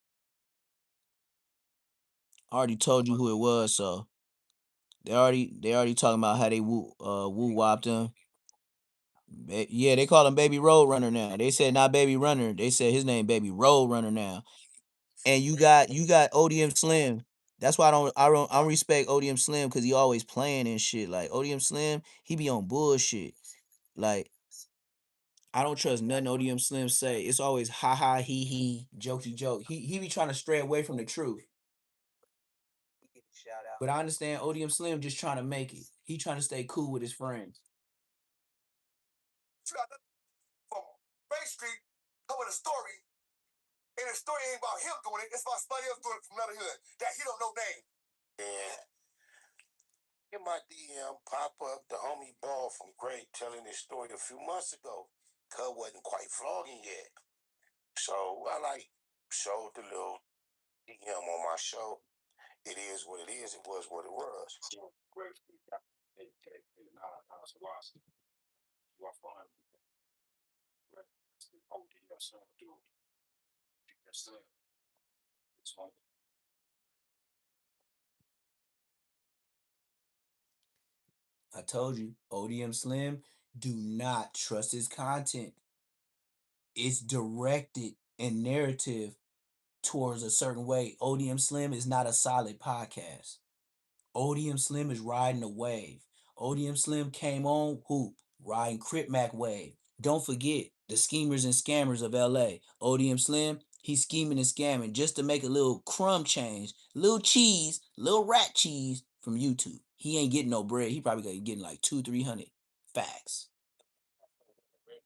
I already told you who it was, so they already talking about how they woo wopped him. Yeah, they call him Baby Road Runner now. They said not Baby Runner. They said his name Baby Road Runner now. And you got ODM Slim. That's why I don't respect ODM Slim because he always playing and shit. Like ODM Slim, he be on bullshit. Like I don't trust nothing ODM Slim say. It's always ha ha he jokey joke. He be trying to stray away from the truth. But I understand ODM Slim just trying to make it. He trying to stay cool with his friends. From Bay Street, coming a story, and the story ain't about him doing it. It's about somebody else doing it from another hood that he don't know name. Yeah. In my DM pop up the homie Ball from Great telling this story a few months ago. Cuz wasn't quite vlogging yet. So I showed the little DM on my show. It is what it is. It was what it was. Great. I told you, ODM Slim, do not trust his content. It's directed and narrative towards a certain way. ODM Slim is not a solid podcast. ODM Slim is riding a wave. ODM Slim came on who? Riding Crip Mac wave. Don't forget the schemers and scammers of LA. ODM Slim, he's scheming and scamming just to make a little crumb change, little cheese, little rat cheese from YouTube. He ain't getting no bread. He probably getting like 200-300 facts.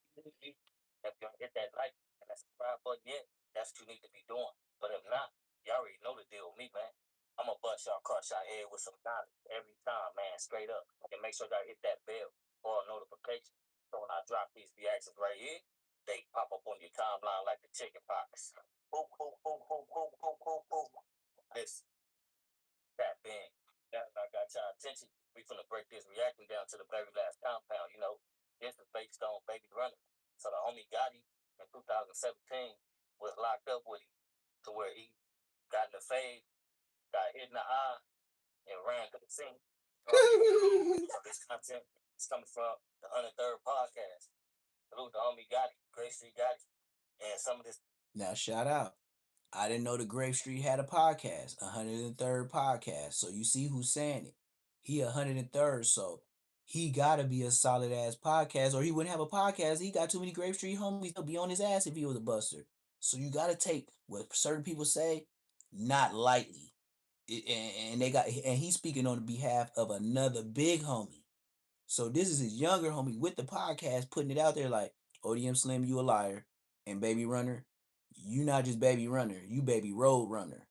If you hit that like and that subscribe button yet, that's what you need to be doing. But if not, you already know the deal with me, man. I'm gonna bust y'all across y'all head with some knowledge every time, man, straight up. And make sure y'all hit that bell for a notification. So when I drop these reactions right here, they pop up on your timeline like the chicken pox. Boom, boom, boom, boom, boom, boom, boom, boom. This, that thing. That I got. got your attention. We finna break this reaction down to the very last compound. You know, this is based on Baby Runner. So the homie Gotti in 2017 was locked up with him to where he got in the fade, got hit in the eye, and ran to the scene. So this content is coming from the 103rd podcast. Salute the homie Gotti, Great Street Gotti, and some of this. Now shout out. I didn't know the Grave Street had a podcast, 103rd podcast. So you see who's saying it. He 103rd, so he gotta be a solid ass podcast, or he wouldn't have a podcast. He got too many Grave Street homies. He'll be on his ass if he was a buster. So you gotta take what certain people say not lightly. And they got and he's speaking on behalf of another big homie. So this is his younger homie with the podcast putting it out there like ODM Slim, you a liar, and Baby Runner, you not just Baby Runner, you Baby Road Runner.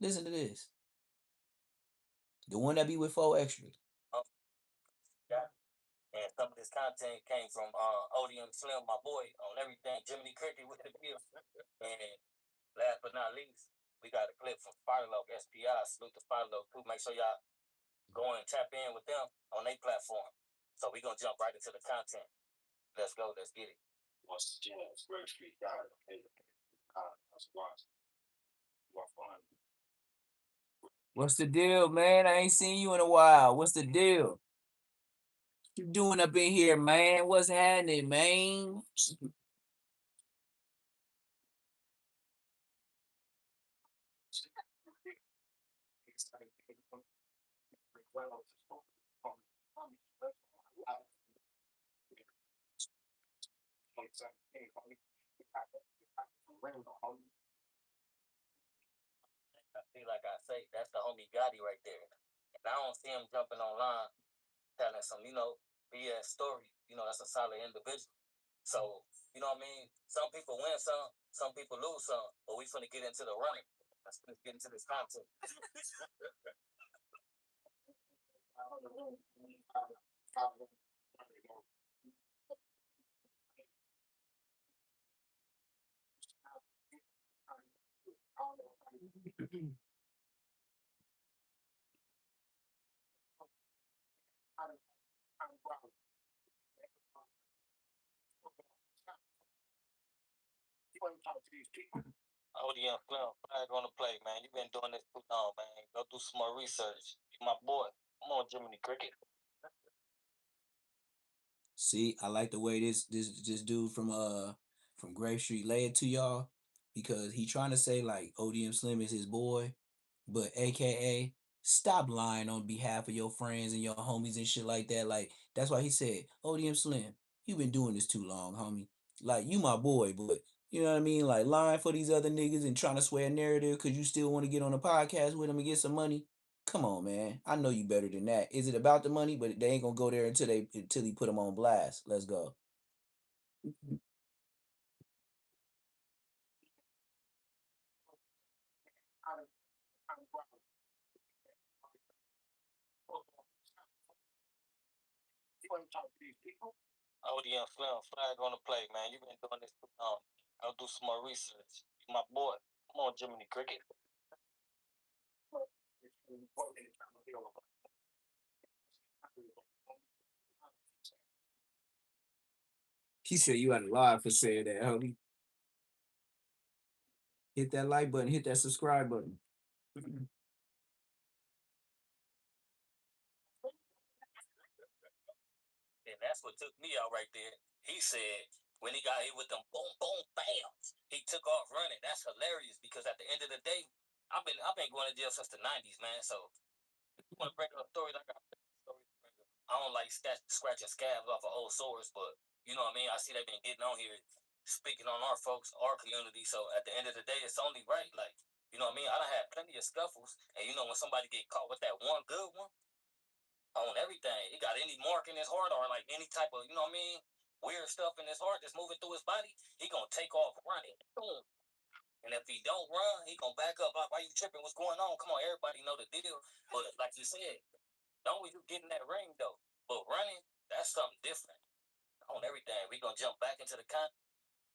Listen to this. The one that be with 4 Extra. Yeah. And some of this content came from ODM Slim, my boy, on everything. Jiminy Cricket with the deal. And last but not least, we got a clip from Firelog SPI. Salute to Firelog too. Make sure y'all go and tap in with them on their platform. So we gonna jump right into the content. Let's go. Let's get it. Once again, it's Great Street Guy. What's the deal, man? I ain't seen you in a while. What's the deal? What you doing up in here, man? What's happening, man? Like I say, that's the homie Gotti right there. And I don't see him jumping online telling some, BS story. That's a solid individual. So, you know what I mean? Some people win some people lose some, but we finna get into the running. Let's get into this content. ODM Film, flag on the play, man. You been doing this too long, man. Go do some more research. You my boy. Come on, Jiminy Cricket. See, I like the way this dude from Grave Street lay it to y'all because he trying to say like ODM Slim is his boy, but AKA stop lying on behalf of your friends and your homies and shit like that. Like that's why he said ODM Slim, you been doing this too long, homie. Like you my boy, but you know what I mean? Like lying for these other niggas and trying to sway a narrative because you still want to get on a podcast with them and get some money. Come on, man. I know you better than that. Is it about the money? But they ain't gonna go there until he put them on blast. Let's go. ODM Film, flag on the play, man. You been doing this too long. Go do some more research. You my boy. Come on, Jiminy Cricket. He said you had a lie for saying that, homie. Hit that like button, hit that subscribe button. And that's what took me out right there. He said when he got hit with them boom boom bams, he took off running. That's hilarious because at the end of the day, I've been going to jail since the '90s, man. So if you want to bring up stories like I don't like scratching scabs off of old sores, but you know what I mean. I see they've been getting on here speaking on our folks, our community. So at the end of the day, it's only right. Like you know what I mean. I done had plenty of scuffles, and when somebody get caught with that one good one on everything. He got any mark in his heart or like any type of, weird stuff in his heart that's moving through his body, he gonna take off running. Boom. And if he don't run, he gonna back up. Like, why you tripping? What's going on? Come on, everybody know the deal. But like you said, don't you get in that ring though. But running, that's something different. On everything. We gonna jump back into the con.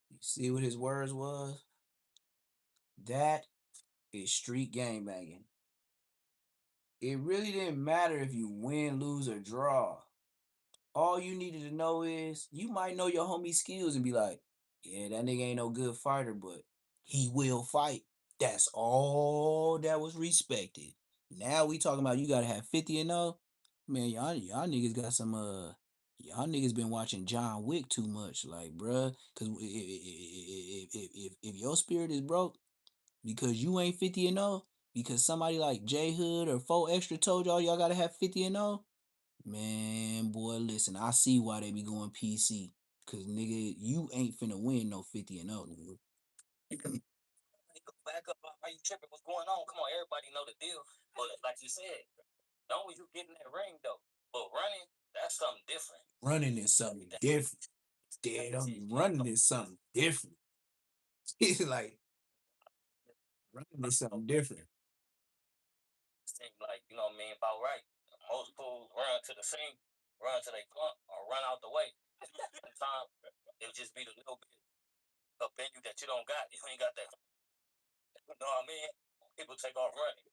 You see what his words was? That is street gang banging. It really didn't matter if you win, lose, or draw. All you needed to know is you might know your homie's skills and be like, yeah, that nigga ain't no good fighter, but he will fight. That's all that was respected. Now we talking about you gotta have 50 and 0. Man, y'all niggas got some y'all niggas been watching John Wick too much, like bruh. Cause if your spirit is broke because you ain't 50 and 0, because somebody like J Hood or 4 Extra told y'all gotta have 50 and 0. Man, boy, listen, I see why they be going PC. Cause nigga, you ain't finna win no 50 and 0, nigga. Back up, why you tripping? What's going on? Come on, everybody know the deal. But like you said, don't you get in that ring though. But running, that's something different. Running is something different. Dead on running is something different. It's like running is something different. Seem like, you know what I mean, about right. Most fools run to the scene, run to their front, or run out the way. Sometimes it'll just be the little bit of in you that you don't got. You ain't got that. You know what I mean? People take off running.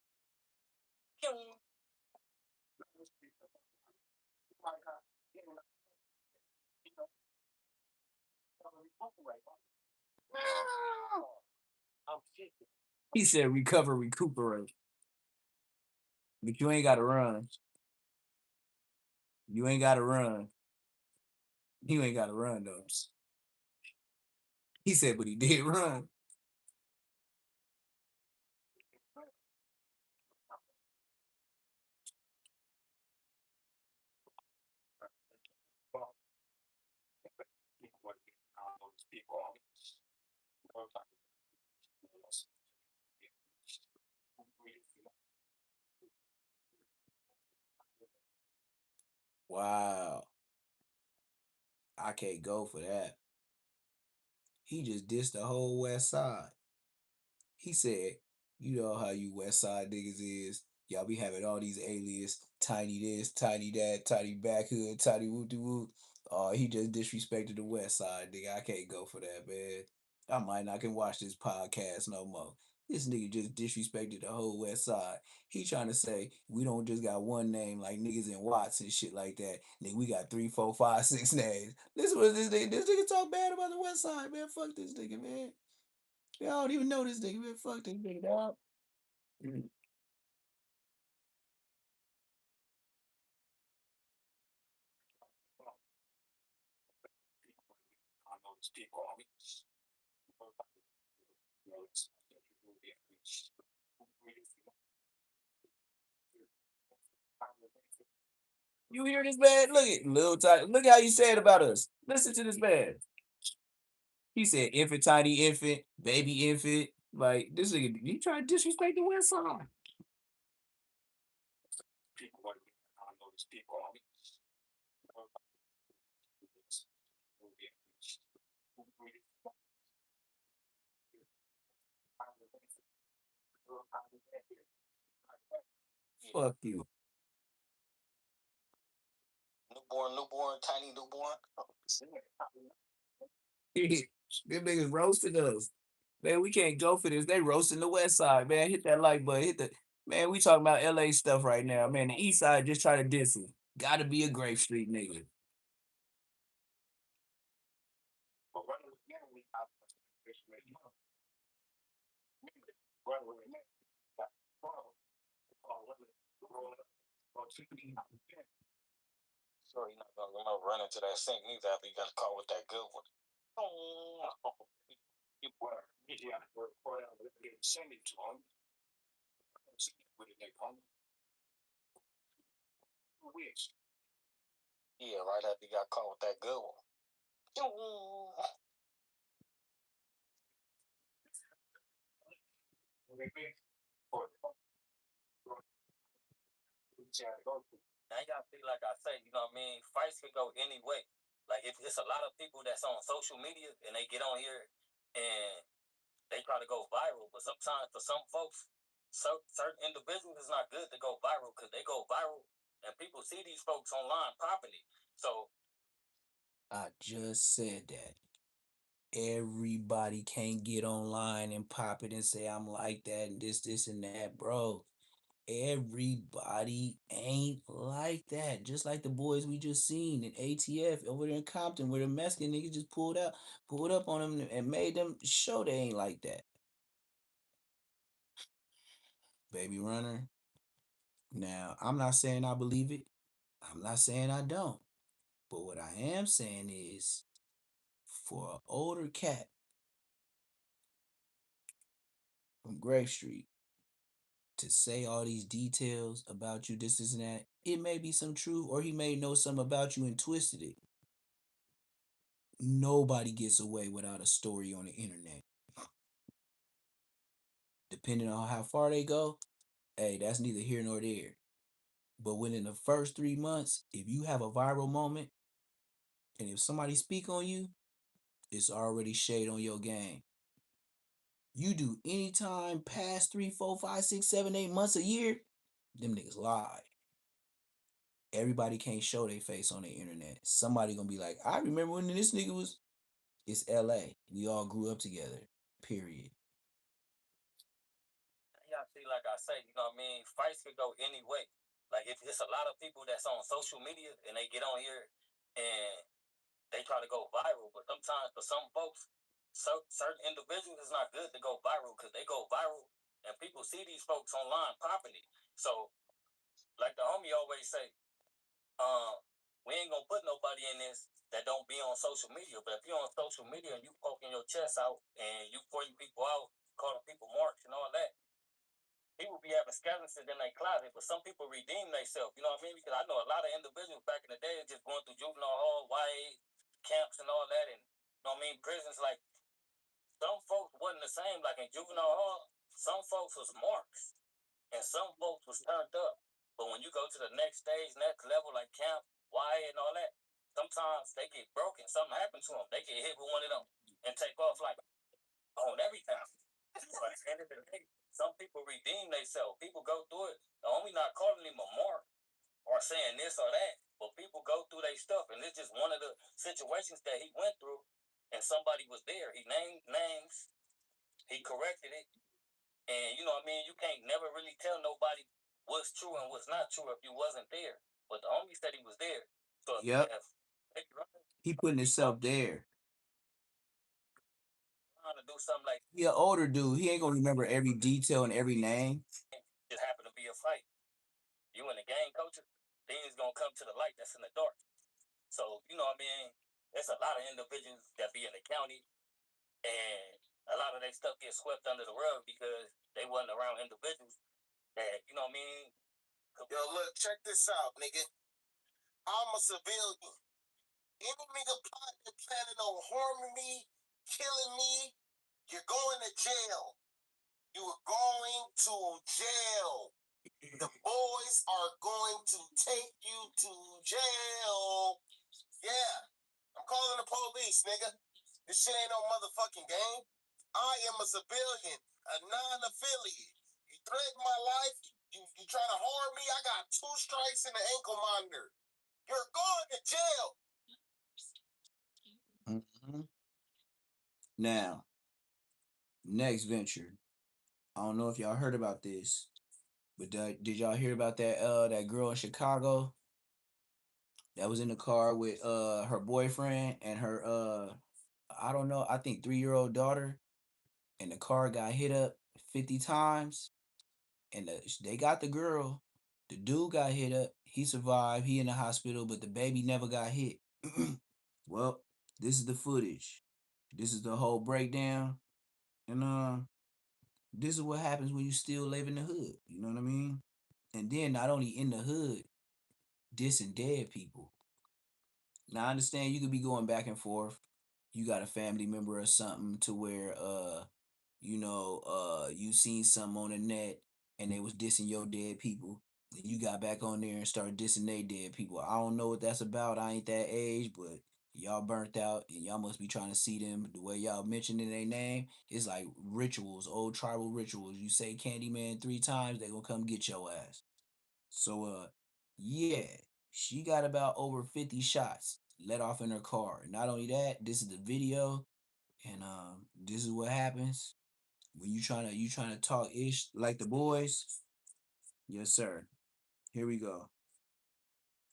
He said recover, recuperate. But you ain't gotta run. You ain't gotta run. You ain't gotta run though. He said, but he did run. Wow. I can't go for that. He just dissed the whole West Side. He said, you know how you West Side niggas is. Y'all be having all these alias, tiny this, tiny that, tiny back hood, tiny whoop de whoop. Oh, he just disrespected the West Side, nigga. I can't go for that, man. I might not can watch this podcast no more. This nigga just disrespected the whole West Side. He trying to say we don't just got one name like niggas in Watts and shit like that. Nigga, we got 3, 4, 5, 6 names. Listen what this nigga. This nigga talk bad about the West Side, man. Fuck this nigga, man. Y'all don't even know this nigga, man. Fuck this nigga, dog. You hear this man? Look at little tiny. Look how you said about us. Listen to this man. He said infant, tiny infant, baby infant. Like this nigga, you trying to disrespect the West Side? Fuck you. Newborn, tiny newborn. Them niggas roasted us. Man, we can't go for this. They roasting the West Side, man. Hit that like button. Hit the man. We talking about LA stuff right now, man. The East Side just try to diss it. Gotta be a Grape Street nigga. So you're not gonna remember running to that sink neither after you got caught with that good one. Yeah, right after you got caught with that good one. Now you gotta feel like I say, you know what I mean? Fights can go any way. Like if it's a lot of people that's on social media and they get on here and they try to go viral, but sometimes for some folks, certain individuals, it's not good to go viral because they go viral and people see these folks online properly. So I just said that. Everybody can't get online and pop it and say I'm like that and this, and that, bro. everybody ain't like that. Just like the boys we just seen in ATF over there in Compton, where the Mexican niggas just pulled up on them and made them show they ain't like that. Baby Runner. Now, I'm not saying I believe it. I'm not saying I don't. But what I am saying is, for an older cat from Grave Street to say all these details about you, this and that, it may be some truth, or he may know something about you and twisted it. Nobody gets away without a story on the internet. Depending on how far they go, hey, that's neither here nor there. But within the first 3 months, if you have a viral moment, and if somebody speak on you, it's already shade on your game. You do any time past 3, 4, 5, 6, 7, 8 months a year, them niggas lie. Everybody can't show their face on the internet. Somebody gonna be like, I remember when this nigga was. It's LA. We all grew up together. Period. Y'all see, like I say, you know what I mean? Fights could go any way. Like if it's a lot of people that's on social media and they get on here and they try to go viral, but sometimes for some folks, certain individuals, it's not good to go viral because they go viral and people see these folks online popping it. So, like the homie always say, we ain't gonna put nobody in this that don't be on social media. But if you're on social media and you poking your chest out and you pointing people out, calling people marks and all that, people be having skeletons in their closet, but some people redeem themselves. You know what I mean? Because I know a lot of individuals back in the day just going through juvenile hall, YA camps, and all that, and you know what I mean, prisons. Like some folks wasn't the same. Like in juvenile hall, some folks was marks, and some folks was turned up. But when you go to the next stage, next level, like camp, YA, and all that, sometimes they get broken. Something happened to them. They get hit with one of them and take off like on everything. But at the end of the day, some people redeem themselves. People go through it. The homie not calling him a mark or saying this or that, but people go through their stuff, and it's just one of the situations that he went through, and somebody was there. He named names, he corrected it, and you know what I mean. You can't never really tell nobody what's true and what's not true if you wasn't there. But the homie said he was there. So Yep. if He putting himself there. trying to do something like He an older dude. He ain't gonna remember every detail and every name. just happen to be a fight. You in the game culture, things gonna come to the light that's in the dark. So, you know what I mean? There's a lot of individuals that be in the county and a lot of their stuff gets swept under the rug because they wasn't around individuals that, you know what I mean? Yo, look, check this out, nigga. I'm a civilian. Any nigga planning on harming me, killing me, you're going to jail. You are going to jail. The boys are going to take you to jail. Yeah, I'm calling the police, nigga. This shit ain't no motherfucking game. I am a civilian, a non-affiliate. You threaten my life, you try to harm me, I got 2 strikes and an ankle monitor. You're going to jail. Mm-hmm. Now, next venture. I don't know if y'all heard about this, but did y'all hear about that girl in Chicago that was in the car with her boyfriend and her I don't know, I think 3-year-old daughter, and the car got hit up 50 times, and they got the girl. The dude got hit up. He survived. He in the hospital, but the baby never got hit. Well, this is the footage. This is the whole breakdown, and this is what happens when you still live in the hood. You know what I mean? And then not only in the hood, dissing dead people. Now I understand you could be going back and forth. You got a family member or something to where you seen something on the net and they was dissing your dead people. And you got back on there and started dissing they dead people. I don't know what that's about. I ain't that age, but y'all burnt out and y'all must be trying to see them. The way y'all mentioning their name, it's like rituals, old tribal rituals. You say Candyman 3 times, they gonna come get your ass. So yeah, she got about over 50 shots let off in her car. Not only that, this is the video, and this is what happens when you trying to talk ish like the boys. Yes, sir. Here we go.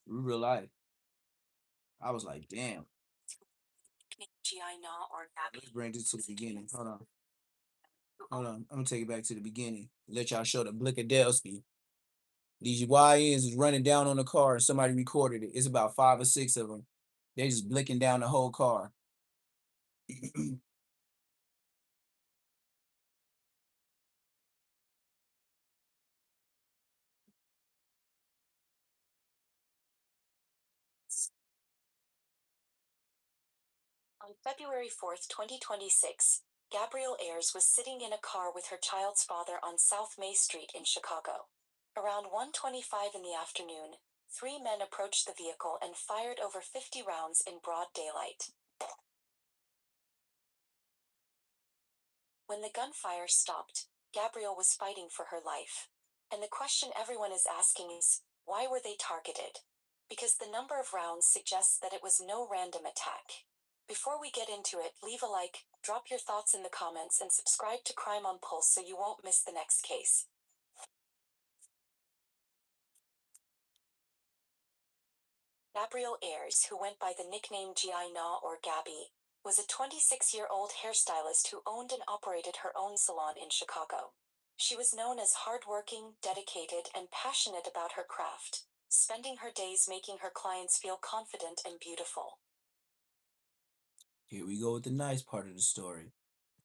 Real life. I was like, damn. Let's bring this to the beginning. Hold on. Hold on. I'm gonna take it back to the beginning. Let y'all show the Blickadelsky. These YNs is running down on the car and somebody recorded it. It's about 5 or 6 of them. They just blicking down the whole car. On February 4th, 2026, Gabrielle Ayers was sitting in a car with her child's father on South May Street in Chicago. Around 1:25 in the afternoon, 3 men approached the vehicle and fired over 50 rounds in broad daylight. When the gunfire stopped, Gabrielle was fighting for her life. And the question everyone is asking is, why were they targeted? Because the number of rounds suggests that it was no random attack. Before we get into it, leave a like, drop your thoughts in the comments, and subscribe to Crime on Pulse so you won't miss the next case. Gabrielle Ayers, who went by the nickname Gi Na or Gabby, was a 26-year-old hairstylist who owned and operated her own salon in Chicago. She was known as hardworking, dedicated, and passionate about her craft, spending her days making her clients feel confident and beautiful. Here we go with the nice part of the story.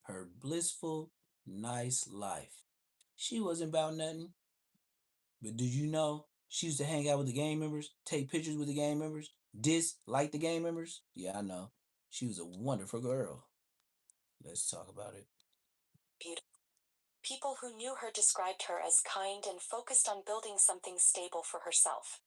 Her blissful, nice life. She wasn't about nothing. But did you know she used to hang out with the gang members, take pictures with the gang members, dislike the gang members? Yeah, I know. She was a wonderful girl. Let's talk about it. Beautiful. People who knew her described her as kind and focused on building something stable for herself.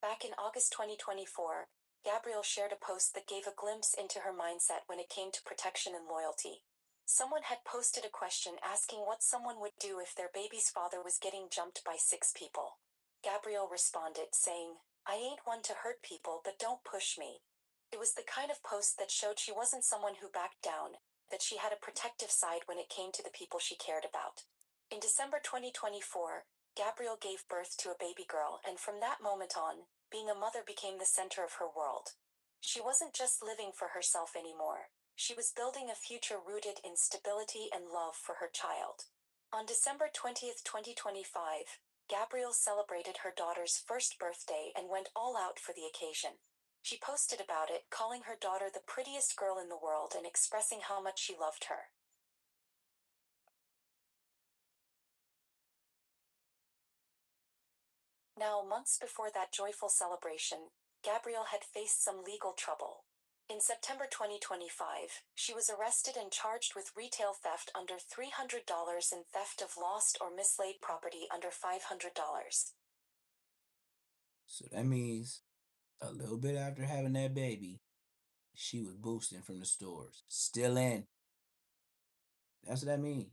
Back in August 2024, Gabrielle shared a post that gave a glimpse into her mindset when it came to protection and loyalty. Someone had posted a question asking what someone would do if their baby's father was getting jumped by 6 people. Gabrielle responded, saying, "I ain't one to hurt people, but don't push me." It was the kind of post that showed she wasn't someone who backed down, that she had a protective side when it came to the people she cared about. In December 2024, Gabrielle gave birth to a baby girl, and from that moment on, being a mother became the center of her world. She wasn't just living for herself anymore. She was building a future rooted in stability and love for her child. On December 20th, 2025, Gabrielle celebrated her daughter's first birthday and went all out for the occasion. She posted about it, calling her daughter the prettiest girl in the world and expressing how much she loved her. Now, months before that joyful celebration, Gabrielle had faced some legal trouble. In September 2025, she was arrested and charged with retail theft under $300 and theft of lost or mislaid property under $500. So that means a little bit after having that baby, she was boosting from the stores. Still in. That's what that means.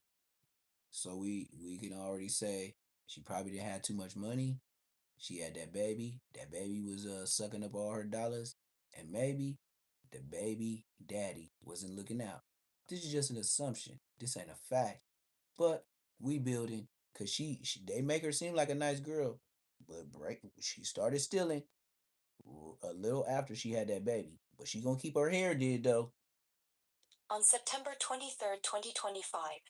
So we can already say she probably didn't have too much money. She had that baby. That baby was sucking up all her dollars. And maybe the baby daddy wasn't looking out. This is just an assumption. This ain't a fact. But we building because she they make her seem like a nice girl. But she started stealing a little after she had that baby. But she gonna keep her hair did though. On September 23rd, 2025,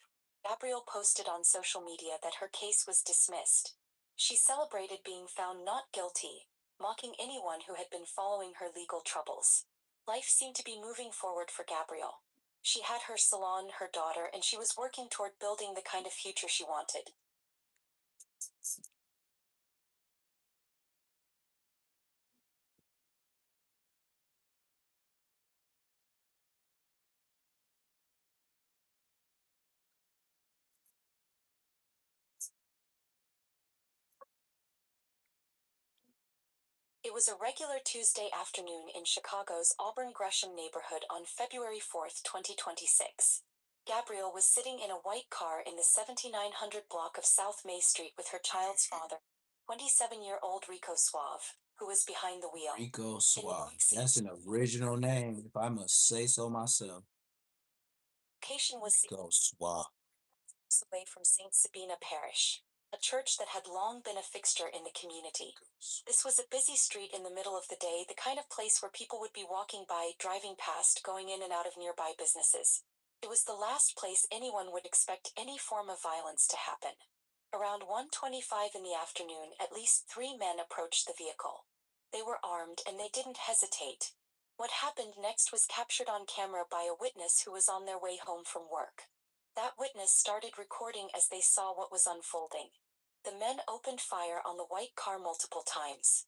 Gabrielle posted on social media that her case was dismissed. She celebrated being found not guilty, mocking anyone who had been following her legal troubles. Life seemed to be moving forward for Gabrielle. She had her salon, her daughter, and she was working toward building the kind of future she wanted. It was a regular Tuesday afternoon in Chicago's Auburn Gresham neighborhood on February 4th, 2026. Gabrielle was sitting in a white car in the 7900 block of South May Street with her child's father, 27-year-old Rico Suave. who was behind the wheel. Rico Suave. That's an original name, if I must say so myself. Location was Rico Suave. away from St. Sabina Parish, a church that had long been a fixture in the community. This was a busy street in the middle of the day, the kind of place where people would be walking by, driving past, going in and out of nearby businesses. It was the last place anyone would expect any form of violence to happen. Around 1:25 in the afternoon, at least 3 men approached the vehicle. They were armed and they didn't hesitate. What happened next was captured on camera by a witness who was on their way home from work. That witness started recording as they saw what was unfolding. The men opened fire on the white car multiple times.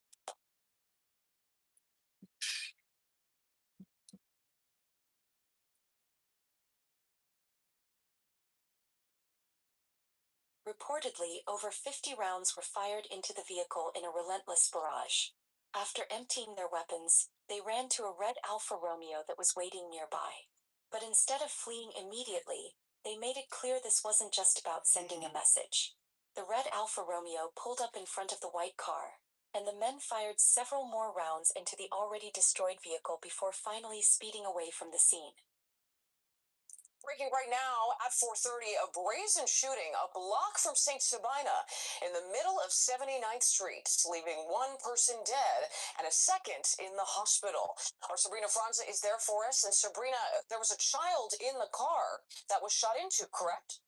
Reportedly, over 50 rounds were fired into the vehicle in a relentless barrage. After emptying their weapons, they ran to a red Alfa Romeo that was waiting nearby. But instead of fleeing immediately, they made it clear this wasn't just about sending a message. The red Alfa Romeo pulled up in front of the white car, and the men fired several more rounds into the already destroyed vehicle before finally speeding away from the scene. Breaking right now at 4:30, a brazen shooting a block from St. Sabina in the middle of 79th Street, leaving one person dead and a second in the hospital. Our Sabrina Franza is there for us. And Sabrina, there was a child in the car that was shot into, correct?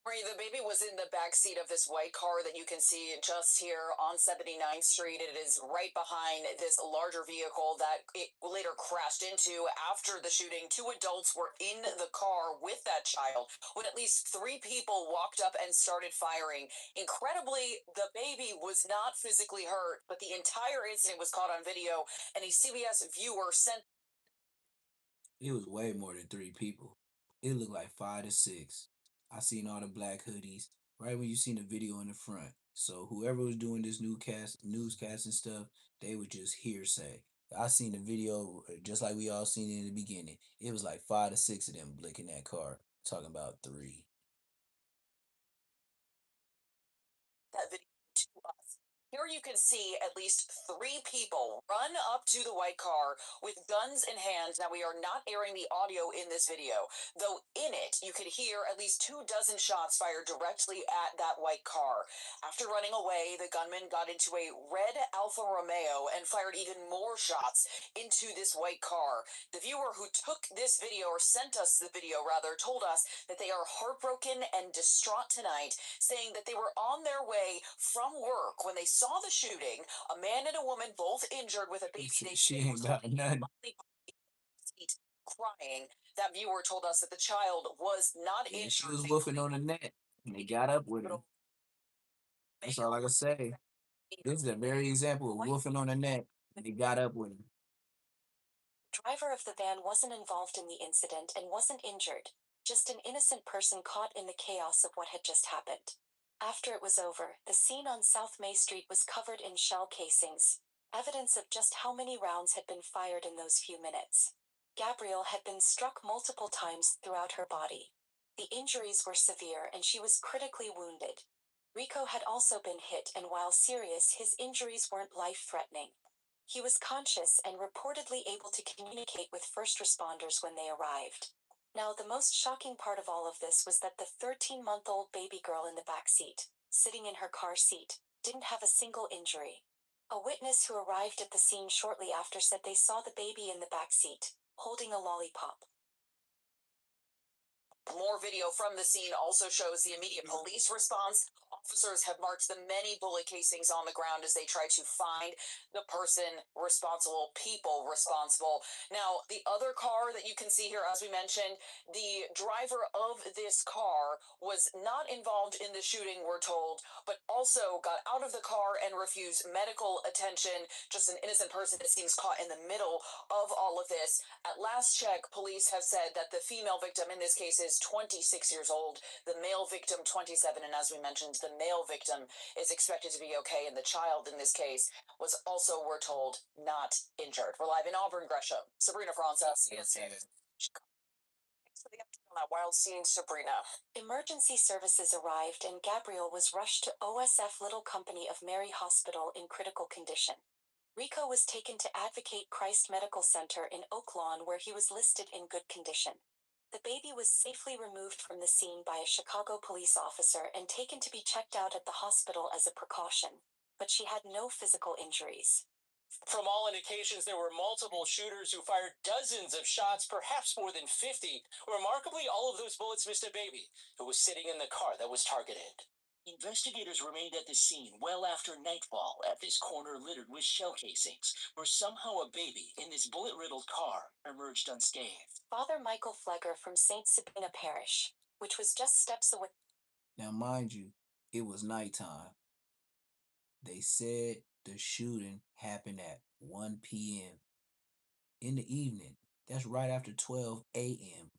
The baby was in the back seat of this white car that you can see just here on 79th Street. It is right behind this larger vehicle that it later crashed into after the shooting. 2 adults were in the car with that child when at least 3 people walked up and started firing. Incredibly, the baby was not physically hurt, but the entire incident was caught on video, and a CBS viewer sent. It was way more than 3 people. It looked like 5 to 6. I seen all the black hoodies right when you seen the video in the front. So whoever was doing this newscast and stuff, they were just hearsay. I seen the video just like we all seen it in the beginning. It was like 5 to 6 of them blicking that car, talking about 3. That video to us. Here you can see at least 3 people run up to the white car with guns in hand. Now, we are not airing the audio in this video, though in it you could hear at least 2 dozen shots fired directly at that white car. After running away, the gunman got into a red Alfa Romeo and fired even more shots into this white car. The viewer who took this video, or sent us the video rather, told us that they are heartbroken and distraught tonight, saying that they were on their way from work when they saw the shooting. A man and a woman, both injured, with a baby. She ain't about nothing. Crying. That viewer told us that the child was not Yeah, injured. she was woofing on the net. And they got up with her. That's all I can say. This is a very example of woofing on the net. And they got up with her. The driver of the van wasn't involved in the incident and wasn't injured, just an innocent person caught in the chaos of what had just happened. After it was over, the scene on South May Street was covered in shell casings, evidence of just how many rounds had been fired in those few minutes. Gabrielle had been struck multiple times throughout her body. The injuries were severe and she was critically wounded. Rico had also been hit, and while serious, his injuries weren't life-threatening. He was conscious and reportedly able to communicate with first responders when they arrived. Now, the most shocking part of all of this was that the 13-month-old baby girl in the back seat, sitting in her car seat, didn't have a single injury. A witness who arrived at the scene shortly after said they saw the baby in the back seat, holding a lollipop. More video from the scene also shows the immediate police response. Officers have marked the many bullet casings on the ground as they try to find the person responsible, people responsible. Now, the other car that you can see here, as we mentioned, the driver of this car was not involved in the shooting, we're told, but also got out of the car and refused medical attention. Just an innocent person that seems caught in the middle of all of this. At last check, police have said that the female victim in this case is 26 years old, the male victim 27, and as we mentioned, the male victim is expected to be okay, and the child in this case was also, we're told, not injured. We're live in Auburn, Gresham. Sabrina Franza, CSN. On that wild scene, Sabrina. Emergency services arrived and Gabriel was rushed to OSF Little Company of Mary Hospital in critical condition. Rico was taken to Advocate Christ Medical Center in Oak Lawn where he was listed in good condition. The baby was safely removed from the scene by a Chicago police officer and taken to be checked out at the hospital as a precaution, but she had no physical injuries. From all indications, there were multiple shooters who fired dozens of shots, perhaps more than 50. Remarkably, all of those bullets missed a baby who was sitting in the car that was targeted. Investigators remained at the scene well after nightfall at this corner littered with shell casings, where somehow a baby in this bullet-riddled car emerged unscathed. Father Michael Flegger from St. Sabina Parish, which was just steps away. Now, mind you, it was nighttime. They said the shooting happened at 1 p.m. in the evening. That's right after 12 a.m.,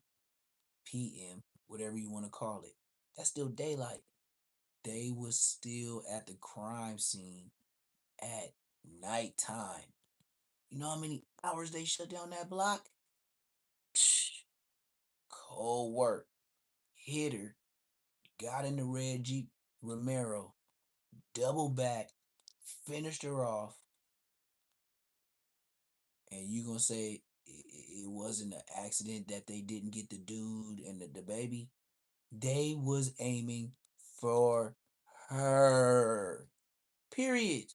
p.m., whatever you want to call it. That's still daylight. They was still at the crime scene at nighttime. You know how many hours they shut down that block? Psh, cold work. Hit her. Got in the red Jeep Romero. Double back. Finished her off. And you gonna say it wasn't an accident that they didn't get the dude and the baby? They was aiming for her. Period.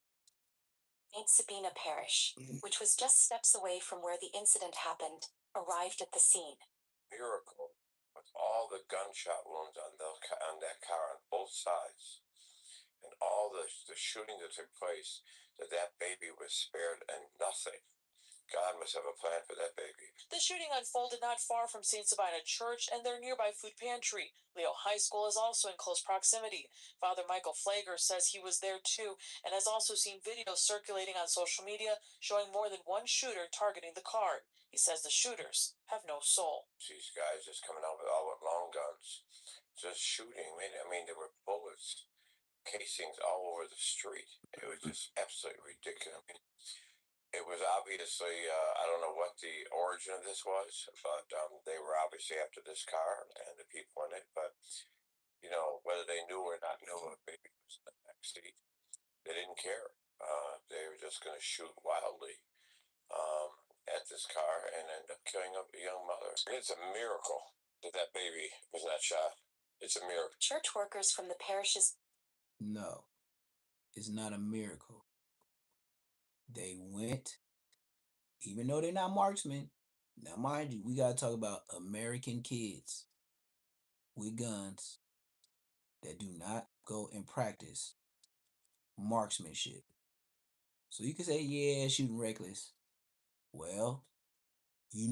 St. Sabina Parish, which was just steps away from where the incident happened, arrived at the scene. Miracle with all the gunshot wounds on that car on both sides, and all the shooting that took place, that baby was spared and nothing. God must have a plan for that baby. The shooting unfolded not far from St. Sabina Church and their nearby food pantry. Leo High School is also in close proximity. Father Michael Flager says he was there too and has also seen videos circulating on social media showing more than one shooter targeting the car. He says the shooters have no soul. These guys just coming out with all with long guns, just shooting. I mean, there were bullets, casings all over the street. It was just absolutely ridiculous. I mean, it was obviously, I don't know what the origin of this was, but they were obviously after this car and the people in it. But, whether they knew or not knew if baby was in the back seat, they didn't care. They were just going to shoot wildly at this car and end up killing a young mother. It's a miracle that baby was not shot. It's a miracle. Church workers from the parishes. No, it's not a miracle. They went, even though they're not marksmen. Now, mind you, we got to talk about American kids with guns that do not go and practice marksmanship. So you can say, yeah, shooting reckless. Well, 8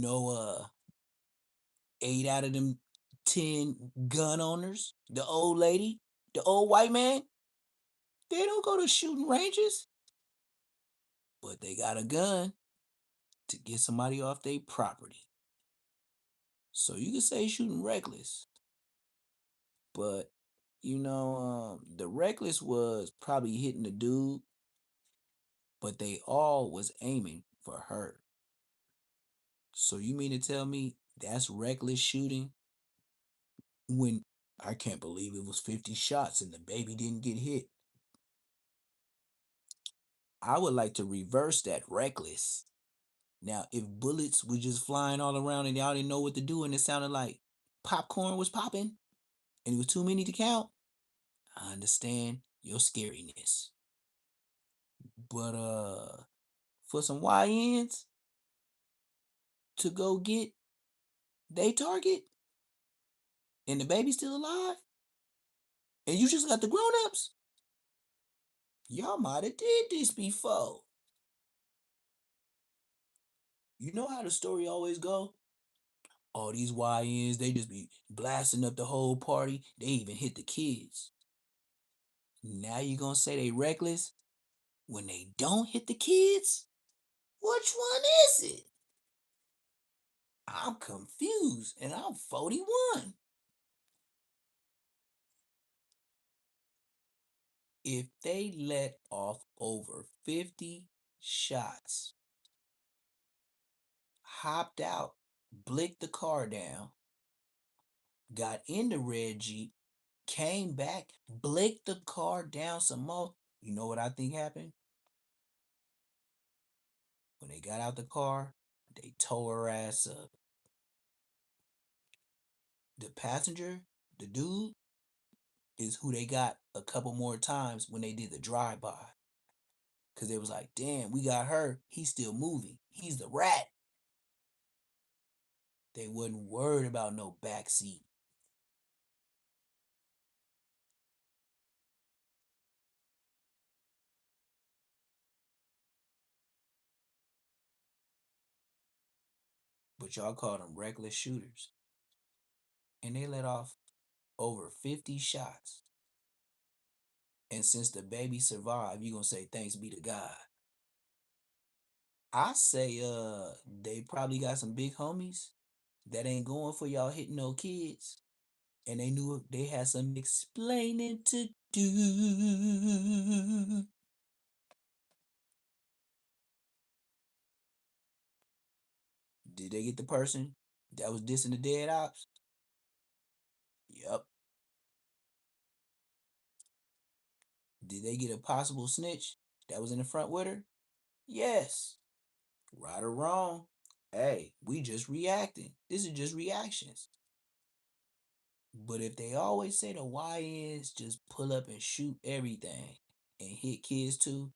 out of them 10 gun owners, the old lady, the old white man, they don't go to shooting ranges, but they got a gun to get somebody off their property. So you can say shooting reckless, but the reckless was probably hitting the dude, but they all was aiming for her. So you mean to tell me that's reckless shooting when I can't believe it was 50 shots and the baby didn't get hit? I would like to reverse that reckless. Now, if bullets were just flying all around and y'all didn't know what to do and it sounded like popcorn was popping and it was too many to count, I understand your scariness. But for some YNs to go get they target and the baby's still alive and you just got the grown-ups, y'all might have did this before. You know how the story always go? All these YNs, they just be blasting up the whole party. They even hit the kids. Now you gonna say they reckless when they don't hit the kids? Which one is it? I'm confused and I'm 41. If they let off over 50 shots, hopped out, blicked the car down, got in the red Jeep, came back, blicked the car down some more. You know what I think happened? When they got out the car, they tore her ass up. The passenger, the dude, is who they got a couple more times when they did the drive-by. Cause they was like, damn, we got her. He's still moving. He's the rat. They wasn't worried about no backseat. But y'all call them reckless shooters. And they let off over 50 shots. And since the baby survived, you gonna say thanks be to God. I say they probably got some big homies that ain't going for y'all hitting no kids. And they knew they had some explaining to do. Did they get the person that was dissing the dead ops? Yep. Did they get a possible snitch that was in the front with her? Yes. Right or wrong. Hey, we just reacting. This is just reactions. But if they always say the YNs just pull up and shoot everything and hit kids too,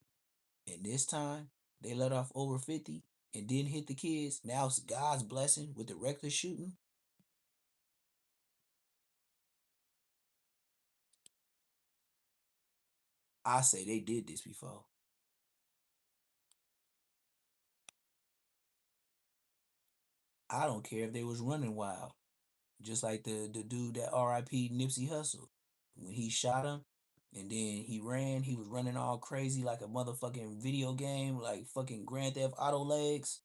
and this time they let off over 50 and didn't hit the kids, now it's God's blessing with the reckless shooting. I say they did this before. I don't care if they was running wild. Just like the dude that RIP Nipsey Hussle. When he shot him and then he ran, he was running all crazy like a motherfucking video game, like fucking Grand Theft Auto legs.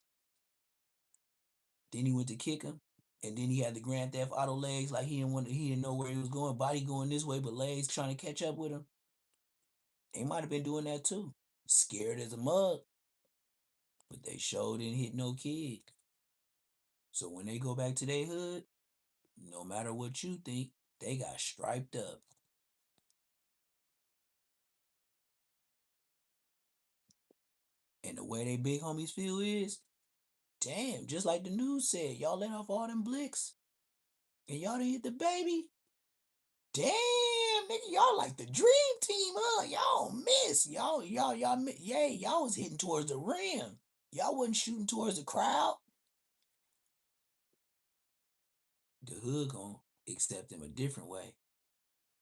Then he went to kick him. And then he had the Grand Theft Auto legs, like he didn't know where he was going, body going this way, but legs trying to catch up with him. They might have been doing that too. Scared as a mug. But they sure didn't hit no kid. So when they go back to their hood, no matter what you think, they got striped up. And the way they big homies feel is, damn, just like the news said, y'all let off all them blicks. And y'all didn't hit the baby. Damn, nigga, y'all like the dream team, huh? Y'all miss. Y'all was hitting towards the rim. Y'all wasn't shooting towards the crowd. The hood gonna accept them a different way.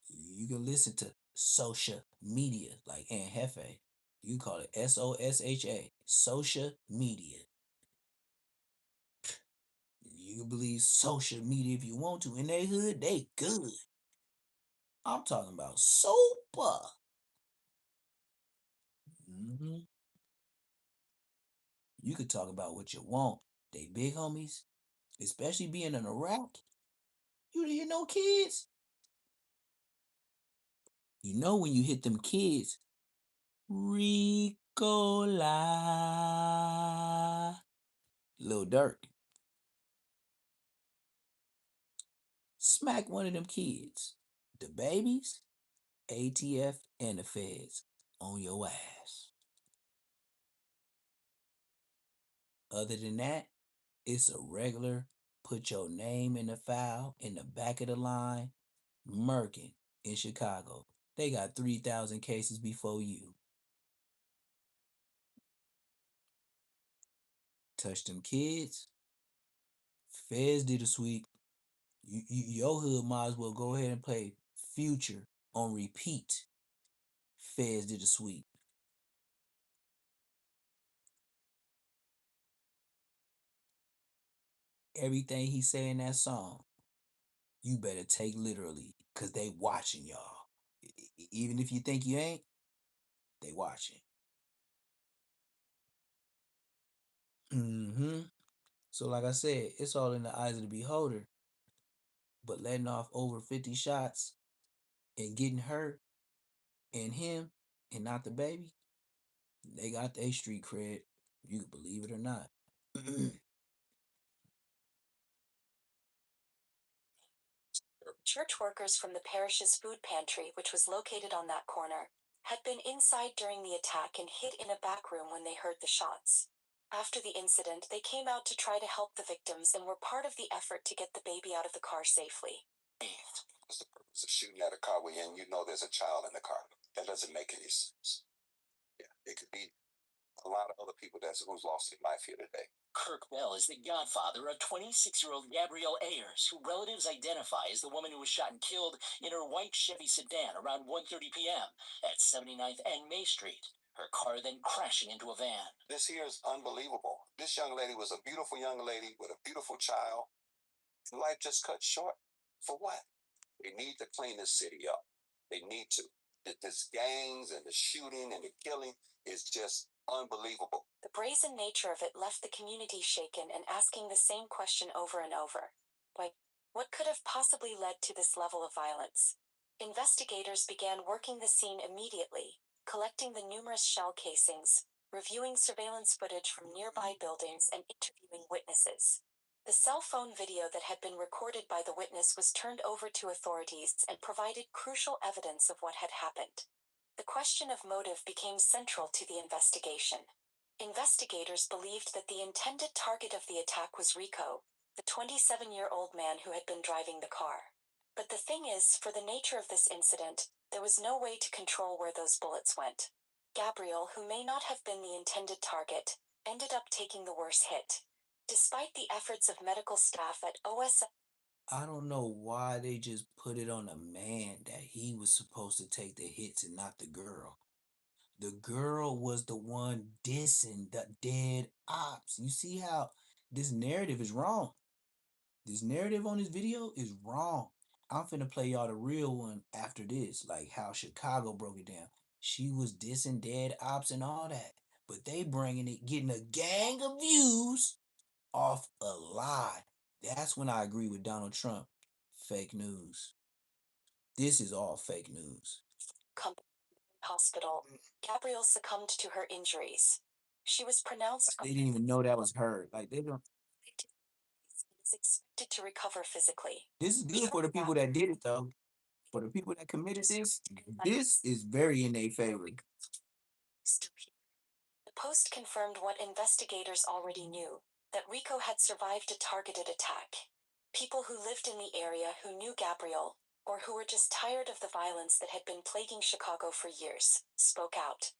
You can listen to social media like Aunt Hefe. You call it SOSHA, social media. You can believe social media if you want to. In their hood, they good. I'm talking about super. hmm You could talk about what you want. They big homies, especially being in Iraq. You didn't hit no kids. You know when you hit them kids, Ricola. Lil Durk. Smack one of them kids. The babies, ATF, and the feds on your ass. Other than that, it's a regular put your name in the file in the back of the line, Merkin in Chicago. They got 3,000 cases before you. Touch them kids. Feds did a sweep. Your hood might as well go ahead and play Future on repeat. Feds did a sweep. Everything he say in that song, you better take literally, cause they watching y'all. Even if you think you ain't, they watching. So like I said, it's all in the eyes of the beholder. But letting off over 50 shots and getting hurt and him and not the baby, they got their street cred. You can believe it or not. Church workers from the parish's food pantry, which was located on that corner, had been inside during the attack and hid in a back room when they heard the shots. After the incident, they came out to try to help the victims and were part of the effort to get the baby out of the car safely. What's the purpose of shooting at a car when you know there's a child in the car? That doesn't make any sense. Yeah, it could be a lot of other people who's lost their life here today. Kirk Bell is the godfather of 26-year-old Gabrielle Ayers, who relatives identify as the woman who was shot and killed in her white Chevy sedan around 1:30 p.m. at 79th and May Street, her car then crashing into a van. This here is unbelievable. This young lady was a beautiful young lady with a beautiful child. Life just cut short. For what? They need to clean this city up. They need to. This gangs and the shooting and the killing is just unbelievable. The brazen nature of it left the community shaken and asking the same question over and over. What could have possibly led to this level of violence? Investigators began working the scene immediately, collecting the numerous shell casings, reviewing surveillance footage from nearby buildings, and interviewing witnesses. The cell phone video that had been recorded by the witness was turned over to authorities and provided crucial evidence of what had happened. The question of motive became central to the investigation. Investigators believed that the intended target of the attack was Rico, the 27-year-old man who had been driving the car. But the thing is, for the nature of this incident, there was no way to control where those bullets went. Gabrielle, who may not have been the intended target, ended up taking the worst hit. Despite the efforts of medical staff at OSS, I don't know why they just put it on the man that he was supposed to take the hits and not the girl. The girl was the one dissing the dead ops. You see how this narrative is wrong. This narrative on this video is wrong. I'm finna play y'all the real one after this, like how Chicago broke it down. She was dissing dead ops and all that, but they bringing it, getting a gang of views off a lie. That's when I agree with Donald Trump. Fake news. This is all fake news. Hospital, Gabrielle succumbed to her injuries. She was pronounced They didn't even know that was her. Like they don't. and is expected to recover physically. This is good for the people that did it though. For the people that committed this is very in their favor. The post confirmed what investigators already knew, that Rico had survived a targeted attack. People who lived in the area who knew Gabrielle, or who were just tired of the violence that had been plaguing Chicago for years, spoke out.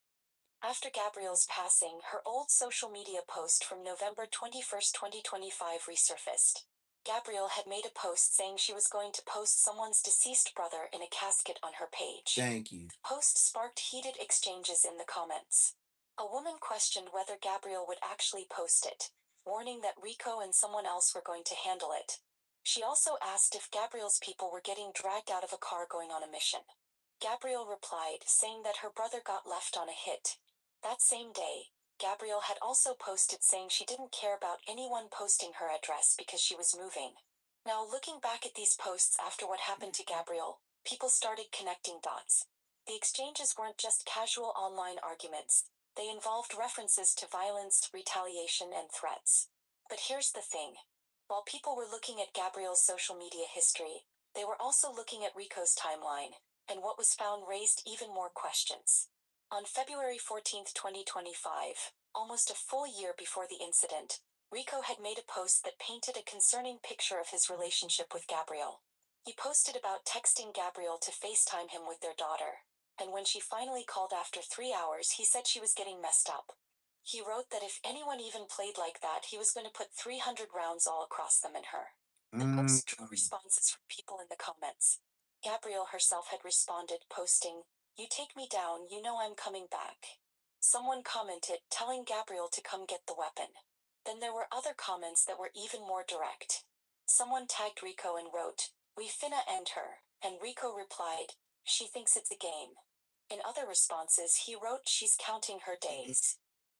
After Gabrielle's passing, her old social media post from November 21st, 2025 resurfaced. Gabrielle had made a post saying she was going to post someone's deceased brother in a casket on her page. Thank you. The post sparked heated exchanges in the comments. A woman questioned whether Gabrielle would actually post it, warning that Rico and someone else were going to handle it. She also asked if Gabrielle's people were getting dragged out of a car going on a mission. Gabrielle replied, saying that her brother got left on a hit. That same day, Gabrielle had also posted saying she didn't care about anyone posting her address because she was moving. Now, looking back at these posts after what happened to Gabrielle, people started connecting dots. The exchanges weren't just casual online arguments. They involved references to violence, retaliation, and threats. But here's the thing. While people were looking at Gabrielle's social media history, they were also looking at Rico's timeline, and what was found raised even more questions. On February 14, 2025, almost a full year before the incident, Rico had made a post that painted a concerning picture of his relationship with Gabrielle. He posted about texting Gabrielle to FaceTime him with their daughter, and when she finally called after 3 hours, he said she was getting messed up. He wrote that if anyone even played like that, he was going to put 300 rounds all across them and her. The post drew responses from people in the comments. Gabrielle herself had responded, posting, "You take me down, you know I'm coming back." Someone commented, telling Gabrielle to come get the weapon. Then there were other comments that were even more direct. Someone tagged Rico and wrote, "We finna end her," and Rico replied, "She thinks it's a game." In other responses, he wrote, "She's counting her days.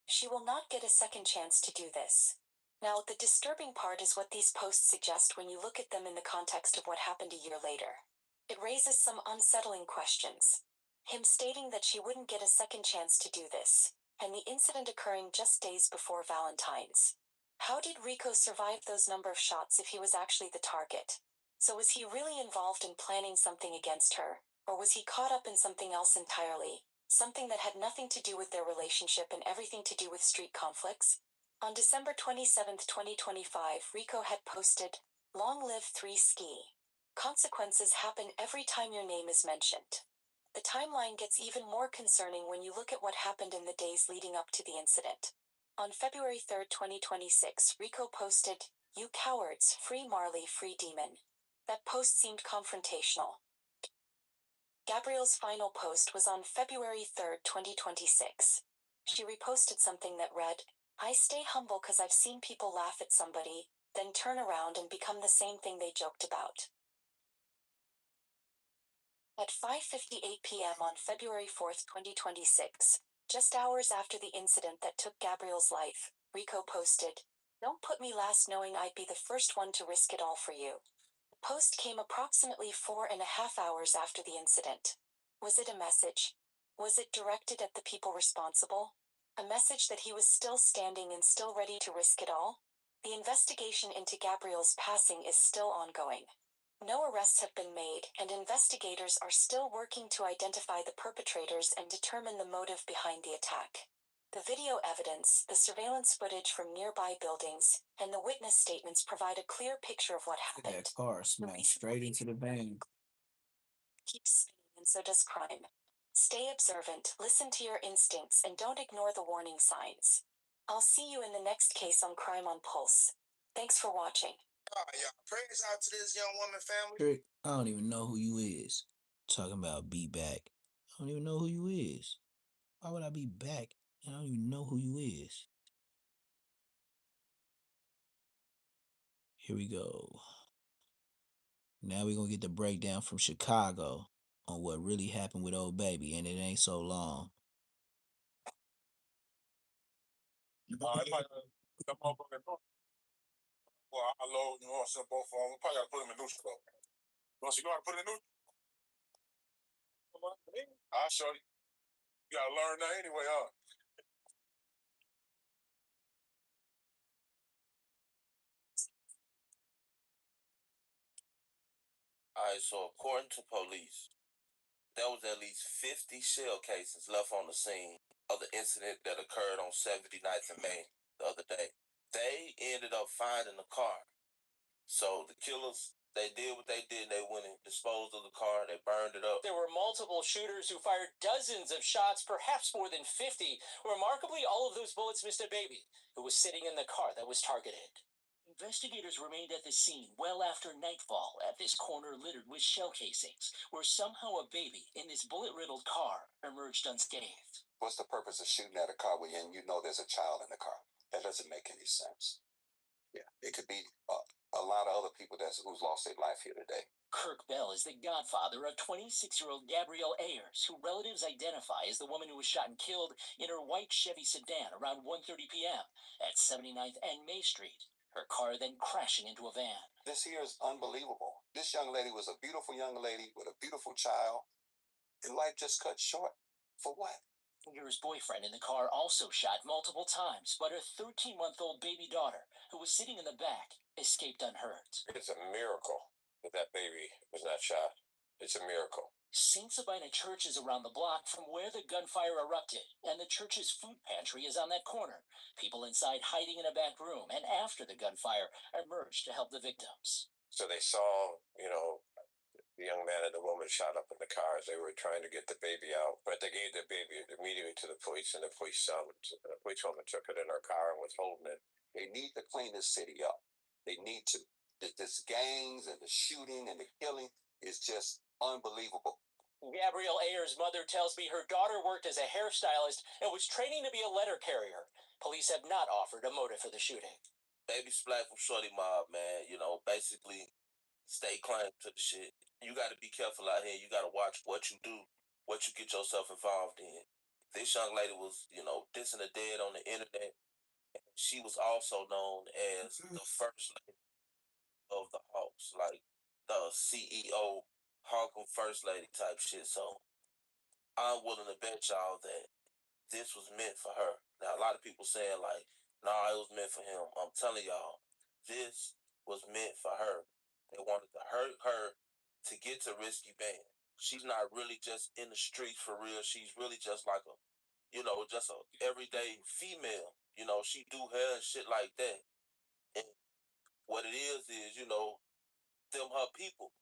She will not get a second chance to do this." Now, the disturbing part is what these posts suggest when you look at them in the context of what happened a year later. It raises some unsettling questions. Him stating that she wouldn't get a second chance to do this, and the incident occurring just days before Valentine's. How did Rico survive those number of shots if he was actually the target? So was he really involved in planning something against her, or was he caught up in something else entirely? Something that had nothing to do with their relationship and everything to do with street conflicts? On December 27, 2025, Rico had posted, "Long live 3ski. Consequences happen every time your name is mentioned." The timeline gets even more concerning when you look at what happened in the days leading up to the incident. On February 3, 2026, Rico posted, "You cowards, free Marley, free Demon." That post seemed confrontational. Gabrielle's final post was on February 3, 2026. She reposted something that read, "I stay humble because I've seen people laugh at somebody, then turn around and become the same thing they joked about." At 5:58 p.m. on February 4, 2026, just hours after the incident that took Gabrielle's life, Rico posted, "Don't put me last knowing I'd be the first one to risk it all for you." The post came approximately 4.5 hours after the incident. Was it a message? Was it directed at the people responsible? A message that he was still standing and still ready to risk it all? The investigation into Gabrielle's passing is still ongoing. No arrests have been made, and investigators are still working to identify the perpetrators and determine the motive behind the attack. The video evidence, the surveillance footage from nearby buildings, and the witness statements provide a clear picture of what happened. That car smashed straight into the van. Keeps spinning, and so does crime. Stay observant, listen to your instincts, and don't ignore the warning signs. I'll see you in the next case on Crime on Pulse. Thanks for watching. Y'all, praise out to this young woman family. Trick, I don't even know who you is. Talking about be back. I don't even know who you is. Why would I be back? I don't even know who you is. Here we go. Now we're gonna get the breakdown from Chicago on what really happened with old baby, and it ain't so long. Well, I load you on some both of them. We probably gotta put them in neutral. Once you know how to put it in neutral, I'll show you. You gotta learn that anyway, huh? Alright, so according to police, there was at least 50 shell casings left on the scene of the incident that occurred on 79th and May the other day. They ended up finding the car. So the killers, they did what they did. They went and disposed of the car. They burned it up. There were multiple shooters who fired dozens of shots, perhaps more than 50. Remarkably, all of those bullets missed a baby who was sitting in the car that was targeted. Investigators remained at the scene well after nightfall at this corner littered with shell casings, where somehow a baby in this bullet-riddled car emerged unscathed. What's the purpose of shooting at a car when you know there's a child in the car? That doesn't make any sense. Yeah, it could be a lot of other people who's lost their life here today. Kirk Bell is the godfather of 26-year-old Gabrielle Ayers, who relatives identify as the woman who was shot and killed in her white Chevy sedan around 1:30 p.m. at 79th and May Street, her car then crashing into a van. This here is unbelievable. This young lady was a beautiful young lady with a beautiful child, and life just cut short. For what? Ayers' boyfriend in the car also shot multiple times, but her 13-month-old baby daughter, who was sitting in the back, escaped unhurt. It's a miracle that baby was not shot. It's a miracle. St. Sabina Church is around the block from where the gunfire erupted, and the church's food pantry is on that corner. People inside hiding in a back room, and after the gunfire, emerged to help the victims. So they saw, the young man and the woman shot up in the cars. They were trying to get the baby out, but they gave the baby immediately to the police, and the police woman took it in her car and was holding it. They need to clean this city up. They need to. This gangs and the shooting and the killing is just unbelievable. Gabrielle Ayers' mother tells me her daughter worked as a hairstylist and was training to be a letter carrier. Police have not offered a motive for the shooting. Baby Splat from Shorty Mob, man. Basically stay close to the shit. You got to be careful out here. You got to watch what you do, what you get yourself involved in. This young lady was, dissing the dead on the internet. She was also known as the first lady of the Hawks, like the CEO, Hawk first lady type shit. So I'm willing to bet y'all that this was meant for her. Now, a lot of people saying, like, nah, it was meant for him. I'm telling y'all, this was meant for her. They wanted to hurt her to get to Risky Band. She's not really just in the streets for real. She's really just like a, just a everyday female. She do hair and shit like that. And what it is, them her people.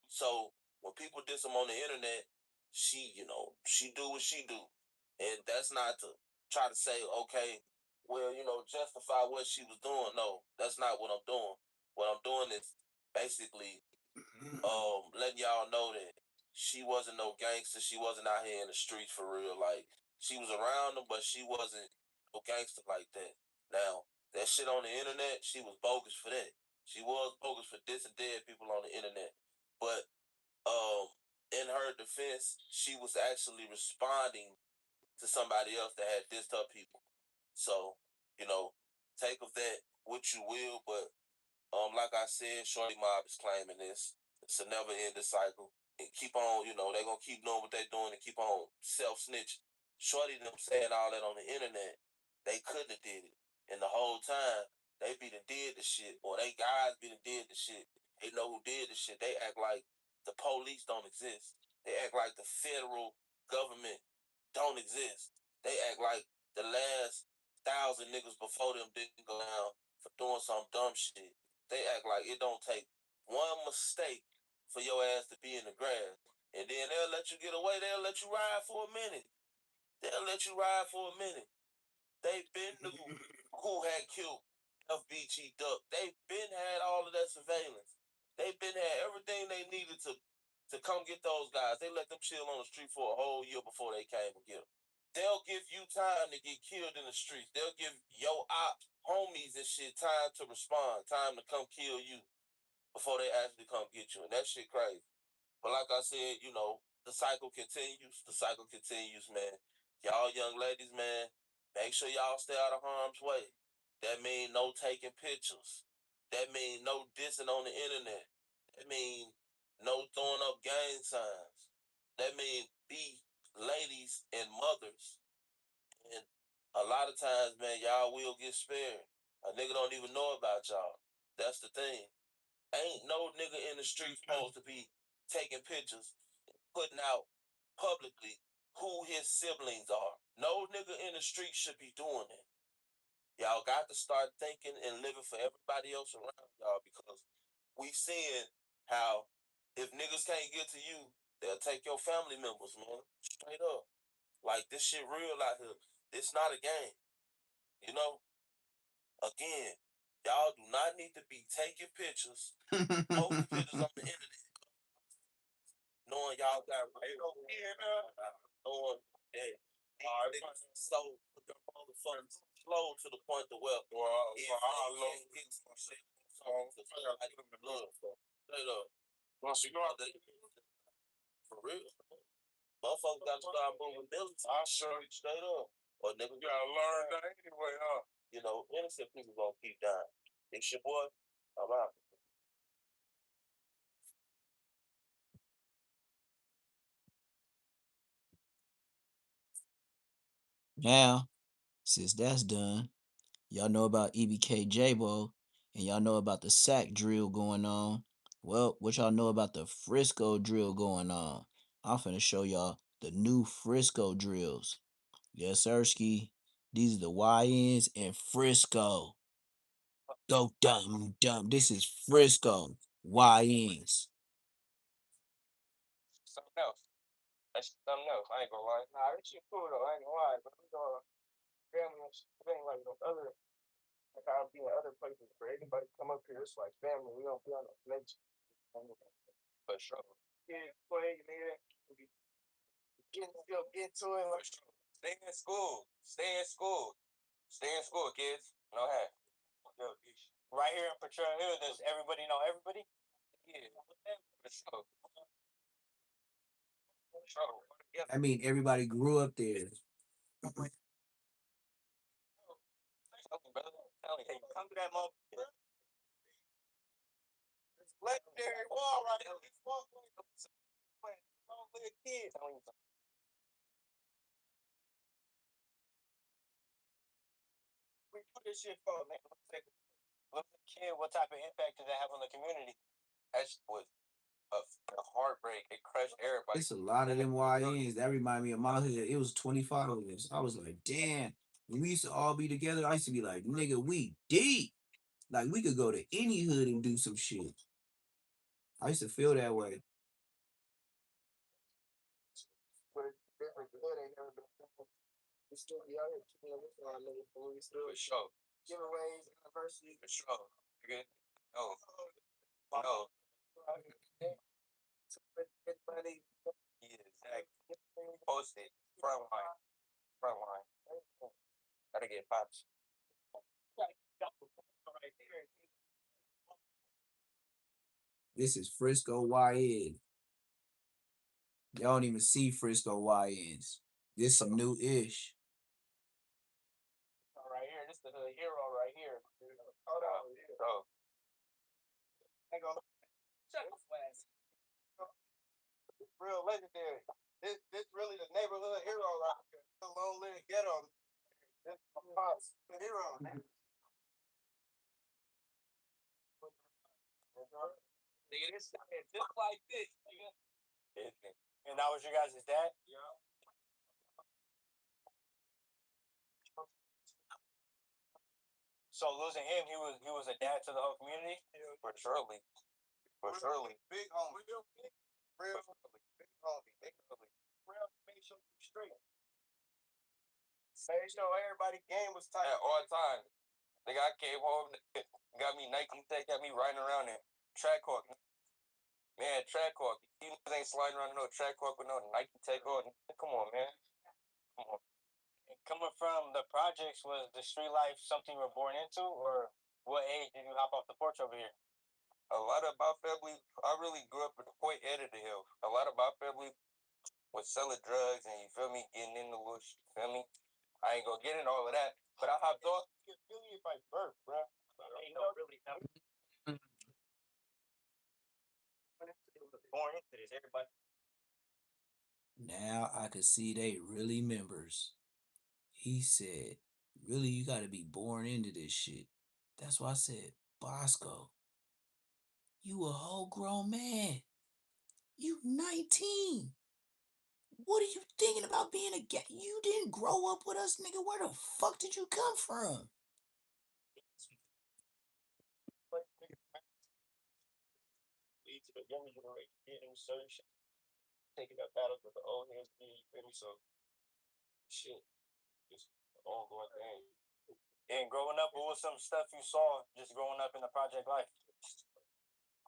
So when people diss them on the internet, she do what she do. And that's not to try to say, okay, well, justify what she was doing. No, that's not what I'm doing. What I'm doing is basically letting y'all know that she wasn't no gangster. She wasn't out here in the streets for real. Like, she was around them, but she wasn't no gangster like that. Now, that shit on the internet, she was bogus for that. She was bogus for dissing dead people on the internet. But in her defense, she was actually responding to somebody else that had dissed her people. So, take of that what you will, but like I said, Shorty Mob is claiming this. It's a never ending cycle. And keep on, they're gonna keep doing what they're doing and keep on self snitching. Shorty them saying all that on the internet, they couldn't have did it. And the whole time, they be done did the shit, or they guys be done did the shit. They know who did the shit. They act like the police don't exist. They act like the federal government don't exist. They act like the last 1,000 niggas before them didn't go down for doing some dumb shit. They act like it don't take one mistake for your ass to be in the grass. And then they'll let you get away. They'll let you ride for a minute. They'll let you ride for a minute. They been knew who had killed FBG Duck. They been had all of that surveillance. They been had everything they needed to come get those guys. They let them chill on the street for a whole year before they came and get them. They'll give you time to get killed in the streets. They'll give your ops, homies and shit time to respond, time to come kill you before they actually come get you. And that shit crazy. But like I said, the cycle continues. The cycle continues, man. Y'all young ladies, man, make sure y'all stay out of harm's way. That mean no taking pictures. That mean no dissing on the internet. That mean no throwing up gang signs. That mean be ladies and mothers. And a lot of times, man, y'all will get spared. A nigga don't even know about y'all. That's the thing. Ain't no nigga in the street supposed to be taking pictures, putting out publicly who his siblings are. No nigga in the street should be doing that. Y'all got to start thinking and living for everybody else around y'all, because we seeing how if niggas can't get to you, they'll take your family members, man. Straight up. Like, this shit real out here. It's not a game. Again, y'all do not need to be taking pictures, posting pictures on the internet, knowing y'all got real here, knowing that niggas so motherfucking slow to the point to where if they can't get some shit to somebody look straight up. For real. Motherfuckers got to start moving millions. I sure straight up. Or niggas gotta learn that anyway, huh? Innocent people gonna keep dying. It's your boy. I'm out. Now, since that's done, y'all know about EBK J-Bo, and y'all know about the sack drill going on. Well, what y'all know about the Frisco drill going on? I'm finna show y'all the new Frisco drills. Yes, Sirski. These are the YNs in Frisco. Go dumb dumb. This is Frisco YNs. Something else. That's something else. I ain't gonna lie. Nah, this shit cool though. I ain't gonna lie. But we gonna family and shit. It ain't like no other. Like I'll be in other places where anybody come up here, it's like family. We don't be on the snakes. For sure. Yeah, play, nigga. Get to it. Like, stay in school. Stay in school. Stay in school, kids. No hat. Right here in Petron Hill, does everybody know everybody? Yeah. For sure. For sure. Yeah. I mean, everybody grew up there. Hey, come to that motherfucker. Legendary wall right there. Kids. We put this shit for, man. What's the kid? What type of impact does that have on the community? That shit was a heartbreak. It crushed everybody. It's a lot of them YNs. That remind me of my hood. It was 25 of us. I was like, damn. When we used to all be together, I used to be like, nigga, we deep. Like we could go to any hood and do some shit. I used to feel that way. We still be out here keeping with our niggas, but we still for sure. Giveaways, anniversary. For sure. Nigga. No. No. Money. Yeah, exactly. Post it. Front line. Front line. Gotta get pops. This is Frisco YN. Y'all don't even see Frisco YNs. This some new ish. Right here. This is the hero right here. Hold on. Bro. Hang on. Shut up, ass. Real legendary. This really the neighborhood hero right here. The long living ghetto. This is my pops. The hero. Nigga, this just like this, nigga. And that was your guys' dad? Yeah. So losing him, he was a dad to the whole community? For surely. For surely. Big homie. Real big homie. Big homie. Real made sure you straight. Made sure everybody game was tight. At all times. Nigga, I came home, got me Nike Tech, got me riding around in track hawk. Man, track hawk. You ain't sliding around in no track hawk with no Nike Tech on. Come on, man. Come on. Coming from the projects, was the street life something you were born into, or what age did you hop off the porch over here? A lot of my family, I really grew up at the point end of the hill. A lot of my family was selling drugs and, you feel me, getting into little shit, you feel me? I ain't gonna get into all of that, but I hopped off. You're really by birth, bro. Ain't no really born into this, everybody. Now I could see they really members. He said, really, you gotta be born into this shit. That's why I said, Bosco, you a whole grown man. You 19. What are you thinking about being a gay? You didn't grow up with us, nigga. Where the fuck did you come from? Lead to the younger generation getting certain shit. Taking up battles with the old heads, you feel me? So, shit, just an ongoing thing. And growing up, what was some stuff you saw just growing up in the project life?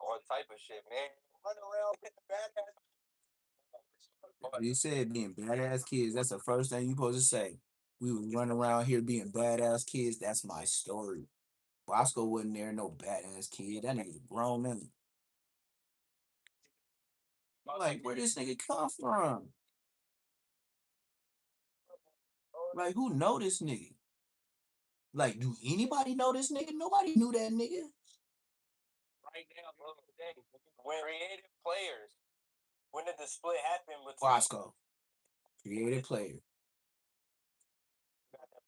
All type of shit, man. Running around with the badass. You said being badass kids. That's the first thing you supposed to say. We was running around here being badass kids. That's my story. Bosco wasn't there, no badass kid. That nigga's a grown man. Like, where this nigga come from? Like, who know this nigga? Like, do anybody know this nigga? Nobody knew that nigga. Right now, bro, when creative players, when did the split happen with Bosco, creative player.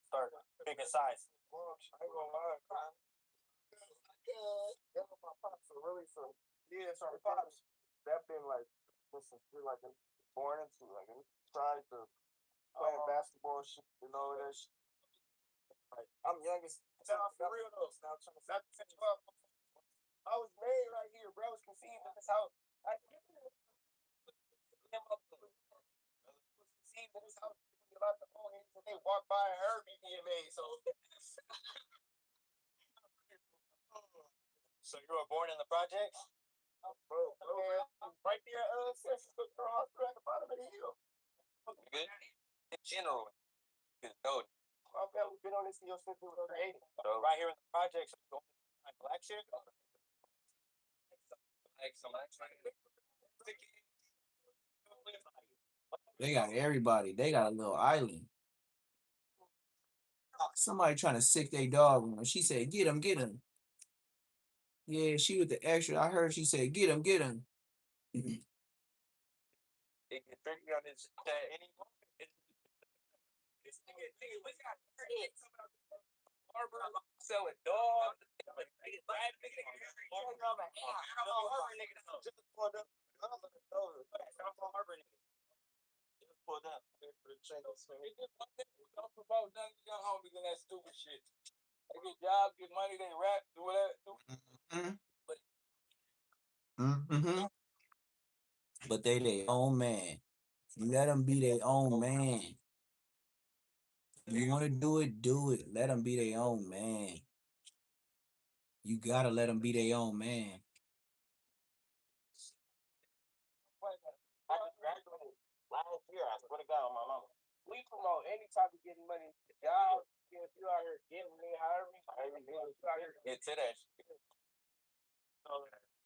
Start bigger size. I ain't gonna lie, man. Yeah, my pops are really some. Yeah, some pops. That been like, listen, like born into, like, tried to playing basketball shit, you know that shit. Like, I'm youngest. For real though. I was made right here, bro. I was conceived in this house. I was conceived in this house. And they walked by and heard me being made. So, so you were born in the project? Bro, right there, across the bottom of the hill. Good. In general, good. No, I've been on this hill since it was created. So, right here in the project, so you go like black shit. They got everybody. They got a little island. Somebody trying to sick their dog on her. She said, get him, get him. Yeah, she with the extra. I heard she said, get him, get him. It get tricky on this any moment. This nigga, we got selling dogs. Pulled up. Don't promote none of your homies and that stupid shit. They get jobs, get money, they rap, do whatever. Mm-hmm. But they their own man. You let them be their own man. If you want to do it, do it. Let them be their own man. You gotta let them be their own man. I just graduated last year. I swear to God on my mama. We promote any type of getting money. Y'all, if you out here getting money, however you out here get to that shit. So,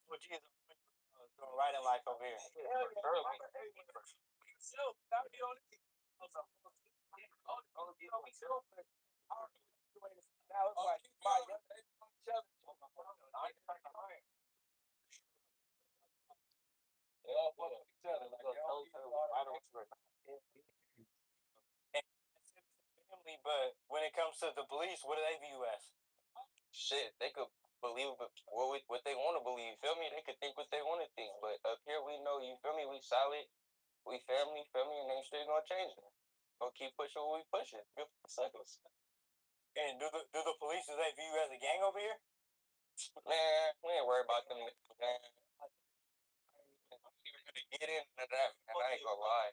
what you doing right in life over here? Early. Stop on it. Now it's like they all fuck with each other. Like, I don't family, but when it comes to the police, what do they view as? Shit, they could believe what they want to believe. Feel me? They could think what they want to think. But up here, we know, you feel me? We solid. We family, and ain't shit gonna change it. Gonna keep pushing what we pushing. Good cycles. And do the police, do they view you as a gang over here? Man, we ain't worried about them. Man. Get in that, man. I ain't gonna lie.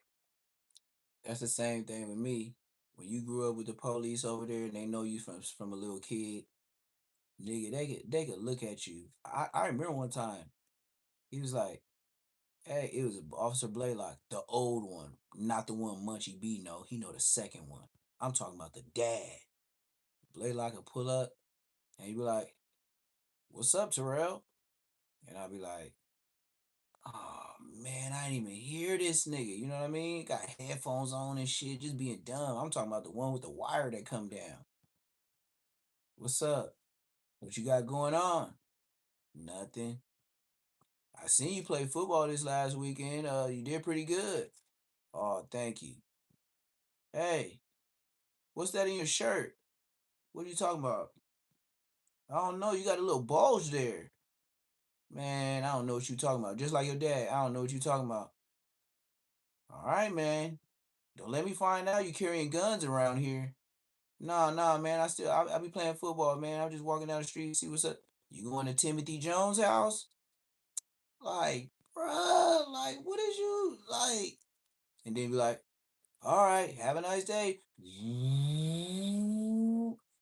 That's the same thing with me. When you grew up with the police over there and they know you from a little kid, nigga, they could look at you. I remember one time he was like, "Hey, it was Officer Blaylock, the old one, not the one Munchie B know. He know the second one. I'm talking about the dad." Blaylock would pull up and he'd be like, "What's up, Terrell?" And I'd be like, "Oh man, I didn't even hear this nigga." You know what I mean? Got headphones on and shit, just being dumb. I'm talking about the one with the wire that come down. "What's up? What you got going on?" "Nothing. I seen you play football this last weekend. You did pretty good." "Oh, thank you." "Hey, what's that in your shirt? What are you talking about?" "I don't know. You got a little bulge there." "Man, I don't know what you talking about. Just like your dad, I don't know what you talking about." "All right, man. Don't let me find out you carrying guns around here." Nah, man. I be playing football, man. I'm just walking down the street, see what's up." "You going to Timothy Jones' house?" Like, bruh, like, what is you like? And then be like, "All right, have a nice day."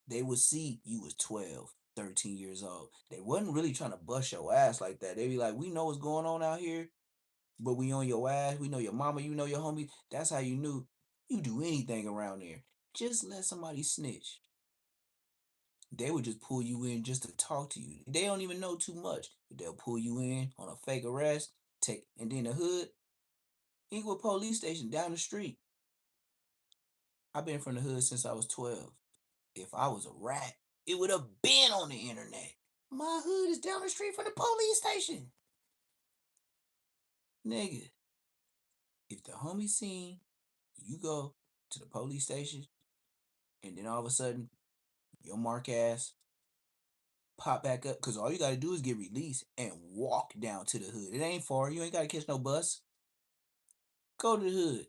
They would see you was 12, 13 years old. They wasn't really trying to bust your ass like that. They be like, "We know what's going on out here, but we on your ass. We know your mama, you know your homie." That's how you knew you do anything around there. Just let somebody snitch. They would just pull you in just to talk to you. They don't even know too much. But they'll pull you in on a fake arrest, and then the hood, Inglewood Police Station down the street. I've been from the hood since I was 12. If I was a rat, it would have been on the internet. My hood is down the street from the police station. Nigga, if the homie seen you go to the police station and then all of a sudden your mark ass pop back up, because all you got to do is get released and walk down to the hood. It ain't far. You ain't got to catch no bus. Go to the hood.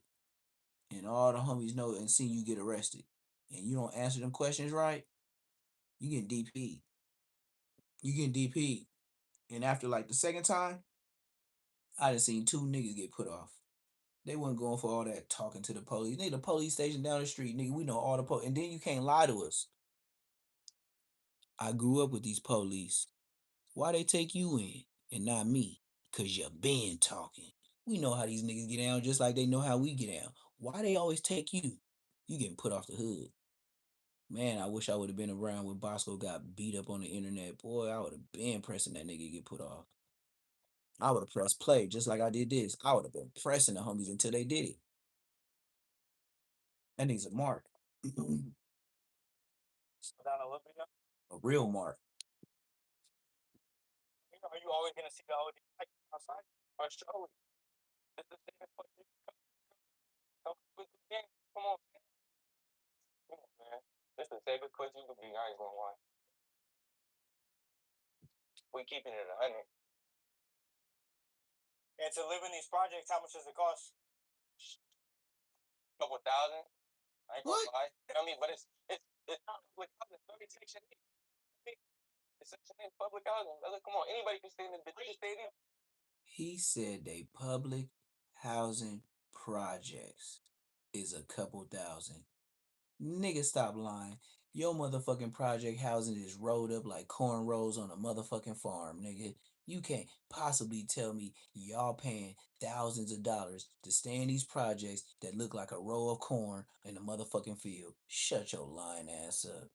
And all the homies know and see you get arrested. And you don't answer them questions right, you get DP. You get DP. And after like the second time, I done seen 2 niggas get put off. They wasn't going for all that talking to the police. Nigga, the police station down the street, nigga, we know all the police. And then you can't lie to us. I grew up with these police. Why they take you in and not me? Cause you been talking. We know how these niggas get down just like they know how we get down. Why they always take you? You getting put off the hood. Man, I wish I would have been around when Bosco got beat up on the internet. Boy, I would have been pressing that nigga get put off. I would have pressed play just like I did this. I would have been pressing the homies until they did it. That nigga's a mark. A real mark. Are you always gonna see the OD outside? Or show it? It's the same as what you come with the thing. Come on, man. This is the safest place you could be. I ain't gonna lie. We keeping it 100. And to live in these projects, how much does it cost? Couple thousand. I ain't gonna What? lie. I mean, but it's not public housing. It's Section 8. It's Section 8 public housing. Brother, come on, anybody can stay in the bitch. You can stay in. He said they public housing projects is a couple thousand. Nigga, stop lying. Your motherfucking project housing is rolled up like cornrows on a motherfucking farm, nigga. You can't possibly tell me y'all paying thousands of dollars to stay in these projects that look like a row of corn in a motherfucking field. Shut your lying ass up.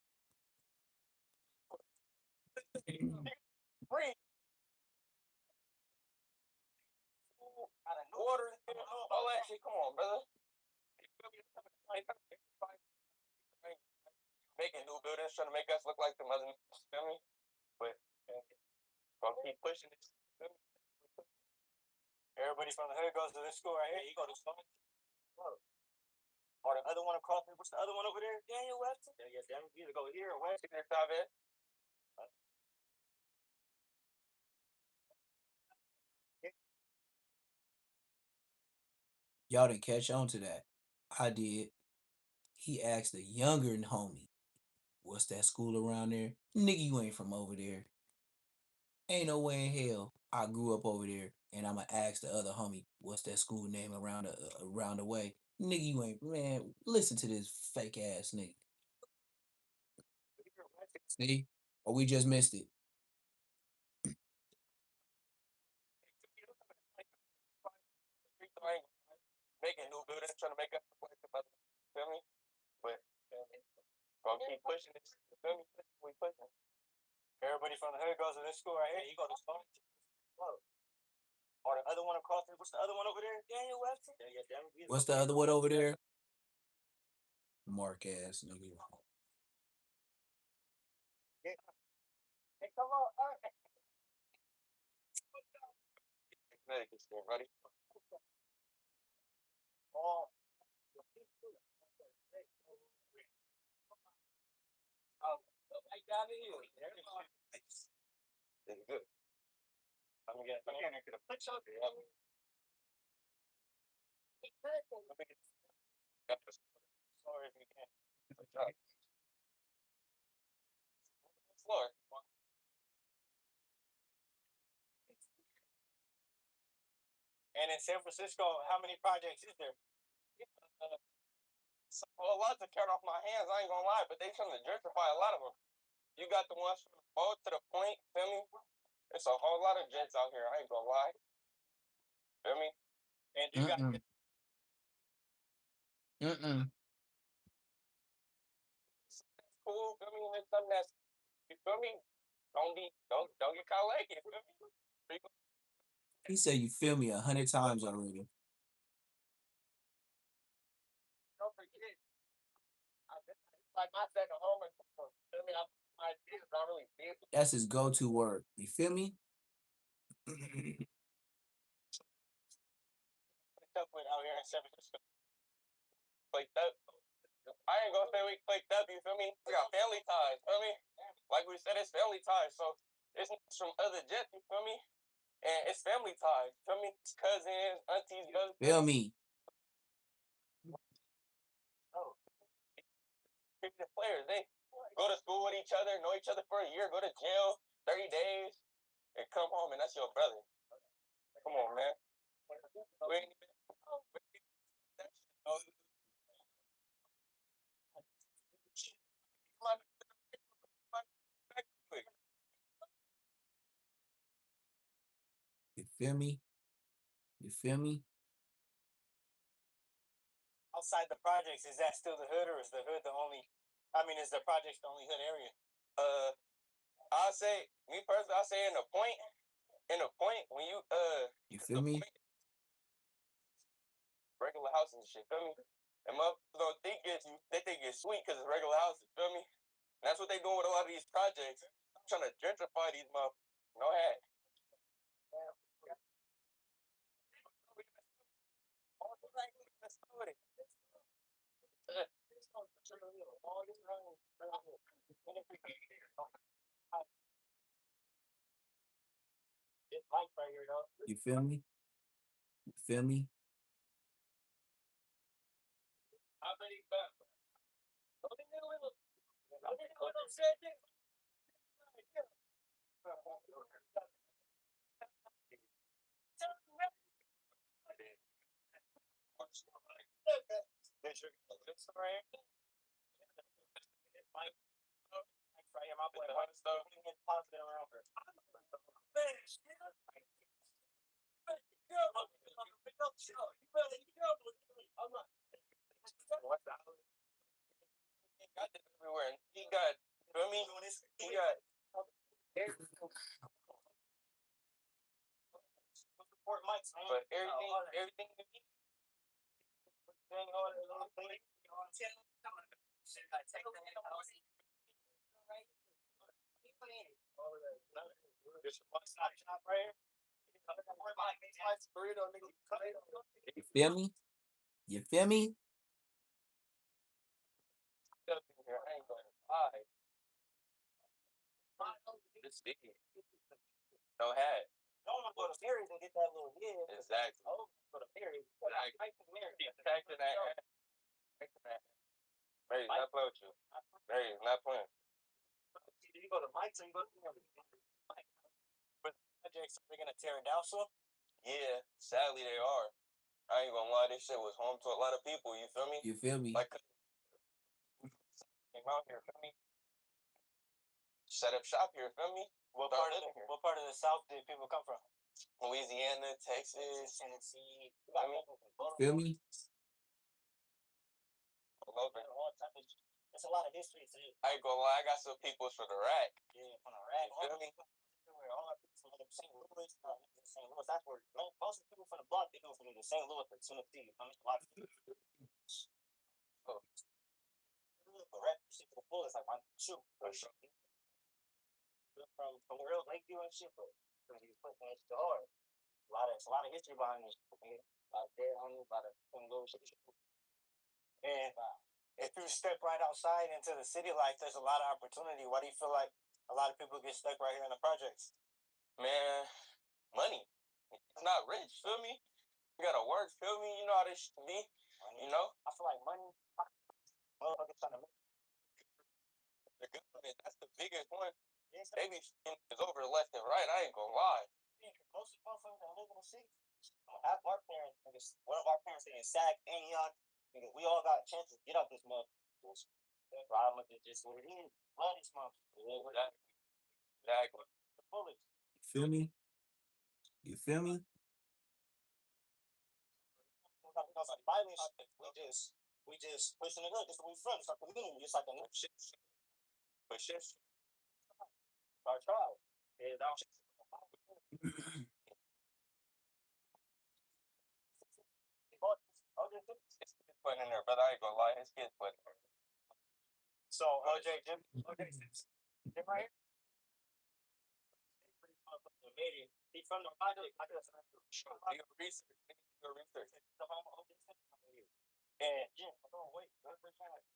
Free. Water, all that shit. Come on, brother. Making new buildings, trying to make us look like the mother. Feel me? But gonna keep pushing this. Everybody from the hood goes to this school right here. You go to school. Or the other one across. What's the other one over there? Daniel Webster. Yeah, Daniel. You either go here or West. Stop it. Y'all didn't catch on to that. I did. He asked a younger homie, what's that school around there? Nigga, you ain't from over there. Ain't no way in hell I grew up over there and I'ma ask the other homie, what's that school name around the way? Nigga, you ain't, man, listen to this fake ass nigga. See? Or we just missed it. Making new buildings, trying to make us look like the mother. Feel me? But gonna keep pushing this. Feel me? We pushing. Everybody from the hood goes to this school right here. You go to school. Or the other one across. What's the other one over there? Daniel Webster. Yeah, Daniel. What's the other one over there? Mark ass nigga. Hey, come on. Ready? Oh. I got it. It's good. I'm gonna get a picture of it. Sorry if you can't. Floor. And in San Francisco, how many projects is there? A lot to count off my hands. I ain't gonna lie, but they trying to gentrify a lot of them. You got the ones from the boat to the point. Feel me? It's a whole lot of jets out here. I ain't gonna lie. Feel me? And you got. Cool. Feel me? It's something that's. You feel me? Don't get caught like it. Feel me? He said you feel me 100 times already. Don't forget. Like my second home. Feel me? My kids not really big. That's his go-to word. You feel me? Stuff with out here in San Francisco. Like that. I ain't gonna say we clicked up, you feel me? We got family ties, feel me? Like we said, it's family ties, so it's not from other jets, you feel me? And it's family ties, feel me? It's cousins, aunties, brothers. Feel me? Oh. The players, they go to school with each other, know each other for a year, go to jail 30 days, and come home, and that's your brother. Come on, man. We ain't even. You feel me? You feel me? Outside the projects, is that still the hood, or is the hood the only? I mean, is the projects the only hood area? I'll say me personally. I'll say in the point when you You feel me? Regular houses and shit. Feel me? And motherfuckers don't think they think it's sweet because it's regular houses. Feel me? And that's what they doing with a lot of these projects. Trying to gentrify these motherfuckers. No hat. Life right here, though. You feel me? You feel me? How many back? Got this everywhere. And he got, you know what I mean? He got Support mics, man. but everything you need. There's one stop shop right here. You feel me? You feel me? Stuff in here, I ain't gonna lie. This big. No hat. Don't want to go to Mary's and get that little Exactly. Oh, go to Mary's. Keep packing that hat. Packing that hat. Mary's not playing with you. Mary's not playing. Do you go to Mike's or you go to Mike? But projects, are they gonna tear it down soon? Yeah, sadly they are. I ain't gonna lie, this shit was home to a lot of people, you feel me? You feel me? Like came out here, feel me? Set up shop here, feel me? What Start part of living here. what part of the South did people come from? Louisiana, Texas, Tennessee. I mean, Feel me? all over. It's a lot of history too. I ain't gonna lie, I got some peoples for the rack. Yeah, from Iraq. You feel me? All our people from St. Louis, St. Louis. That's where most of the people from the block they go from the St. Louis or Tennessee. I mean, a lot of people. Oh. The rap shit for full is like my shoe. For sure. From real Lakeview and shit, but he's putting that shit hard. It's a lot of history behind this. A lot of dead homies, a lot of little shit. And if you step right outside into the city life, there's a lot of opportunity. Why do you feel like a lot of people get stuck right here in the projects? Man, money. It's not rich, feel me? You gotta work, feel me? You know how this should be, you know? I feel like money, motherfuckers trying to make The government, that's the biggest one. They be is over left and right, I ain't gonna lie. most of the motherfuckers that live in the city. Half our parents, one of our parents in Sac, Antioch, we all got a chance to get out this motherfucker. Problem is just what it is. Love this motherfucker. Exactly. The bullets. You feel me? You feel me? We just pushing it up. This is where we from. It's our community. It's like a new shit. But shit, Our tribe. Yeah, that shit. it's putting in there, but I ain't gonna lie, it's getting put in there. So OJ Jim right here. He's from the project. I guess. Do your research. Do your research. And Jim, wait.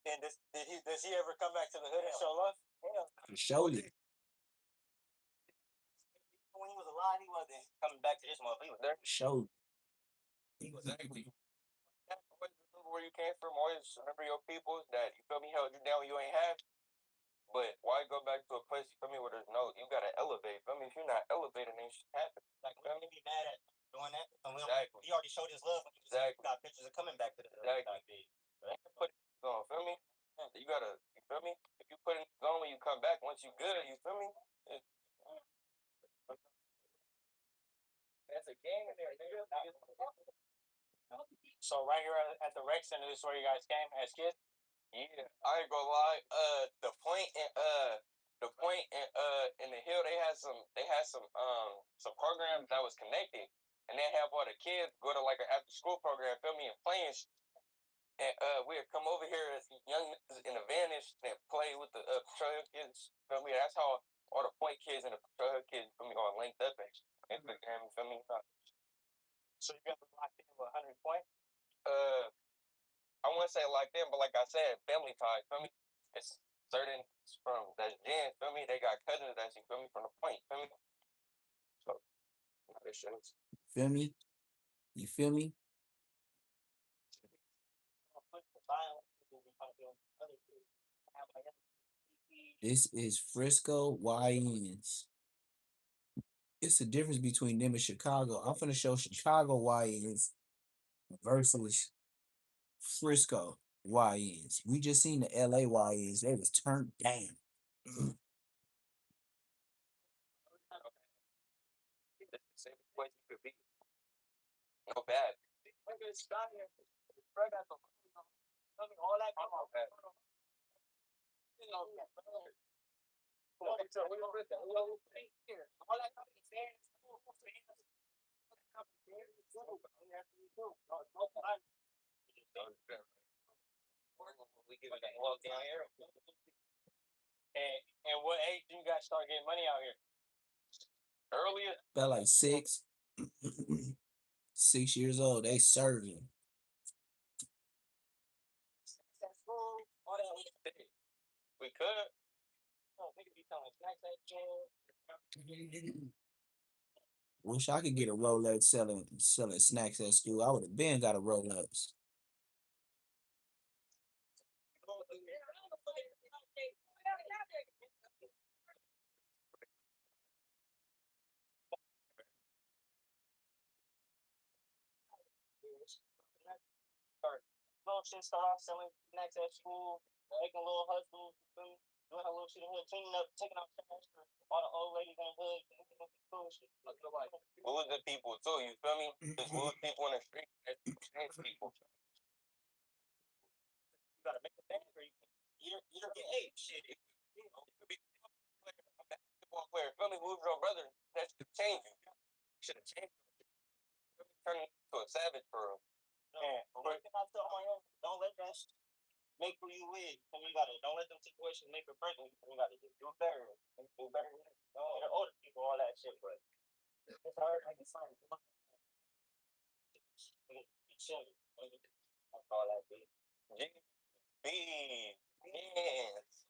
And does he ever come back to the hood and show love? For surely. When he was alive, he wasn't coming back to this motherfucker. He was there. Show. Exactly. Always remember where you came from. Always remember your people that, you feel me, held you down when you ain't have. But why go back to a place, you feel me, where there's no, you gotta elevate. Feel me, if you're not elevating, then shit happen. Like, we don't be mad at doing that. And Exactly. He already showed his love. Exactly. Got pictures of coming back to the hood. Exactly. Put it on, feel me? You gotta, you feel me? If you put it on when you come back, once you good, you feel me? That's a game in there, nigga. So right here at the rec center, this is where you guys came as kids? Yeah, I ain't gonna lie. The point in the hill, they had some programs that was connected, and they have all the kids go to like an after school program, feel me, and playing. And we'd come over here as young niggas in the vanish and play with the patrol kids. Feel me? That's how all the point kids and the patrol kids, feel me, all linked up and Instagram. Feel me? So you got locked in with 100 point? I wouldn't say like them, but like I said, family ties. Feel me? It's certain from that's Jen. Feel me? They got cousins that's, you feel me, from the point. Feel me? So Feel me? You feel me? This is Frisco YNs. It's the difference between them and Chicago. I'm finna show Chicago YNs versus Frisco YNs. We just seen the LA YNs. They was turned down. No bad. We give it a walk down here. And what age do you guys start getting money out here? Earlier? About like 6. 6 years old. They serving. We could. We could be selling snacks at school. Wish I could get a Rolex selling snacks at school. I would have been got a Rolex. Start off selling snacks at school, making a little hustle, doing a little shit in the hood, cleaning up, taking out trash for all the old ladies in the hood. Who's the people too? You feel me? Just who's people in the street? Change people. You gotta make a thing for you. You don't get shit. You could be a basketball player. Feel me? Who's your brother? That should change you. Should have changed you. Turn into a savage for real. Yeah. Don't let that make who you is. You gotta don't let them situations make or break you. You gotta just do better. Do better. They're older people, all that shit, but it's hard. I can find it. Chill. That's all that be. Yes.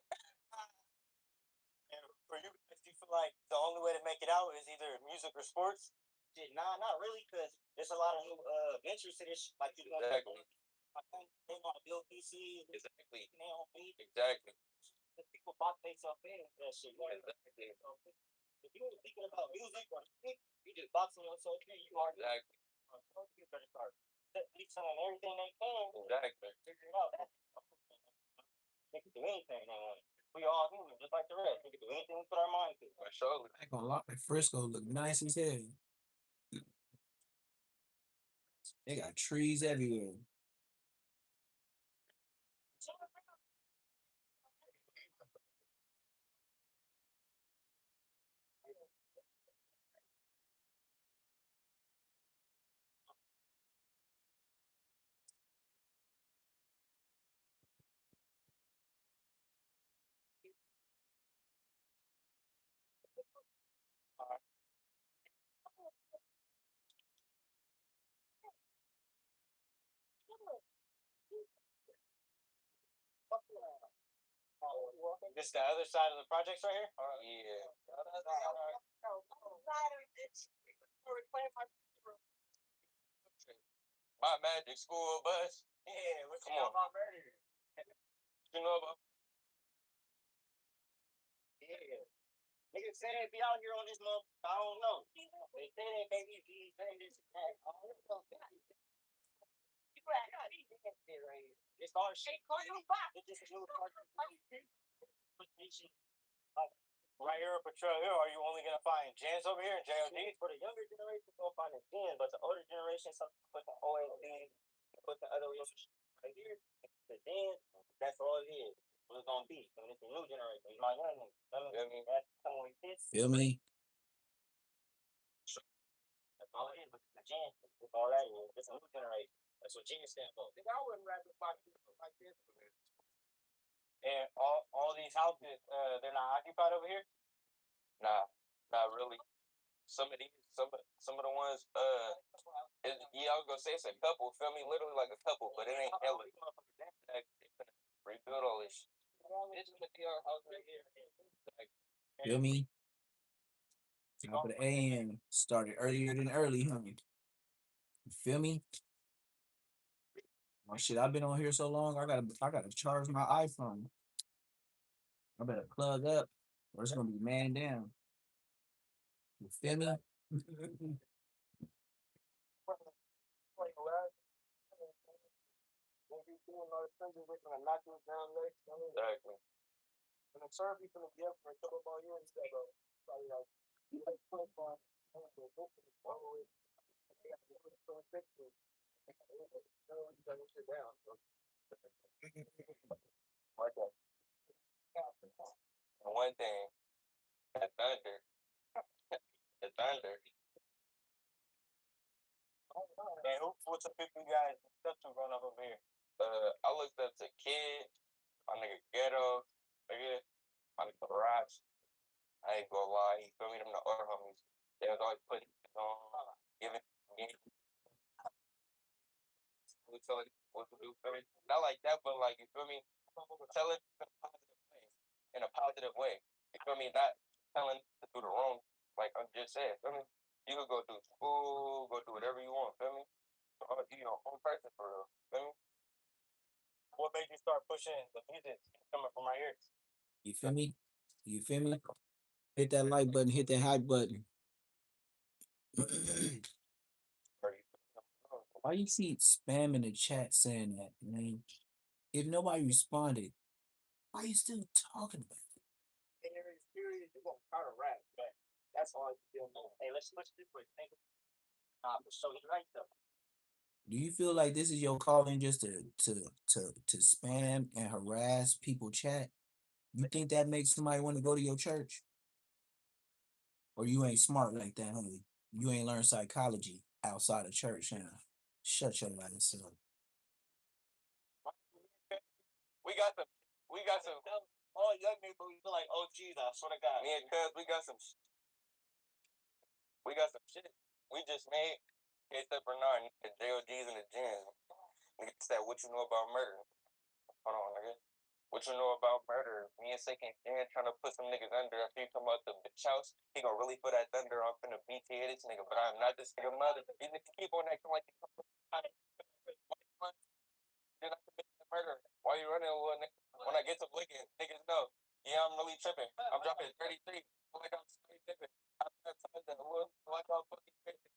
And for you, do you feel like the only way to make it out is either music or sports? Shit, nah, not really, because there's a lot of new ventures to this. Like you exactly. They want to build PC. Exactly. They don't beat. Exactly. The people bought themselves in that shit. Exactly. If you were thinking about music or music, you just boxing yourself in. You are exactly. You better start selling everything they can. Exactly. Figure it out. They can do anything they want. We all human, just like the rest. We can do anything we put our mind to. For sure. I ain't gonna lie, Frisco look nice as hell. They got trees everywhere. This the other side of the projects right here? Yeah. My magic school bus. Yeah, what you know about murder? You know about? Yeah. Niggas say they be out here on this month. I don't know. They say they baby these this and that. I don't know. It's all shit. It's just a new part. Right here in Patrol Hill, are you only gonna find gens over here and JLD? For the younger generation, you'll find a gen, but the older generation, some put the OLD, put the other ones right here. The gen, that's all it is. What it's gonna be. And it's the new generation. It's my young nigga. I mean, that's someone we fits. Feel me? That's all it is. But the gen, that's all that is. It's a new generation. That's what gen stands for. I wouldn't rather find people like this. And all these houses, they're not occupied over here? Nah, not really. Some of the ones, yeah, I was gonna say it's a couple. Feel me? Literally like a couple, but it ain't hella. Rebuild all this. This is gonna be our house right here. Feel me? Top of the AM. Started earlier than early, huh? You feel me? Oh shit, I've been on here so long. I gotta charge my iPhone. I better plug up, or it's gonna be man down. You feel me? Exactly. And I'm sorry if you're gonna be up for a couple more years, probably like and one thing, that thunder, the thunder. And what's the people you guys stuff to run up over here? I looked up to Kid, my nigga Ghetto, nigga, my nigga Rocks. I ain't gonna lie, you feel me? Them the other homies. They was always putting on, giving game. We tell it what to do, feel me? Not like that, but like, you feel me? Tell it in a positive way. In a positive way. You feel me? Not telling to do the wrong, like I just said, feel me? You could go do school, go do whatever you want, feel me? You your own person for real, feel me? What made you start pushing the music coming from my ears? You feel me? You feel me? Hit that like button, hit that hype button. Why you keep spamming the chat saying that, man? If nobody responded, why you still talking about it? In your experience, you're gonna try to rap, but that's all you feel. Hey, let's switch this way. Think so you right though. Do you feel like this is your calling just to spam and harass people chat? You think that makes somebody want to go to your church? Or you ain't smart like that, honey? You ain't learned psychology outside of church, huh? Shut your ass up. We got some. We got some. All young people, we feel like OGs. I swear to God. Me and Cuz, we got some. We got some shit. We just made. K-Step Bernard, the JOGs in the gym. Nigga said, "What you know about murder?" Hold on, nigga. What you know about murder? Me and Second Dan trying to put some niggas under. After you come out the bitch house, he gonna really put that thunder on finna BTA this nigga. But I'm not this nigga mother. You niggas keep on acting like you're not committing murder. Why you running, little nigga? When I get to blinking, niggas know. Yeah, I'm really tripping. I'm dropping 33. Like I'm straight dipping. I'm not telling that little like I'm fucking crazy.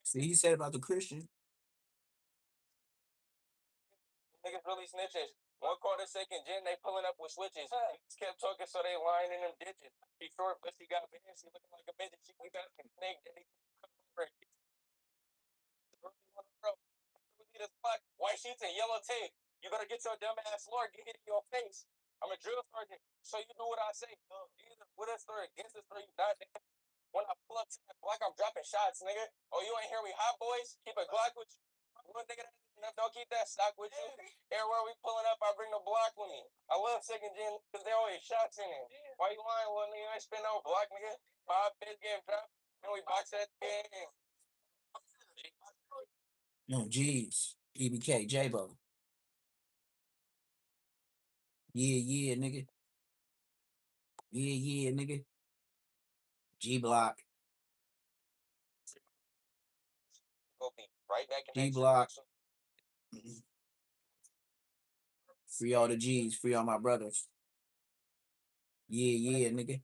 See, he said about the Christian. Niggas really snitches. One quarter second, Jen, they pulling up with switches. He just kept talking, so they lying in them ditches. He short, but she got bands. She looking like a midget. She got a snake. Then he come over. White sheets and yellow tape. You better get your dumb ass lawyer, get hit in your face. I'm a drill sergeant, so you do what I say. Either with us or against us, or you not. When I pull up to that block, I'm dropping shots, nigga. Oh, you ain't hear me, hot boys? Keep a Glock with you. Little nigga, don't keep that stock with you. Everywhere we pulling up, I bring the block with me. I love second gen because they always shots in it. Why you lying, little nigga? I ain't spend no block, nigga. 5 bits game drop, and we box that game. No, G's. EBK, J-Bo. Yeah, nigga. Yeah, nigga. G Block. Go be right back in G that Block. direction. Free all the G's. Free all my brothers. Yeah, nigga.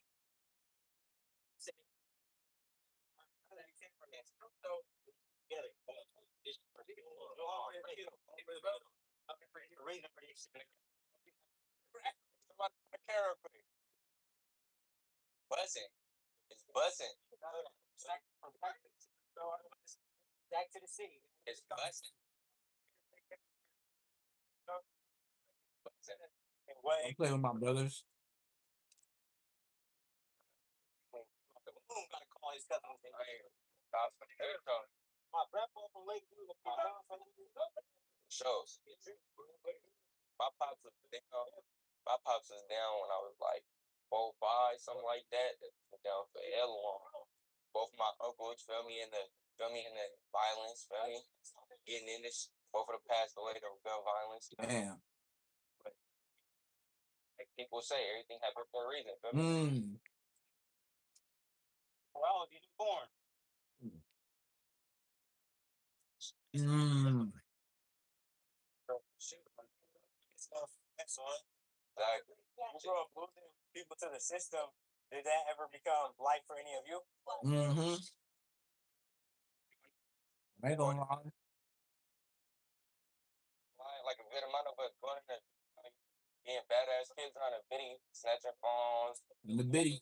Bussing. It's bussing. Back to the city. It's bussing. I'm playing with my brothers. Gotta call his cousins. My grandpa from Lakeview. Shows. My pops was down. My pops was down when I was like 4, 5, something like that. Down for L long. Both my uncles, feel me, in the violence, feel me, getting in this. Both of them passed away to gun violence. Damn. Like people say, everything happens for a reason. Feel me? born. That's on. Exactly. You grew up losing people to the system. Did that ever become life for any of you? Mm-hmm. Ain't gonna lie. Like a good amount of us going in like, being badass kids on a bitty, snatching phones, The bitty.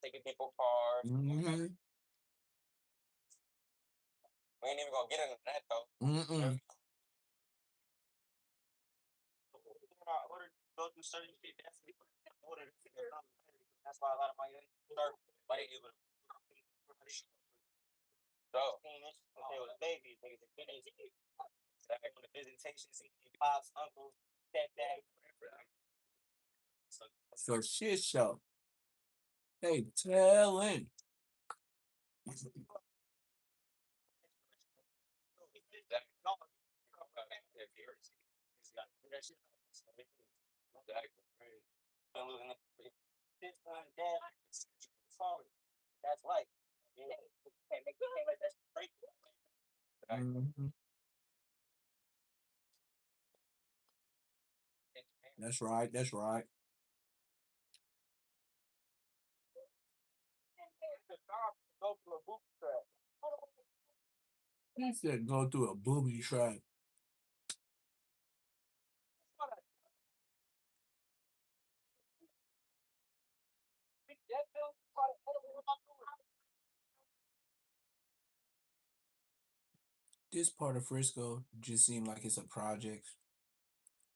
taking people cars. Mm-hmm. We ain't even gonna get into that though. Mm-mm. That's why a lot of my young start fighting you with so they was babies, niggas in minutes. Back on the visitation, see pops, uncles, stepdad, For shit show. They telling. That's like Mhm. That's right. That's right. go to a boot trap. He said go through a booby trap. This part of Frisco just seemed like it's a project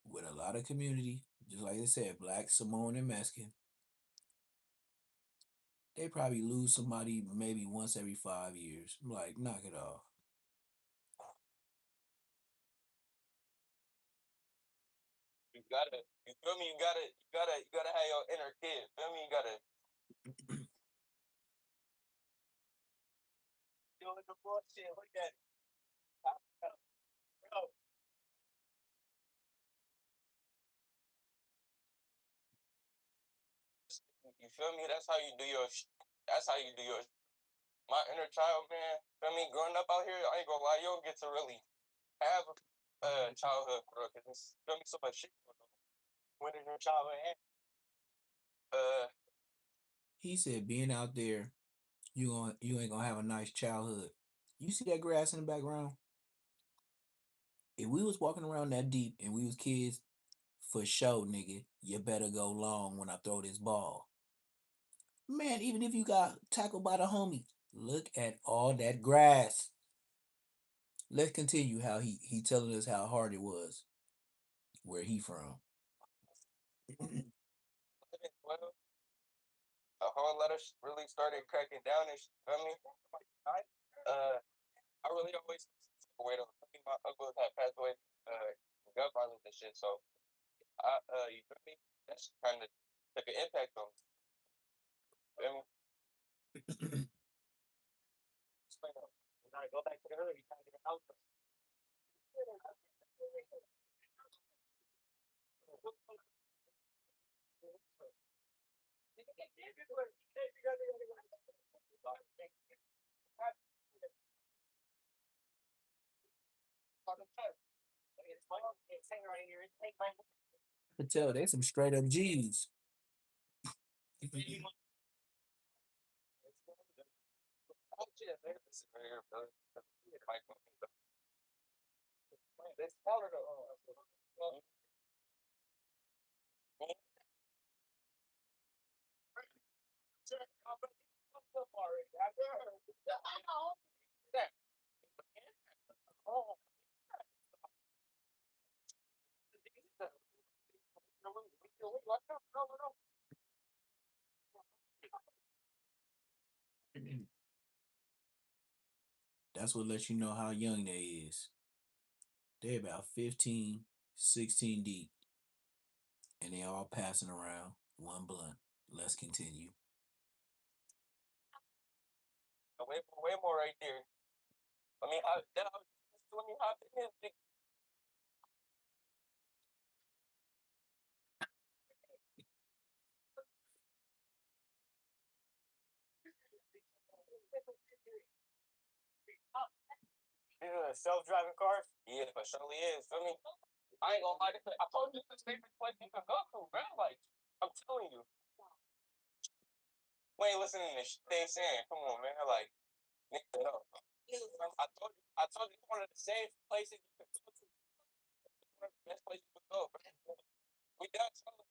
with a lot of community. Just like they said, Black, Samoan, and Mexican. They probably lose somebody maybe once every 5 years. I'm like, knock it off. You gotta, you feel me? You gotta have your inner kid. Feel me? You gotta. Doing the bullshit. Look at it. Bro. You feel me? That's how you do your. That's how you do your. My inner child, man. Feel me? Growing up out here, I ain't gonna lie. You don't get to really have a childhood, bro. Cause it's feel me so much shit going on. When did your childhood end? He said being out there, you ain't gonna have a nice childhood. You see that grass in the background? If we was walking around that deep and we was kids, for sure, nigga, you better go long when I throw this ball. Man, even if you got tackled by the homie, look at all that grass. Let's continue how he telling us how hard it was. Where he from? 12, a whole lot of really started cracking down and shit. Feel me? I really always away though. I think my uncle had passed away, gun violence and shit. So you feel me? That's kind of took an impact on me. Feel me? You gotta go back to the hood. You gotta get out. I can tell they some straight up G's. That's what lets you know how young they is. They about 15, 16 deep. And they all passing around one blunt. Let's continue. Way more right there. I mean, let me hop in his. These are self-driving cars? Yeah, for surely is. Feel me? I ain't gonna lie. I told you this is the favorite place you can go to, bro. Like, I'm telling you. We ain't listening to shit they saying. Come on, man. Like, nigga, no. I told you it's one of the safest places you can go to. One of the best places you can go, bro. We done telling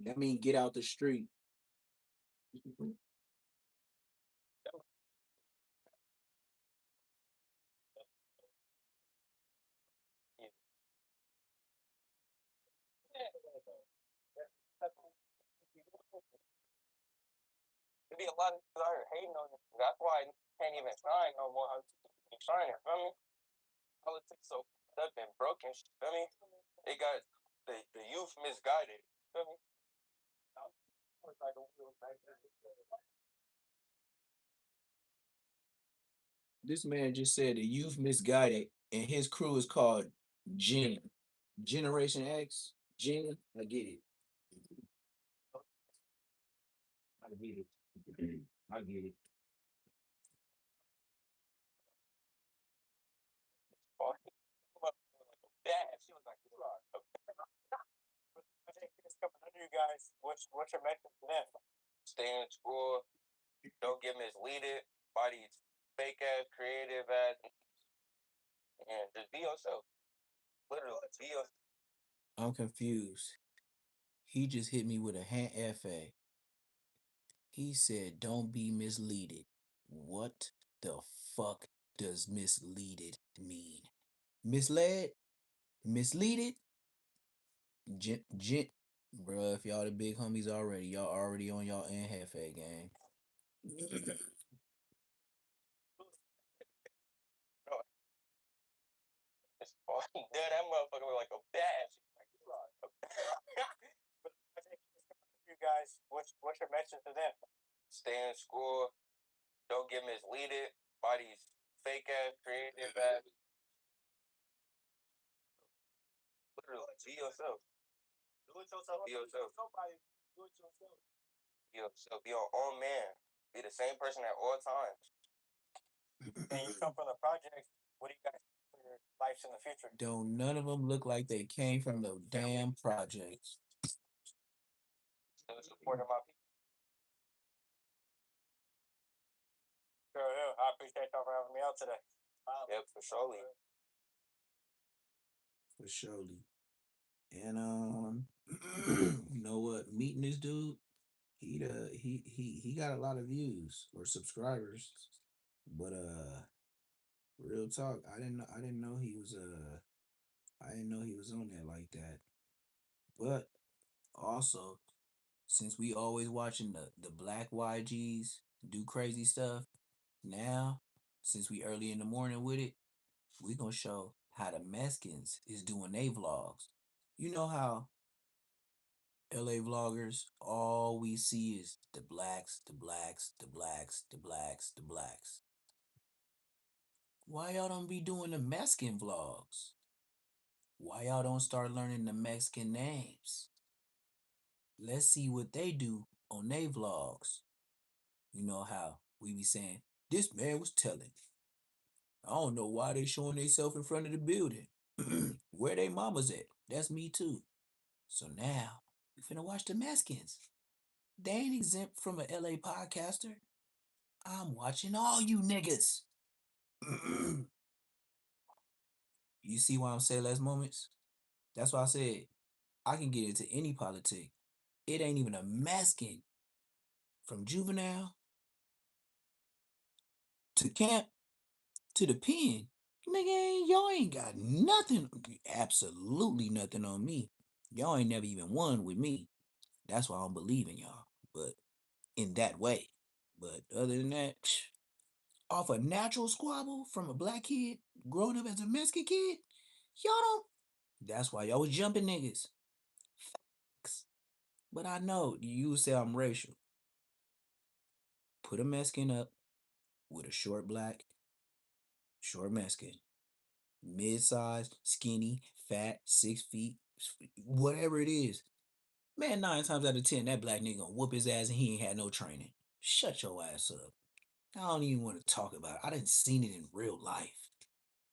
That mean get out the street. you. There be a lot of people out here hating on you. That's why I can't even sign no more. I'm trying, feel me? Politics so up and broken, feel me? They got the youth misguided, feel me? This man just said the youth misguided, and his crew is called Gen Generation X. Gen, I get it. I get it. I get it. She was like, coming under you guys. What's your message to them? Stay in school. Don't get misleaded by these fake ass, creative ass, and just be yourself. Literally, be yourself. I'm confused. He just hit me with a hand FA. He said, "Don't be misleaded." What the fuck does misleaded mean? Misled? Misleaded? Gent, bruh, if y'all the big homies already, y'all already on y'all and Hefe gang. It's fucking dead. That motherfucker was like a bat. You guys, what's your message to them? Stay in school. Don't get misleaded by these fake ass, creative ass. Literally, be yourself. Do it yourself. Be yourself. Do it yourself. Be yourself. Be your own man. Be the same person at all times. And you come from the project. What do you guys see for your lives in the future? Don't none of them look like they came from the damn projects. Still supporting my people. Sure, yeah. I appreciate y'all for having me out today. Yep, for surely. For surely. And you know what? Meeting this dude, he got a lot of views or subscribers. But real talk, I didn't know he was I didn't know he was on there like that. But also, since we always watching the black YGs do crazy stuff, now since we early in the morning with it, we gonna show how the Mexicans is doing their vlogs. You know how LA vloggers, all we see is the blacks, the blacks, the blacks, the blacks, the blacks. Why y'all don't be doing the Mexican vlogs? Why y'all don't start learning the Mexican names? Let's see what they do on their vlogs. You know how we be saying, this man was telling. I don't know why they showing themselves in front of the building. Where they mamas at? That's me too. So now, we finna watch the Mexicans. They ain't exempt from a LA podcaster. I'm watching all you niggas. You see why I'm saying less moments? That's why I said I can get into any politic. It ain't even a Mexican from juvenile to camp to the pen. Nigga, y'all ain't got nothing, absolutely nothing on me. Y'all ain't never even won with me. That's why I don't believe in y'all. But in that way. But other than that, off a natural squabble from a black kid growing up as a Mexican kid, y'all don't. That's why y'all was jumping niggas. Facts. But I know you say I'm racial. Put a Mexican up with a short black, short Mexican, mid-sized, skinny, fat, 6 feet, whatever it is. Man, 9 times out of 10, that black nigga gonna whoop his ass and he ain't had no training. Shut your ass up. I don't even want to talk about it. I didn't seen it in real life.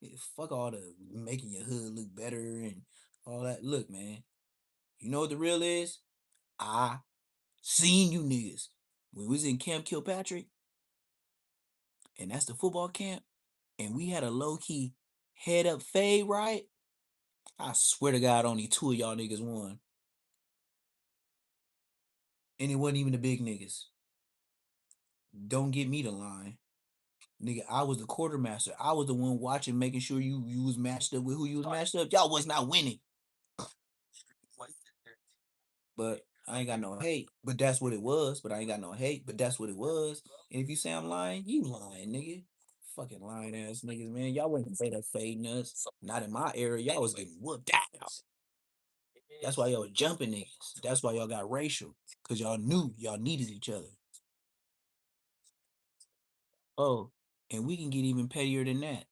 Yeah, fuck all the making your hood look better and all that. Look, man, you know what the real is? I seen you niggas. We was in Camp Kilpatrick, and that's the football camp, and we had a low key head up fade, right? I swear to God, only two of y'all niggas won. And it wasn't even the big niggas. Don't get me the line. Nigga, I was the quartermaster. I was the one watching, making sure you was matched up with who you was matched up. Y'all was not winning. But I ain't got no hate. But that's what it was. But I ain't got no hate. But that's what it was. And if you say I'm lying, you lying, nigga. Fucking lying ass niggas, man. Y'all wasn't fade up fading us. Not in my area. Y'all was getting whooped out. That's why y'all was jumping niggas. That's why y'all got racial. Cause y'all knew y'all needed each other. Oh, and we can get even pettier than that.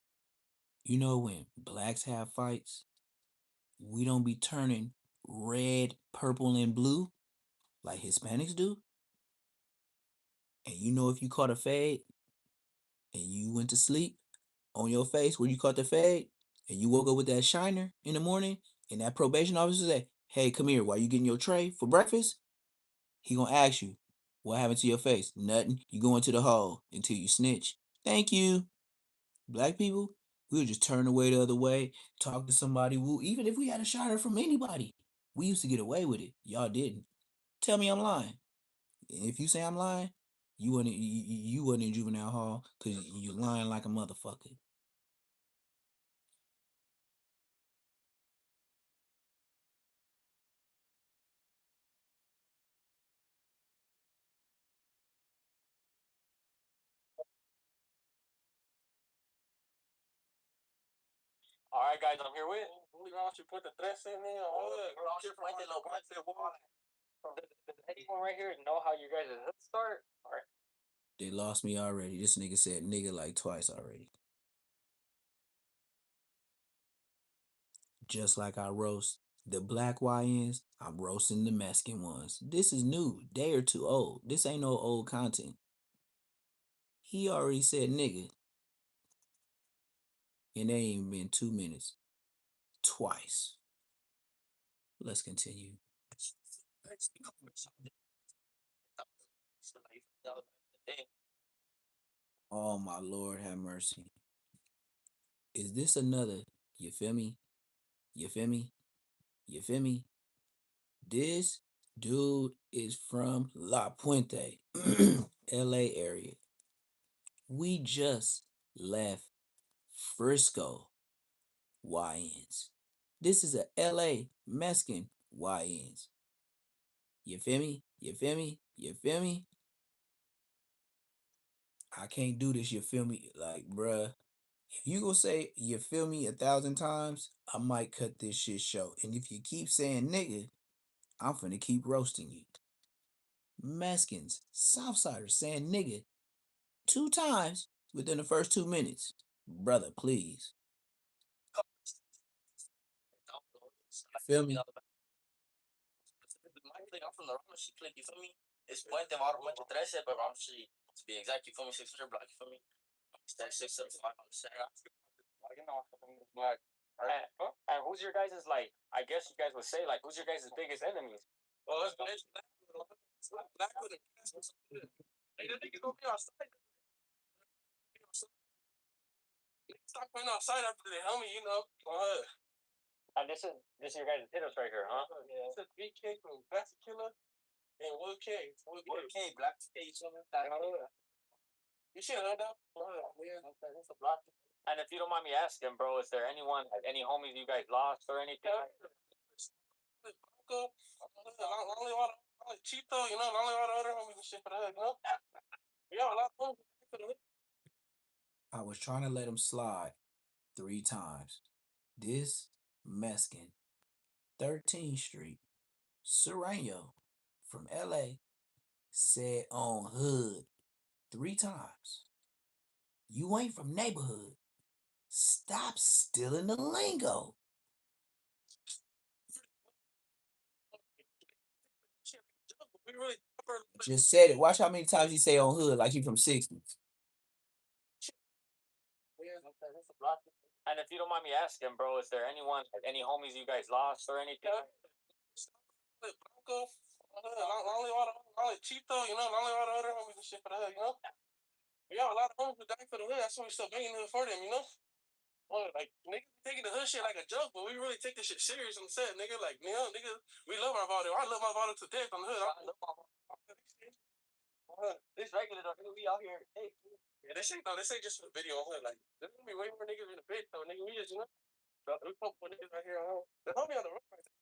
You know when blacks have fights, we don't be turning red, purple, and blue like Hispanics do. And you know if you caught a fade and you went to sleep on your face where you caught the fade and you woke up with that shiner in the morning and that probation officer say, "Hey, come here, why you getting your tray for breakfast?" He gonna ask you, "What happened to your face?" "Nothing. You go into the hole until you snitch." Thank you. Black people, we'll just turn away the other way, talk to somebody. Even if we had a shiner from anybody, we used to get away with it. Y'all didn't. Tell me I'm lying. If you say I'm lying, you wasn't in juvenile hall because you lying like a motherfucker. All right, guys, I'm here with. Why don't you put the tres in there? Does anyone right here know how you guys' start? All right. They lost me already. This nigga said nigga like twice already. Just like I roast the black YNs, I'm roasting the Mexican ones. This is new, day or two old. This ain't no old content. He already said nigga, and it ain't even been 2 minutes. Twice. Let's continue. Oh my Lord, have mercy. Is this another? You feel me? You feel me? You feel me? This dude is from La Puente, LA area. We just left Frisco YNs. This is a LA Mexican YNs. You feel me? You feel me? You feel me? I can't do this, you feel me? Like, bruh, if you gonna say you feel me 1,000 times, I might cut this shit short. And if you keep saying nigga, I'm finna keep roasting you. Mexicans, Southsiders saying nigga 2 times within the first 2 minutes. Brother, please. Feel me? I'm from the Rama Street clique, you feel me? It's Puente, Mar Puente 13, but Rama Street. To be exact, you feel me? 600 block, you feel me? Stack 675 on the set. You know, like, and who's your guys' like? I guess you guys would say like, who's your guys' biggest enemies? Well, it's black with it. Hey, the niggas gonna be outside. Stop playing outside after they help me, you know. And this is your guys' hitters right here, huh? Yeah. It's a BK from Black Killer and Wood K. Wood K, Black K, something like that. You should know that. Yeah, that's a block. And if you don't mind me asking, bro, is there anyone, like any homies you guys lost or anything? Only one, Cheeto, you know, only one other homies and shit for that, you know? Yeah, a lot of homies. I was trying to let him slide 3 times. This Mexican, 13th Street, Serrano from LA, said on hood 3 times. You ain't from neighborhood. Stop stealing the lingo. Just said it. Watch how many times he say on hood like he from 60s. And if you don't mind me asking, bro, is there anyone, any homies you guys lost or anything? Blanco, only Chito, you know, only all the other homies and shit for the hood, you know. We got a lot of homies who died for the hood. That's why we still banging the hood for them, you know. Well, like niggas taking the hood shit like a joke, but we really take this shit serious on set, nigga. Like, you know, nigga, we love our father. I love my father to death on the hood. I love my father. This regular though, nigga, we out here. Hey, yeah, this ain't just a video on hood. Like, there's gonna be way more niggas in the pit though, nigga. We just, you know, we couple of niggas right here on home. The homie on the road right there.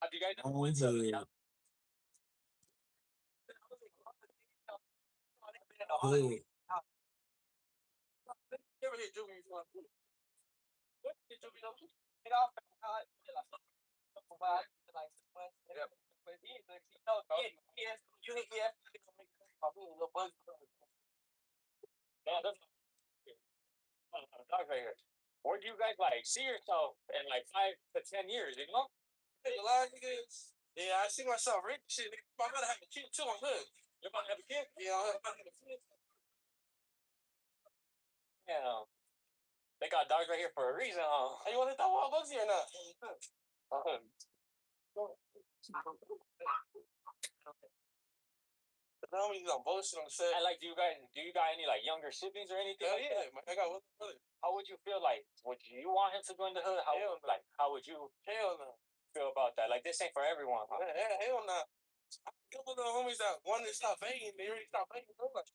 How do you guys know? Hood. You ever hit Juvie before? What did Juvie know? Where do you guys like see yourself in like 5 to 10 years? You know? Hey, a lot of niggas. Yeah, I see myself rich. Shit, nigga, I'm gonna have a kid too on hood. You're about to have a kid? Yeah, I'm about to have a kid. Yeah. They got dogs right here for a reason, huh? Hey, you want to throw all bugs here or not? The homies on bullshit on the set. And like, do you got any like younger siblings or anything? Hell like yeah, that? man. I got one brother. How would you feel like? Would you want him to go in the hood? How Hell no. like how would you Hell no. feel about that? Like this ain't for everyone. Huh? Hell no. A couple of the homies that wanted to stop banging, they already stopped banging. Bro. Like,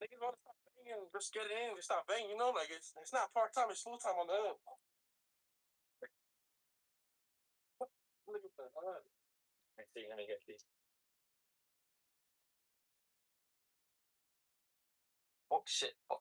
niggas want to stop banging, just get it in, just stop banging. You know, like it's not part time, it's full time on the hood. Look at that. Let's see. Let me get these. Oh shit. Oh.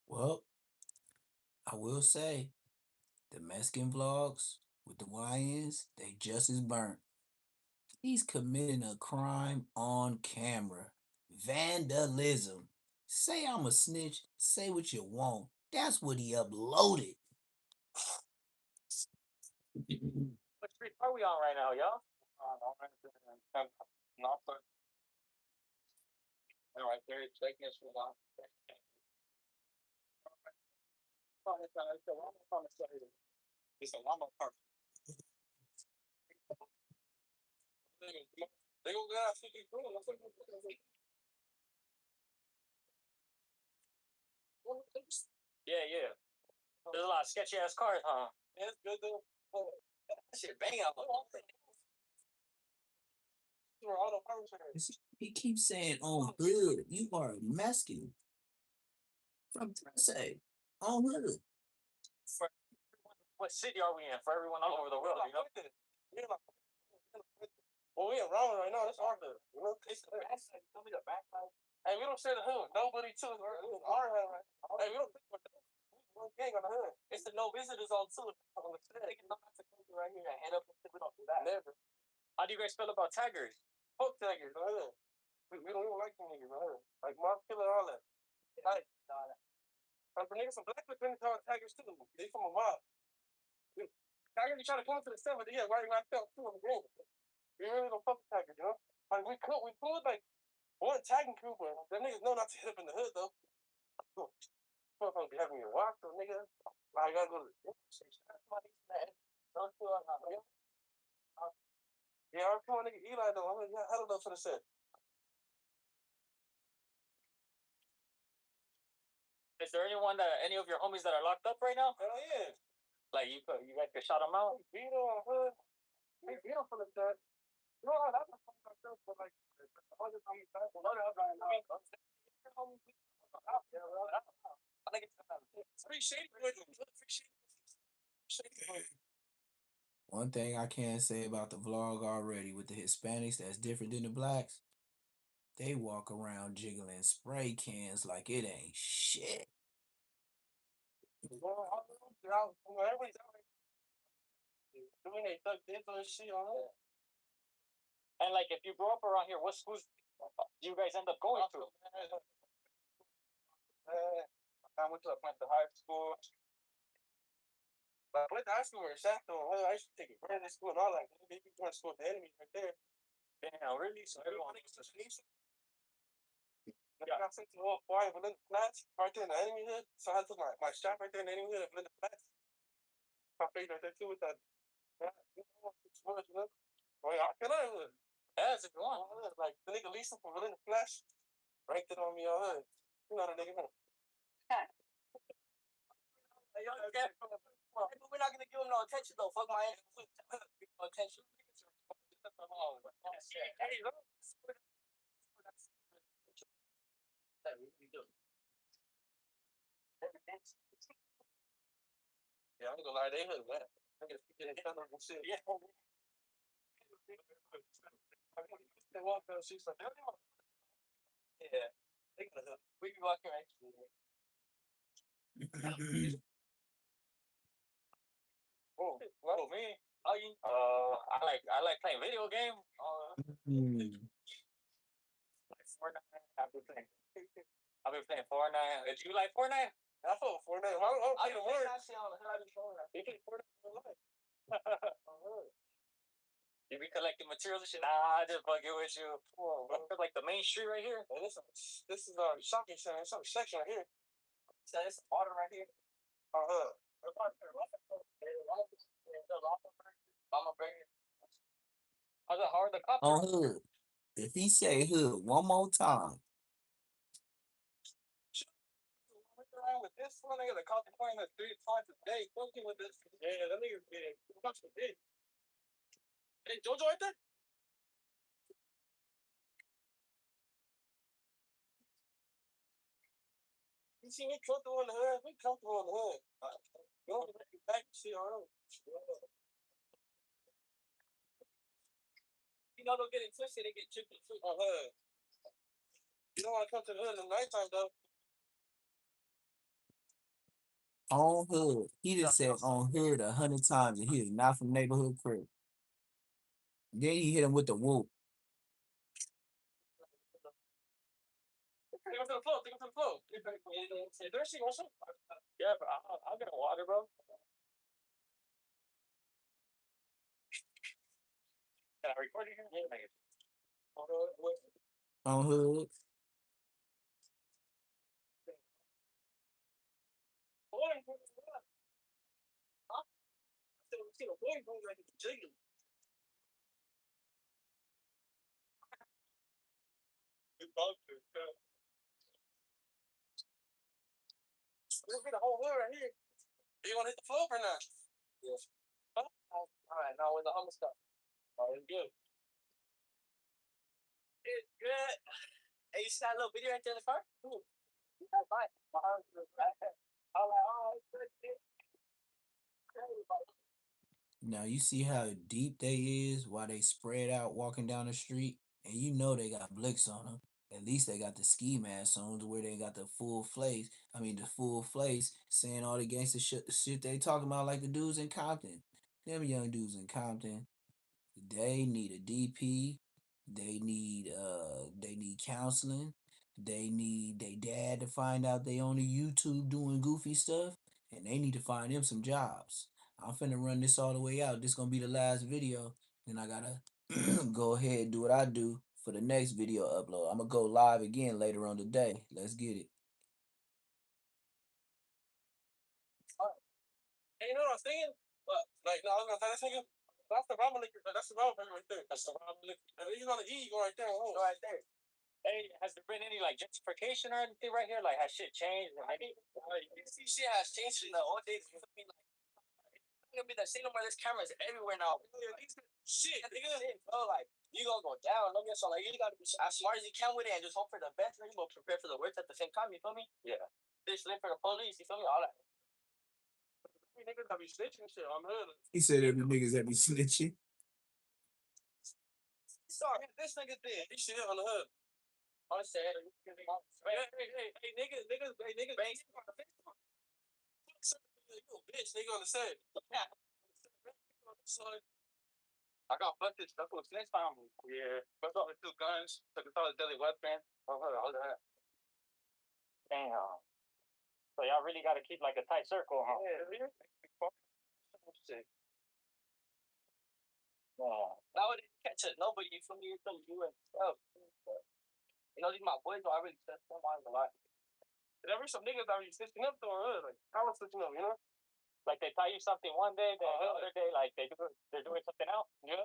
Well, I will say the Mexican vlogs with the YNs, they just as burnt. He's committing a crime on camera. Vandalism. Say I'm a snitch, say what you want. That's what he uploaded. What street are we on right now, y'all? All right, there. Taking us for a while. It's a llama park. They go get out 50 cool. Yeah, yeah. There's a lot of sketchy ass cars, huh? Yeah, it's good though. That shit bang out. He keeps saying, "Oh, hood, you are a Mexican." From Tennessee. On hood. What city are we in? For everyone all over the world, you know? Well, we in Rome right now. That's our hood. You know, it's the backside. Tell me the backside. Hey, we don't say the hood. Nobody too. It's our hood, right? Hey, we don't think we're one gang on the hood. It's the no visitors on too. They can come to come right here and head up. We don't do that. Never. How do you guys feel about taggers? Fuck taggers, the hood. We don't even like them niggas, the hood. Like mob killer, all that. Like, for niggas, some black people call taggers too. They from a mob. Taggers, you try to come to the set, but yeah, right locked up too in the game. We really don't fuck with taggers, you know? Like, we could like one tagging crew, but them niggas know not to hit up in the hood, though. Motherfuckers be having me walk, though, nigga. Like, I gotta go to the gym. Yeah, I'm calling nigga Eli, though. I'm like, I don't know for the set. Is there any of your homies that are locked up right now? Hell yeah. Like you guys could shout them out? Beat on hood. Hey, beat on for the set. No, that's not myself, but like, One thing I can say about the vlog already with the Hispanics that's different than the blacks, they walk around jiggling spray cans like it ain't shit. Everybody's out doing they thug this or shit on it. And like, if you grow up around here, what schools do you guys end up going to? I went to high school. But I went to high school in Shackley. I used to take a brand new school and all like, maybe going to school with the enemy right there. Damn, really? So everyone needs to sleep. I got sent to the whole fire within the flats, right there in the enemy hood. So I took my shop right there in the enemy hood within the flats. My face right there too with that. Oh, yeah, I can hood. As if you want. Like the nigga Lisa from within the flash. Right there on me all hood. You know the nigga. Hey, but we're not gonna give him no attention though. Fuck my ass. No attention. Yeah, I'm gonna lie, they hood, man. I guess you get kind of shit. Yeah. They walk down the street like, yeah. They gonna we be walking right through. Oh, well, me. Oh, you? I like playing video game. Like Fortnite. I've been playing Fortnite. Did you like Fortnite? I fought Fortnite. I don't play the word. You play Fortnite? You be collecting materials and shit. Nah, I just fucking with you. Like the main street right here. And this is our shopping center. It's our section right here. So it's water right here. How's it hard to cop? On hood. If he say hood one more time, With this one, I got a cop point like 3 times a day. Fucking with this. Yeah, that nigga big. Hey, Jojo right there? You see me comfortable in the hood? We comfortable in the hood. You don't make you back to see our own. You know, they'll get it twisted, they get chipped and on hood. You don't want to come to the hood in the nighttime, though. on hood. He just said on hood 100 times and he is not from neighborhood crib. Then he hit him with the whoop. Take him to the floor, take him to the floor. Hey, thirsty, want some? Yeah, bro, I'll get a water, bro. Can I record it here? Yeah, On hood. This be the whole hood right here. You gonna hit the floor or not? Yes. Huh? All right, now with the other stuff. Oh, it's good. It's good. Hey, you see that little video right there in the car? Ooh. That's fine. I'm like, oh, it's good. Now you see how deep they is while they spread out walking down the street, and you know they got blicks on them. At least they got the ski mask on to where they got the full face. I mean the full face, saying all the gangster shit they talking about like the dudes in Compton. Them young dudes in Compton, they need a DP. They need counseling. They need their dad to find out they on the YouTube doing goofy stuff, and they need to find them some jobs. I'm finna run this all the way out. This gonna be the last video. Then I gotta go ahead and do what I do for the next video upload. I'm gonna go live again later on today. Let's get it. Hey, you know what I'm saying? But like, no, I was gonna tell this nigga. That's the ramen liquor. That's the ramen right there. That's the ramen liquor. And then you gonna eat, you go right there. Go right there. Hey, has there been any like gentrification or anything right here? Like, has shit changed? I mean, you see, shit has changed in the old days. You feel me? Like, it's gonna be the same no more. There's cameras everywhere now. Shit, nigga. Bro, like, you gonna go down. No, so like, you gotta be as smart as you can with it and just hope for the best. And you go prepare for the worst at the same time. You feel me? Yeah. Just live for the police. You feel me? All that. Niggas that be snitching shit on hood. He said every niggas that be snitching. Sorry, this nigga did. He shit on the hood. I said, hey, niggas, bang. You a bitch, nigga on the set. Yeah. I got busted. That's what's next time. Yeah. Bust all the 2 guns. Took us all the deadly weapon. All that. Damn. So y'all really got to keep like a tight circle, huh? Yeah. Shit. That would catch it. Nobody from you from you and stuff. You know, these my boys. I really set them on a lot. There were some niggas that were switching up to her. Like, I was switching up, you know? Like they tell you something one day, then the other day, like they're doing something else. Yeah.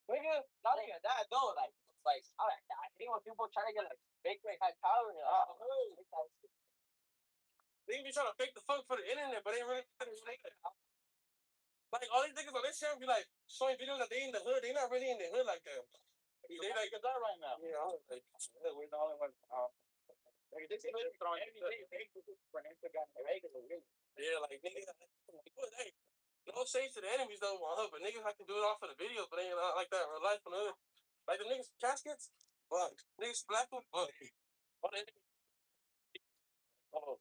Nigga, not even that though. Like I think when people try to get like fake like high power, they be trying to fake the funk for the internet, but they really like all these niggas on this shit be like showing videos that they in the hood. They not really in the hood like that. They like that right now. Yeah, like we're the only ones. Yeah, like niggas. Hey, no shade to the enemies though, but niggas like to do it off of the videos, but ain't not like that in real life. Like the niggas caskets, but niggas black them, but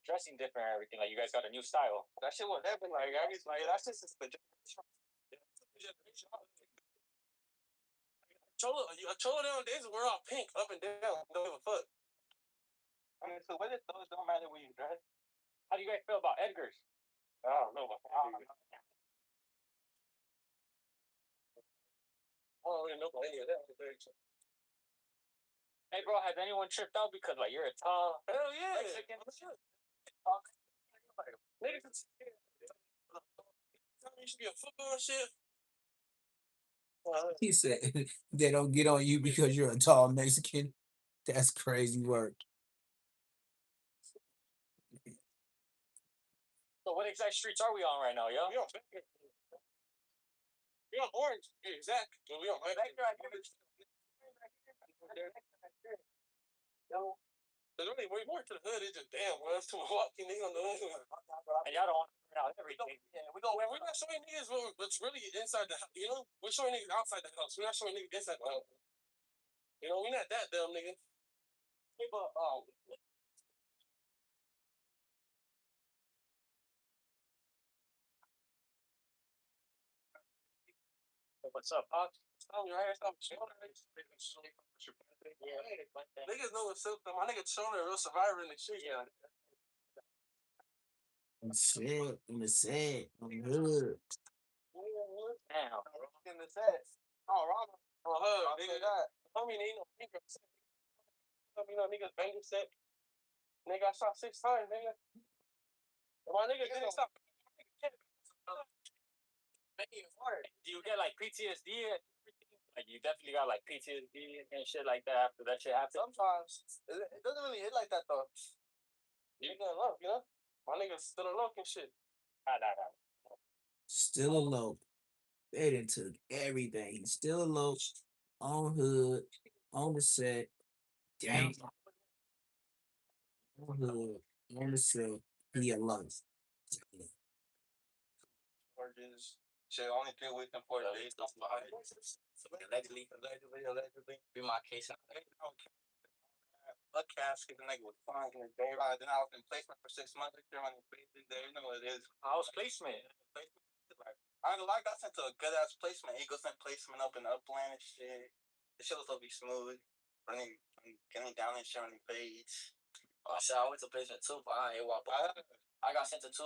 dressing different and everything. Like you guys got a new style. That shit won't happen. Like I guess like that's just the generation. Cholo nowadays we're all pink up and down. Don't give a fuck. I mean, so what if those don't matter when you dress? How do you guys feel about Edgar's? I don't know. I don't really know about any of that. Hey, bro, has anyone tripped out because like you're a tall? Hell yeah. Mexican? Niggas, you should be a football shit. He said they don't get on you because you're a tall Mexican. That's crazy work. So what exact streets are we on right now, yo? We on Orange. Exactly. We on there's only way more to the hood. It's just damn, well, it's too walking niggas on the hood. And y'all don't want to figure out everything. Yeah, we're not showing niggas what's really inside the house. You know, we're showing niggas outside the house. We're not showing niggas inside the house. You know, we're not that dumb, nigga. People, what's up, Pops? Niggas know what's up. My nigga Shona, a real survivor in the street. Yeah. In the set, I'm good. Damn. In the set. Oh, Robert. Oh, nigga. I mean, ain't no nigga. You know, niggas bang your set. Nigga, I shot 6 times, nigga. My nigga didn't stop. Do you get like PTSD? Like you definitely got like PTSD and shit like that after that shit happened. Sometimes it doesn't really hit like that though. You get low, you know. My nigga's still alone and shit. Nah. Still alone. They done took everything. He's still alone. On hood. On the set. Damn. On hood. On the set. He alone. Charges. Shit, only 3 weeks and 4 days. Allegedly. Be my case. A casket, the nigga was fine in the day. Then I was in placement for 6 months. You know what it is. How was placement? I got sent to a good ass placement. Eagle sent placement up in the upland and shit. The shit was supposed to be smooth. Running, getting down and showing page. Oh shit, I went to placement too, but I got sent to 2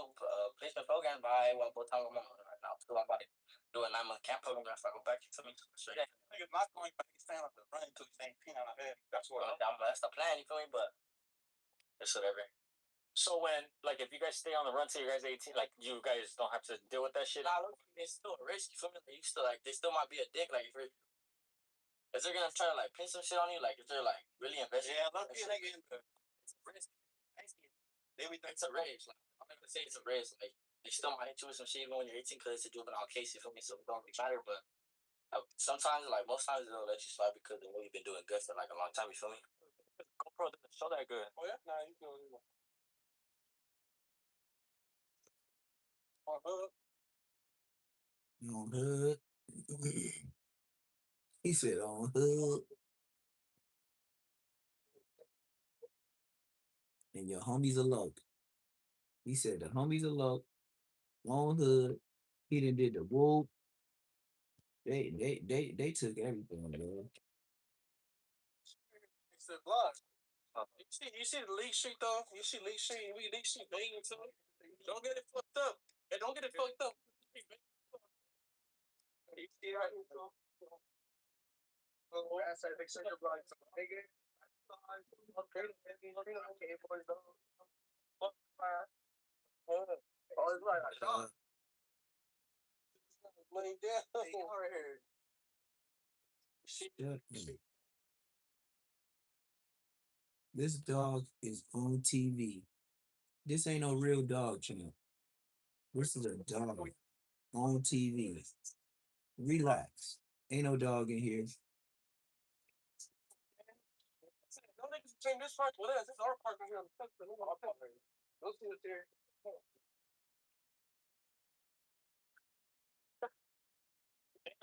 placement programs, but I ain't both talking about right now. So I'm about to do a 9-month camp program if I go back to me. Sure. Yeah, niggas not going back. He's staying up the run until he's 18 on the head. That's what. That's the plan, you feel me? But it's whatever. So when, like, if you guys stay on the run till you guys 18, like, you guys don't have to deal with that shit? Nah, look, it's still a risk, you feel me? Like, you still, like, they still might be a dick, like, if they're gonna try to, like, pin some shit on you, like, if they're, like, really invested. Yeah, look, it's a risk. It's a risk. Like, I'm not gonna say it's a risk. Like, they still might hit you with some shit even when you're 18 because it's a juvenile case, you feel me? So it don't really matter, but sometimes, like, most times they'll let you slide because they know you've been doing good for, like, a long time, you feel me? GoPro didn't show that good. Oh, yeah? Nah, you feel me? On hood. He said on hood. And your homies are low. He said the homies are low. On hood. He done did the whoop. They took everything, bro. It's the block. You see the Lee Street though. You see Lee Street. We Lee Street banging too. Don't get it fucked up. And don't get it fucked up. You see right here, bro. That's I think sugar block. Nigga. Okay, boys. Fuck. Oh, it's right. I saw it. Laying down. Right here. This dog is on TV. This ain't no real dog channel. This is a dog on TV. Relax. Ain't no dog in here. No niggas between this park with us. This is our park right here on the top. Those two here.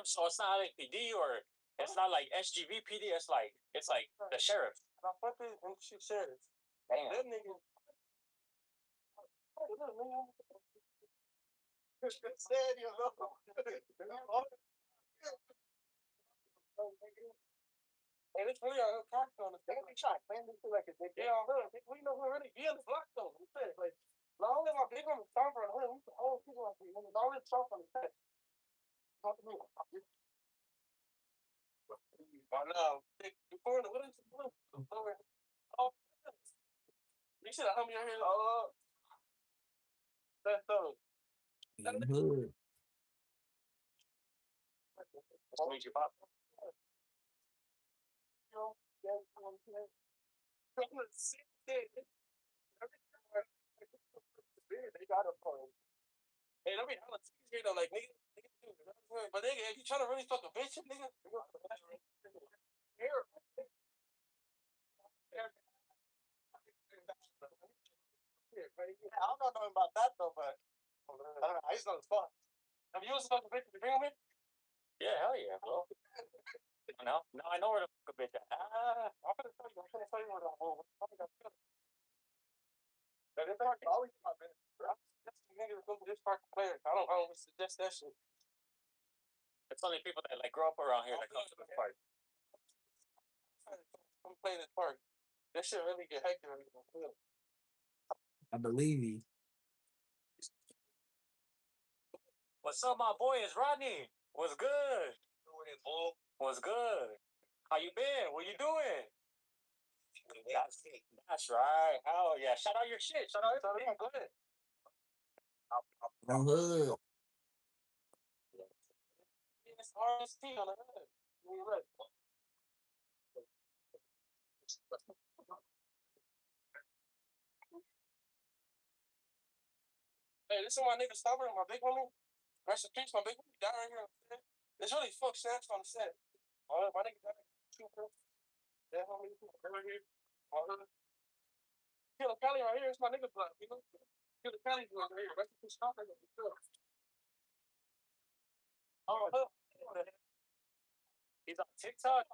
So it's not like PD or it's not like SGV PD. It's like the sheriff. I fucking and shoot sheriff. Damn. That nigga. Stadium. And it's really our park on the thing. We try to plan this like a dick. Yeah, we know we're really be on the block though. We said like long as my big one is stomper on the hood, we can always people like when it's always soft on the set. Talk to me. I know. Before the what is it? Oh, you should have helped me out here. Oh, that's so. Hood. What made you pop? They got a phone. Hey, I mean, I'm here though, like nigga, but nigga, if you trying to really fuck a bitch, nigga, here. I don't know nothing about that though, but I don't know. I just know the spot. Have you ever fucked a bitch to bring me? Yeah, hell yeah, bro. No, I know where the fuck a bitch at. I'm gonna tell you. Where the whole. That is always my man. That's the nigga that go to this park to play. I don't suggest that shit. It's only people that like grow up around here that come to this park. Come play this park. That shit really get hectic. I believe you. What's up, my boy? It's Rodney. What's good? What's good? How you been? What you doing? That's right. Oh yeah. Shout out your shit. Shout out everything. Go ahead. On hood. It's RST on the hood. Hey, this is my nigga Stubber, my big homie. Rest in peace, my big homie. Down right here on the set. It's really fuck snaps on the set. My nigga down here. That homie right here. Killer Kelly right here. It's my nigga block, you know? Killer Kelly right here. Rest in peace, Stubber. Oh, he's on TikTok.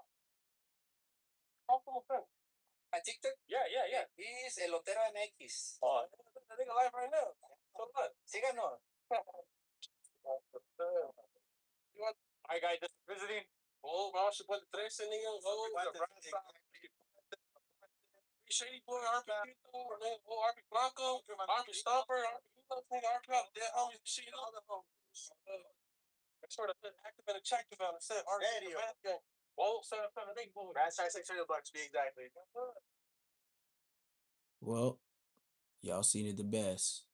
On TikTok? Yeah. He's Elotero MX. Oh, that nigga live right now. So what? Síganos. Alright, guys, just visiting. Oh, vamos a poner 13, nigga. Oh, Shady Boy, RP Tito, RP Blanco, RP Stomper, RP all the dead homies and shit, you know? Sort of active and attractive on the set. RP game. Whoa, 778 boy. That's 600 bucks, be exactly. Well, y'all seen it the best.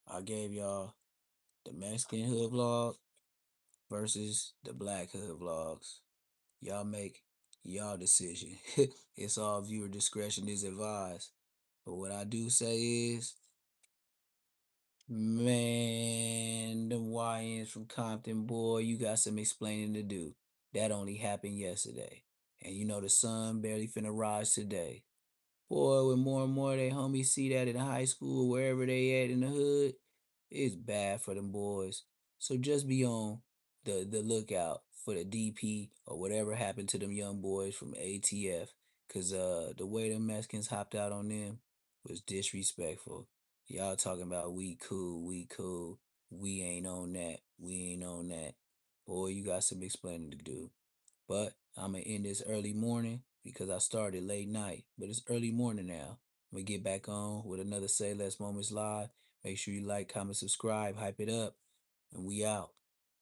I gave y'all the Mexican hood vlog versus the black hood vlogs. Y'all make y'all decision. It's all viewer discretion is advised. But what I do say is, man, the YNs from Compton, boy, you got some explaining to do. That only happened yesterday. And you know the sun barely finna rise today. Boy, when more and more they homies see that in high school, wherever they at in the hood, it's bad for them boys. So just be on the lookout for the DP or whatever happened to them young boys from ATF. Cause the way them Mexicans hopped out on them was disrespectful. Y'all talking about we cool, we ain't on that, we ain't on that. Boy, you got some explaining to do. But I'm gonna end this early morning because I started late night. But it's early morning now. I'm gonna get back on with another Say Less Moments live. Make sure you like, comment, subscribe, hype it up, and we out.